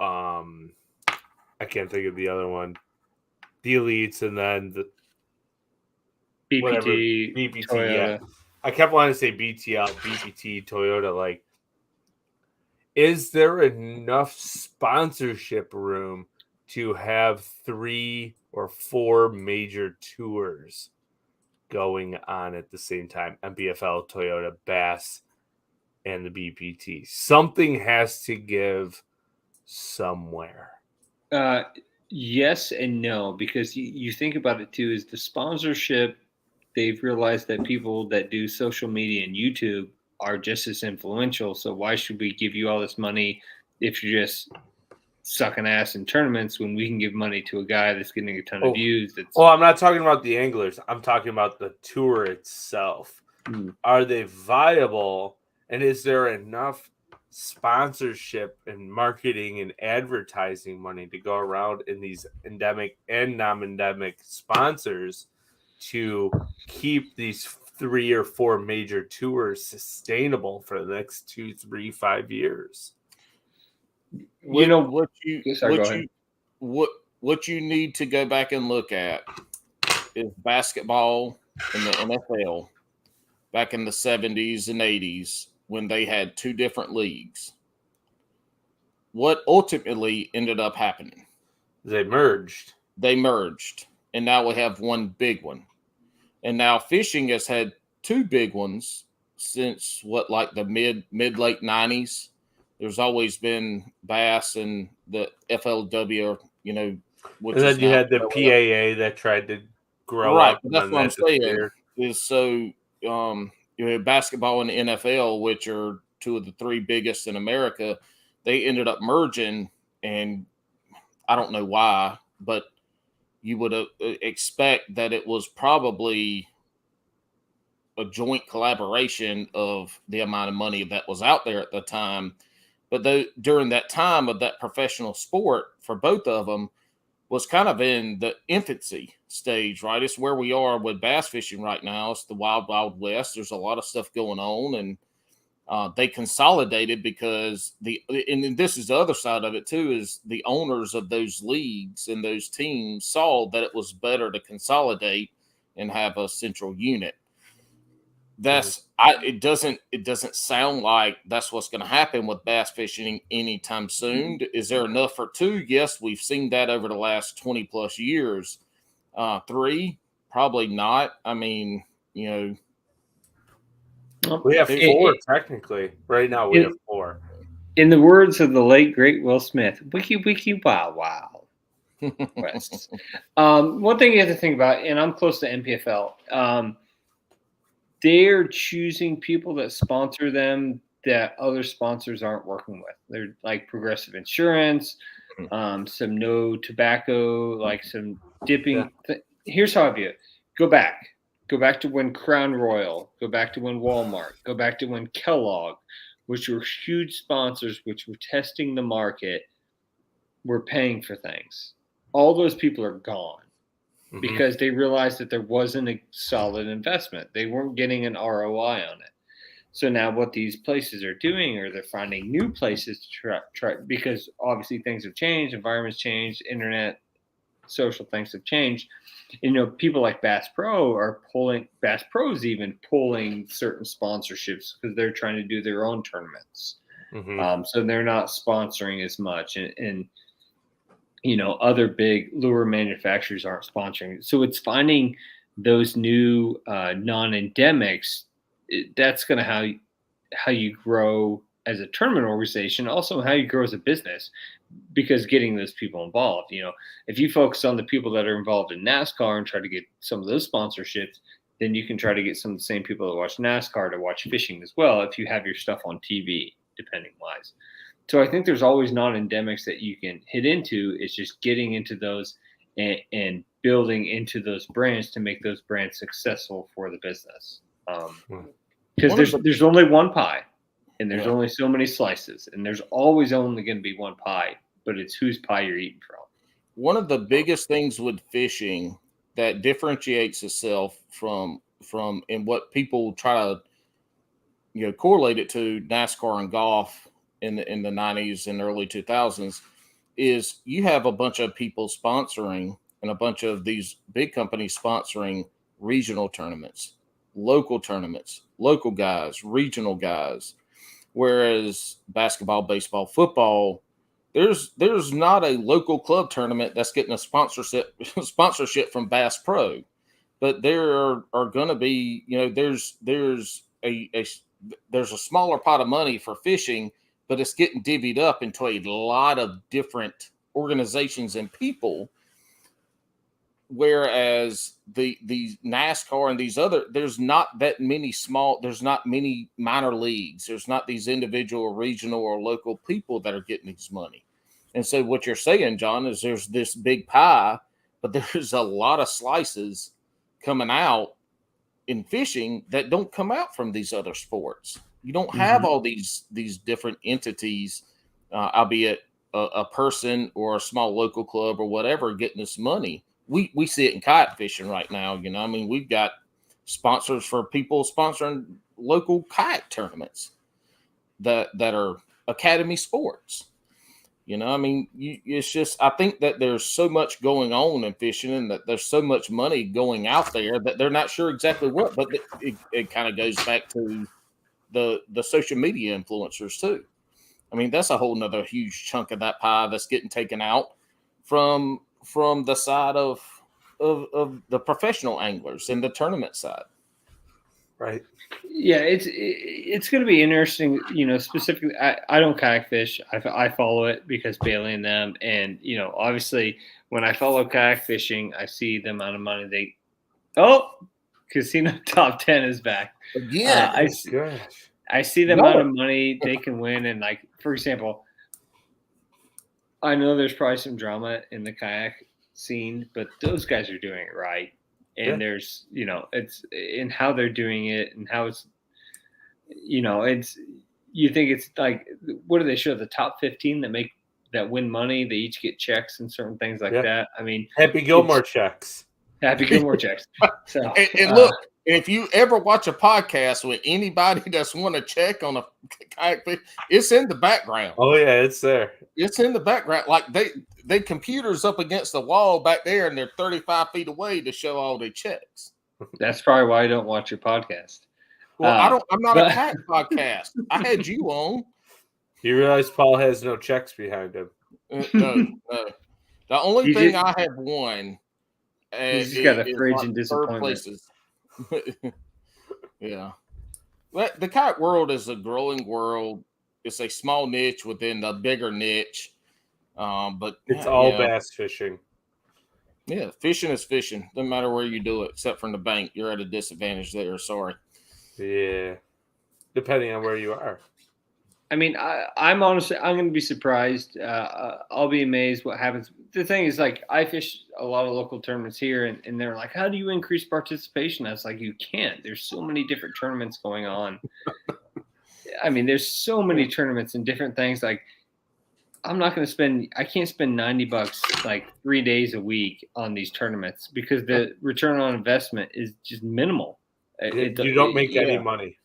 I can't think of the other one, the elites, and then the BPT, Toyota. Yeah. I kept wanting to say BTL, BPT, Toyota. Like, is there enough sponsorship room to have 3 or 4 major tours going on at the same time? NPFL, Toyota, Bass, and the BPT. Something has to give somewhere. Yes and no, because you think about it too, is the sponsorship, they've realized that people that do social media and YouTube are just as influential. So why should we give you all this money if you're just sucking ass in tournaments when we can give money to a guy that's getting a ton of views? I'm not talking about the anglers. I'm talking about the tour itself. Are they viable? And is there enough sponsorship and marketing and advertising money to go around in these endemic and non-endemic sponsors to keep these 3 or 4 major tours sustainable for the next 2, 3, 5 years? What you need to go back and look at is basketball in the NFL back in the 70s and 80s when they had 2 different leagues. What ultimately ended up happening? They merged. And now we have one big one. And now fishing has had 2 big ones since the mid-late 90s. There's always been Bass and the FLW, you know. And then you had the PAA that tried to grow up. That's what I'm saying. Is so, basketball and the NFL, which are 2 of the 3 biggest in America, they ended up merging, and I don't know why, but you would expect that it was probably a joint collaboration of the amount of money that was out there at the time. But during that time of that professional sport for both of them was kind of in the infancy stage, right? It's where we are with bass fishing right now. It's the wild, wild west. There's a lot of stuff going on, and they consolidated because and this is the other side of it too, is the owners of those leagues and those teams saw that it was better to consolidate and have a central unit. It doesn't sound like that's what's going to happen with bass fishing anytime soon. Is there enough for two? Yes, we've seen that over the last 20 plus years. Three, probably not. I mean, you know, We have four technically. Right now we have four. In the words of the late great Will Smith, wiki wiki wow wow. West. One thing you have to think about, and I'm close to NPFL, they're choosing people that sponsor them that other sponsors aren't working with. They're like Progressive Insurance, some no tobacco, like some dipping. Here's how I view it. Go back to when Crown Royal, go back to when Walmart, go back to when Kellogg, which were huge sponsors, which were testing the market, were paying for things. All those people are gone because they realized that there wasn't a solid investment. They weren't getting an ROI on it. So now what these places are doing, or they're finding new places to try because obviously things have changed, environments changed, internet, social things have changed. And, you know, people like Bass Pro are pulling, Bass Pro's even pulling certain sponsorships because they're trying to do their own tournaments. So they're not sponsoring as much. And you know, other big lure manufacturers aren't sponsoring. So it's finding those new non-endemics. That's going to how you grow as a tournament organization, also how you grow as a business, because getting those people involved, you know, if you focus on the people that are involved in NASCAR and try to get some of those sponsorships, then you can try to get some of the same people that watch NASCAR to watch fishing as well, if you have your stuff on TV, depending wise. So I think there's always non-endemics that you can hit into. It's just getting into those and building into those brands to make those brands successful for the business. Because there's only one pie, and there's only so many slices, and there's always only going to be one pie, but it's whose pie you're eating from. One of the biggest things with fishing that differentiates itself from and what people try to, you know, correlate it to NASCAR and golf in the 90s and early 2000s is you have a bunch of people sponsoring and a bunch of these big companies sponsoring regional tournaments, local guys, regional guys. Whereas basketball, baseball, football, there's not a local club tournament that's getting a sponsorship from Bass Pro, but there are going to be, you know, there's a smaller pot of money for fishing, but it's getting divvied up into a lot of different organizations and people. Whereas the NASCAR and these other, there's not that many there's not many minor leagues. There's not these individual, regional, or local people that are getting this money. And so what you're saying, John, is there's this big pie, but there's a lot of slices coming out in fishing that don't come out from these other sports. You don't have all these different entities, albeit a person or a small local club or whatever, getting this money. We see it in kayak fishing right now. You know, I mean, we've got sponsors for people sponsoring local kayak tournaments that are academy sports. You know, I mean, it's just, I think that there's so much going on in fishing and that there's so much money going out there that they're not sure exactly what, but it kind of goes back to the social media influencers too. I mean, that's a whole nother huge chunk of that pie that's getting taken out from the side of the professional anglers and the tournament side. Right. Yeah, it's going to be interesting. You know, specifically, I don't kayak fish. I follow it because Bailey and them, and you know, obviously, when I follow kayak fishing, I see the amount of money Casino Top 10 is back. Again, I see the amount of money they can win, and like, for example, I know there's probably some drama in the kayak scene, but those guys are doing it right. And there's, you know, it's in how they're doing it and how it's, you know, it's, you think it's like, what do they show? The top 15 that make that win money. They each get checks and certain things like Yeah. that. I mean, Happy Gilmore checks. Happy Gilmore checks. So, And look, if you ever watch a podcast with anybody that's won a check on a kayak, it's in the background. Oh yeah, it's there. It's in the background. Like they computers up against the wall back there, and they're 35 feet away to show all their checks. that's probably why I don't watch your podcast. Well, I'm not a kayak podcast. I had you on. You realize Paul has no checks behind him. No. The only thing I have won. He's just got a fridge and disappointment. Places. Yeah. But the kayak world is a growing world. It's a small niche within the bigger niche. But it's all bass fishing. Yeah, fishing is fishing. Doesn't matter where you do it, except from the bank. You're at a disadvantage there. Sorry. Yeah. Depending on where you are. I mean, I'm going to be surprised. I'll be amazed what happens. The thing is, like, I fish a lot of local tournaments here, and they're like, how do you increase participation? I was like, you can't. There's so many different tournaments going on. I mean, there's so many tournaments and different things. Like, I can't spend $90 like 3 days a week on these tournaments because the return on investment is just minimal. You don't make any money.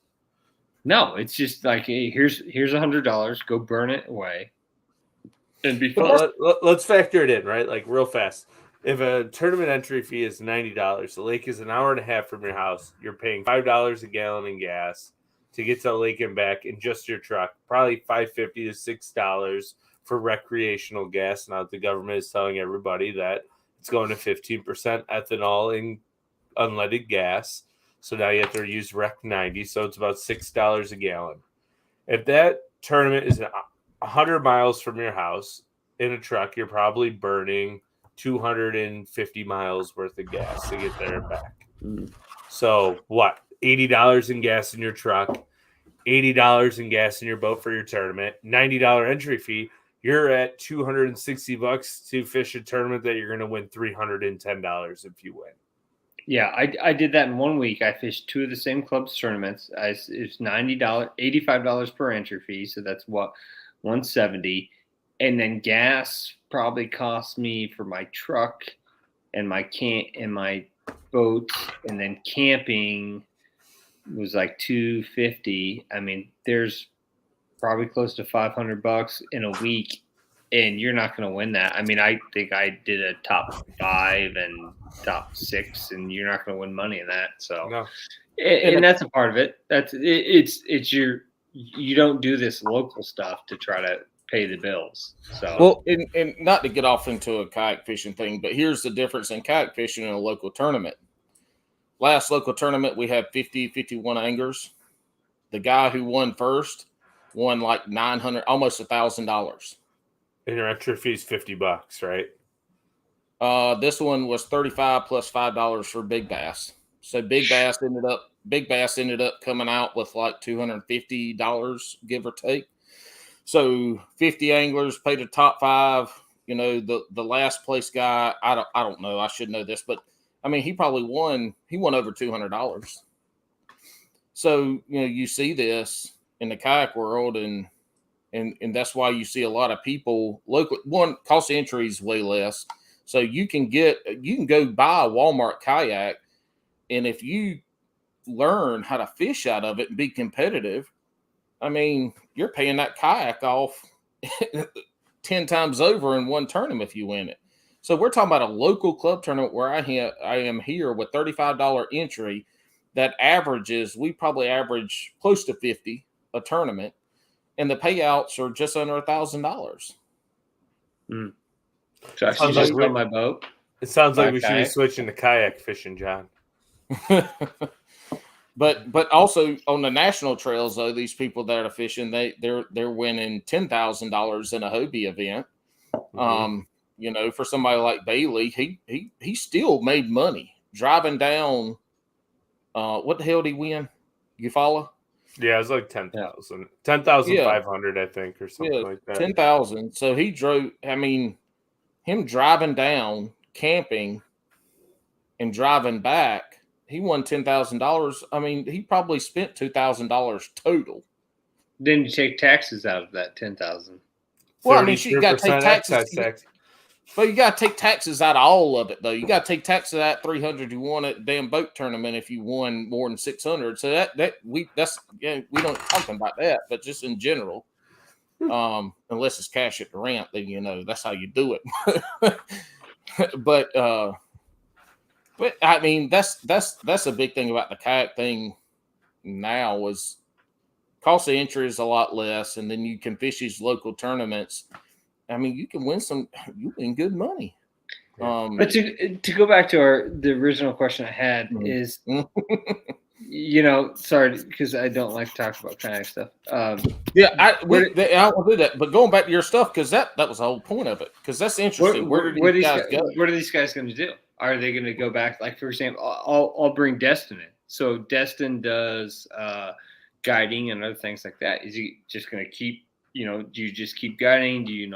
No, it's just like, hey, here's $100. Go burn it away, and be fun. Well, let's factor it in, right? Like real fast. If a tournament entry fee is $90, the lake is an hour and a half from your house. You're paying $5 a gallon in gas to get to the lake and back in just your truck. Probably $5.50 to $6 for recreational gas. Now the government is telling everybody that it's going to 15% ethanol in unleaded gas. So now you have to use Rec 90, so it's about $6 a gallon. If that tournament is 100 miles from your house in a truck, you're probably burning 250 miles worth of gas to get there and back. So what? $80 in gas in your truck, $80 in gas in your boat for your tournament, $90 entry fee. You're at $260 to fish a tournament that you're going to win $310 if you win. Yeah, I did that in 1 week. I fished two of the same club's tournaments. It's $90, $85 per entry fee, so that's what, $170. And then gas probably cost me for my truck and my boat, and then camping was like $250. I mean, there's probably close to $500 in a week. And you're not going to win that. I mean, I think I did a top 5 and top 6, and you're not going to win money in that. So, no. And that's a part of it. You don't do this local stuff to try to pay the bills. So, well, and not to get off into a kayak fishing thing, but here's the difference in kayak fishing and a local tournament. Last local tournament, we had 51 anglers. The guy who won first won like $900, almost $1,000. And your entry fee is $50, right? This one was $35 plus $5 for big bass. So big bass ended up coming out with like $250, give or take. So 50 anglers paid the top 5. You know, the last place guy, I don't know, I should know this, but I mean, he probably won over $200. So, you know, you see this in the kayak world, and that's why you see a lot of people local. One, cost of entry is way less. So you can go buy a Walmart kayak, and if you learn how to fish out of it and be competitive, I mean, you're paying that kayak off 10 times over in one tournament if you win it. So we're talking about a local club tournament where I am here with $35 entry that we probably average close to 50 a tournament, and the payouts are just under $1,000. So I should just on my boat. It sounds like we should be switching to kayak fishing, John. But also on the national trails, though, these people that are fishing, they're winning $10,000 in a Hobie event. Mm-hmm. You know, for somebody like Bailey, he still made money driving down. What the hell did he win? You follow? Yeah, it was like 10,000, 10,500, I think, or something like that. 10,000. So he drove. I mean, him driving down, camping, and driving back, he won $10,000. I mean, he probably spent $2,000 total. Then you take taxes out of that $10,000. Well, I mean, you got to take 33% taxes. excise tax. But you got to take taxes out of all of it, though. You got to take taxes out 300 you won at the damn boat tournament if you won more than 600. So we don't talking about that, but just in general, unless it's cash at the ramp, then that's how you do it. but I mean that's a big thing about the kayak thing now was cost of entry is a lot less, and then you can fish these local tournaments. I mean, you win good money. But to go back to the original question I had is, sorry, because I don't like to talk about kayak stuff. I will do that. But going back to your stuff, because that was the whole point of it. Because that's interesting. Where do these guys go? What are these guys going to do? Are they going to go back? Like, for example, I'll bring Destin in. So Destin does guiding and other things like that. Is he just going to keep? Do you just keep guiding? Do you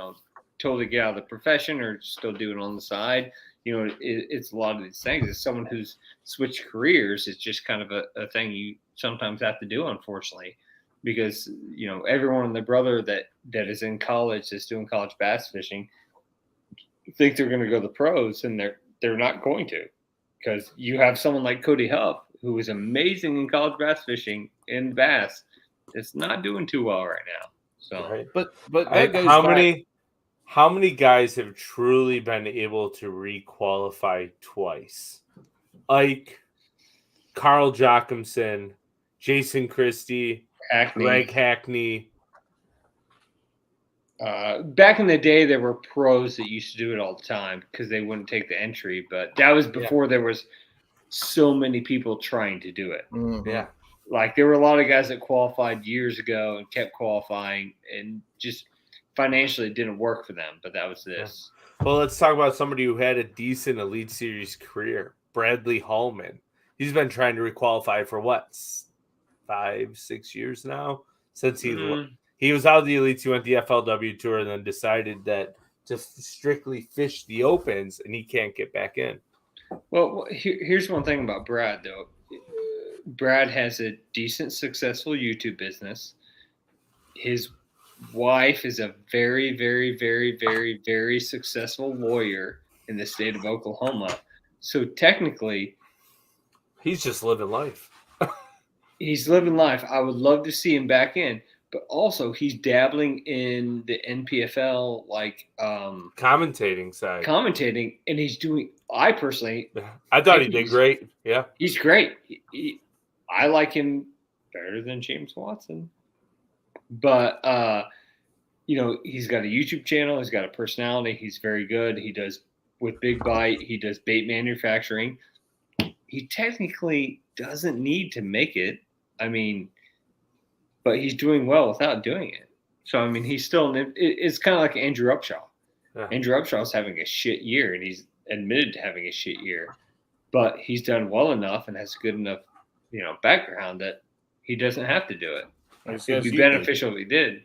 totally get out of the profession or still do it on the side? It's a lot of these things. As someone who's switched careers, it's just kind of a thing you sometimes have to do, unfortunately, because everyone and their brother that is in college that's doing college bass fishing think they're going to go to the pros, and they're not going to, because you have someone like Cody Huff who is amazing in college bass fishing in bass. It's not doing too well right now. So, right. but that goes how many guys have truly been able to re-qualify twice? Ike, Carl Jochimson, Jason Christie, Greg Hackney. Back in the day, there were pros that used to do it all the time because they wouldn't take the entry. But that was before there was so many people trying to do it. Mm-hmm. Yeah. Like, there were a lot of guys that qualified years ago and kept qualifying, and just financially it didn't work for them. But that was this. Well, let's talk about somebody who had a decent Elite Series career. Bradley Hallman. He's been trying to requalify for what, 5-6 years now? Since he was out of the Elites, he went the FLW tour and then decided that to strictly fish the opens, and he can't get back in. Well, here's one thing about Brad, though. Brad has a decent, successful YouTube business. His wife is a very, very, very, very, very successful lawyer in the state of Oklahoma. So technically, he's just living life. He's living life. I would love to see him back in, but also he's dabbling in the NPFL, commentating side. Commentating, and he's doing. I thought he did great. Yeah, he's great. I like him better than James Watson, but he's got a YouTube channel. He's got a personality. He's very good. He does with Big Bite. He does bait manufacturing. He technically doesn't need to make it. I mean, but he's doing well without doing it. So, I mean, he's still – it's kind of like Andrew Upshaw. Yeah. Andrew Upshaw's having a shit year, and he's admitted to having a shit year. But he's done well enough and has good enough, background that he doesn't have to do it. It would be beneficial if he did.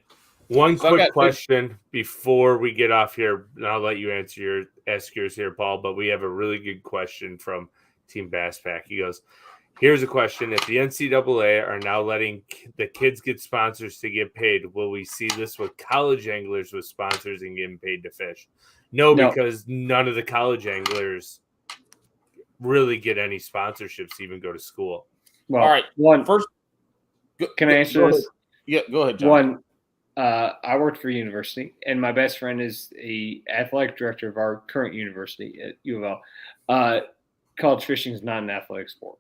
One quick question before we get off here, and I'll let you ask yours here, Paul, but we have a really good question from Team Bass Pack. He goes, here's a question. If the NCAA are now letting the kids get sponsors to get paid, will we see this with college anglers with sponsors and getting paid to fish? No, because none of the college anglers really get any sponsorships to even go to school. Well, all right. Can I answer this? Yeah, go ahead, John. One, I worked for a university, and my best friend is the athletic director of our current university at U of L. College fishing is not an athletic sport.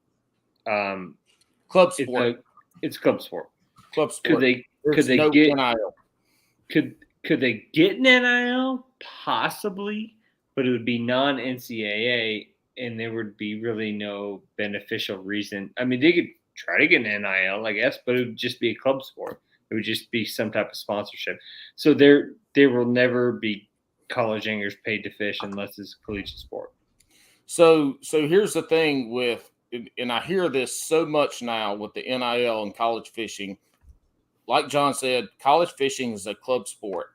Club sport. It's club sport. Club sport. Could they get NIL? Could they get an NIL? Possibly, but it would be non-NCAA, and there would be really no beneficial reason. I mean, they could try to get an NIL, I guess, but it would just be a club sport. It would just be some type of sponsorship. So there will never be college anglers paid to fish unless it's a collegiate sport. So here's the thing with, and I hear this so much now with the NIL and college fishing. Like John said, college fishing is a club sport.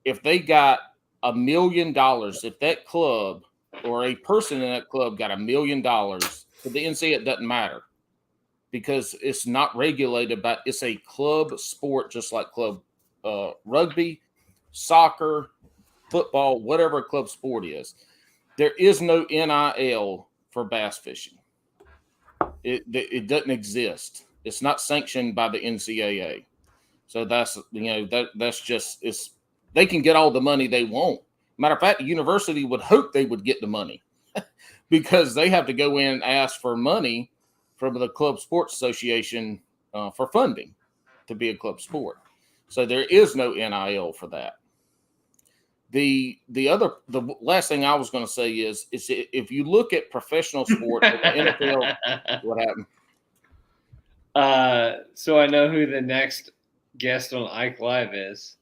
If they got $1 million, if that club or a person in that club got $1 million, to the NCAA, it doesn't matter because it's not regulated, but it's a club sport, just like club rugby. soccer, football, whatever a club sport is. There is no NIL for bass fishing. It doesn't exist. It's not sanctioned by the NCAA. So that's just they can get all the money they want. Matter of fact, the university would hope they would get the money because they have to go in and ask for money from the Club Sports Association for funding to be a club sport. So there is no NIL for that. The last thing I was going to say is if you look at professional sport, the NFL, what happened? So I know who the next guest on Ike Live is.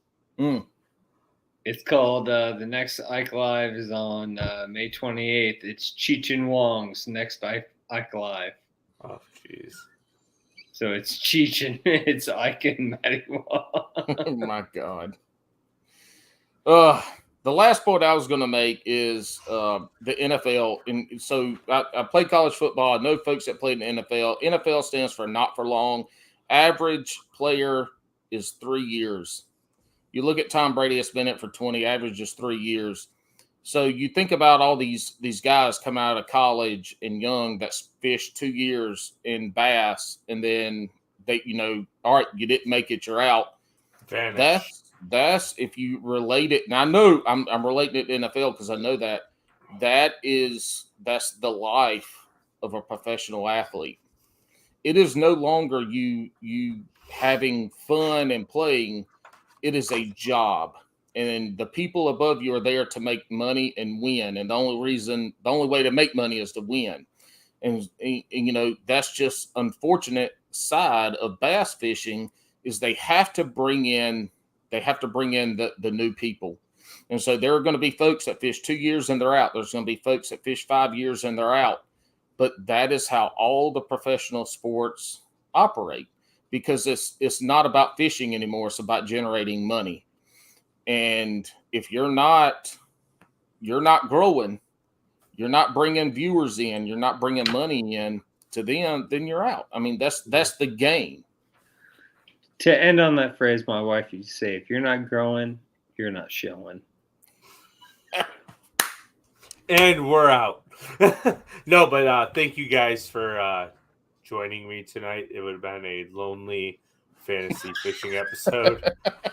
It's called the next Ike Live is on May 28th. It's Cheech and Wong's next Ike Live. Oh, jeez. So it's Cheech and it's Ike and Maddie Wong. Oh my God. The last point I was going to make is the NFL. And so I play college football. I know folks that played in the NFL. NFL stands for not for long. Average player is 3 years. You look at Tom Brady, has been in it for 20, average is 3 years. So you think about all these guys come out of college and young that fished 2 years in bass, and then they, all right, you didn't make it, you're out. Vanish. That's if you relate it. And I know I'm relating it to NFL because I know that's the life of a professional athlete. It is no longer you having fun and playing. It is a job, and the people above you are there to make money and win. And the only way to make money is to win. And that's just unfortunate side of bass fishing is they have to bring in the new people. And so there are going to be folks that fish 2 years and they're out. There's going to be folks that fish 5 years and they're out. But that is how all the professional sports operate, because it's not about fishing anymore. It's about generating money. And if you're not growing, you're not bringing viewers in, you're not bringing money in to them, then you're out. I mean, that's the game. To end on that phrase, my wife used to say, if you're not growing, you're not showing. And we're out. No, but thank you guys for joining me tonight. It would have been a lonely fantasy fishing episode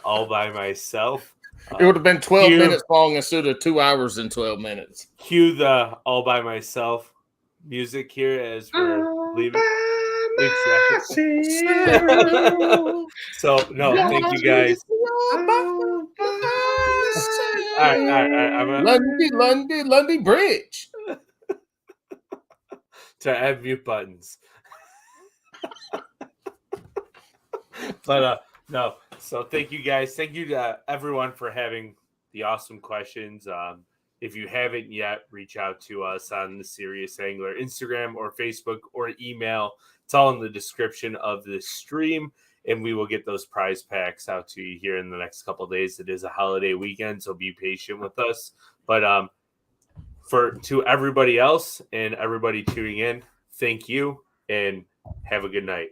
all by myself. It would have been 12 minutes long instead of 2 hours and 12 minutes. Cue the all by myself music here as we're leaving. Exactly. So, no, thank you guys. All right. Lundy Bridge. To add mute buttons. But no. So thank you guys. Thank you to everyone for having the awesome questions. If you haven't yet, reach out to us on the Serious Angler Instagram or Facebook or email. It's all in the description of the stream, and we will get those prize packs out to you here in the next couple of days. It is a holiday weekend, so be patient with us. But to everybody else and everybody tuning in, thank you and have a good night.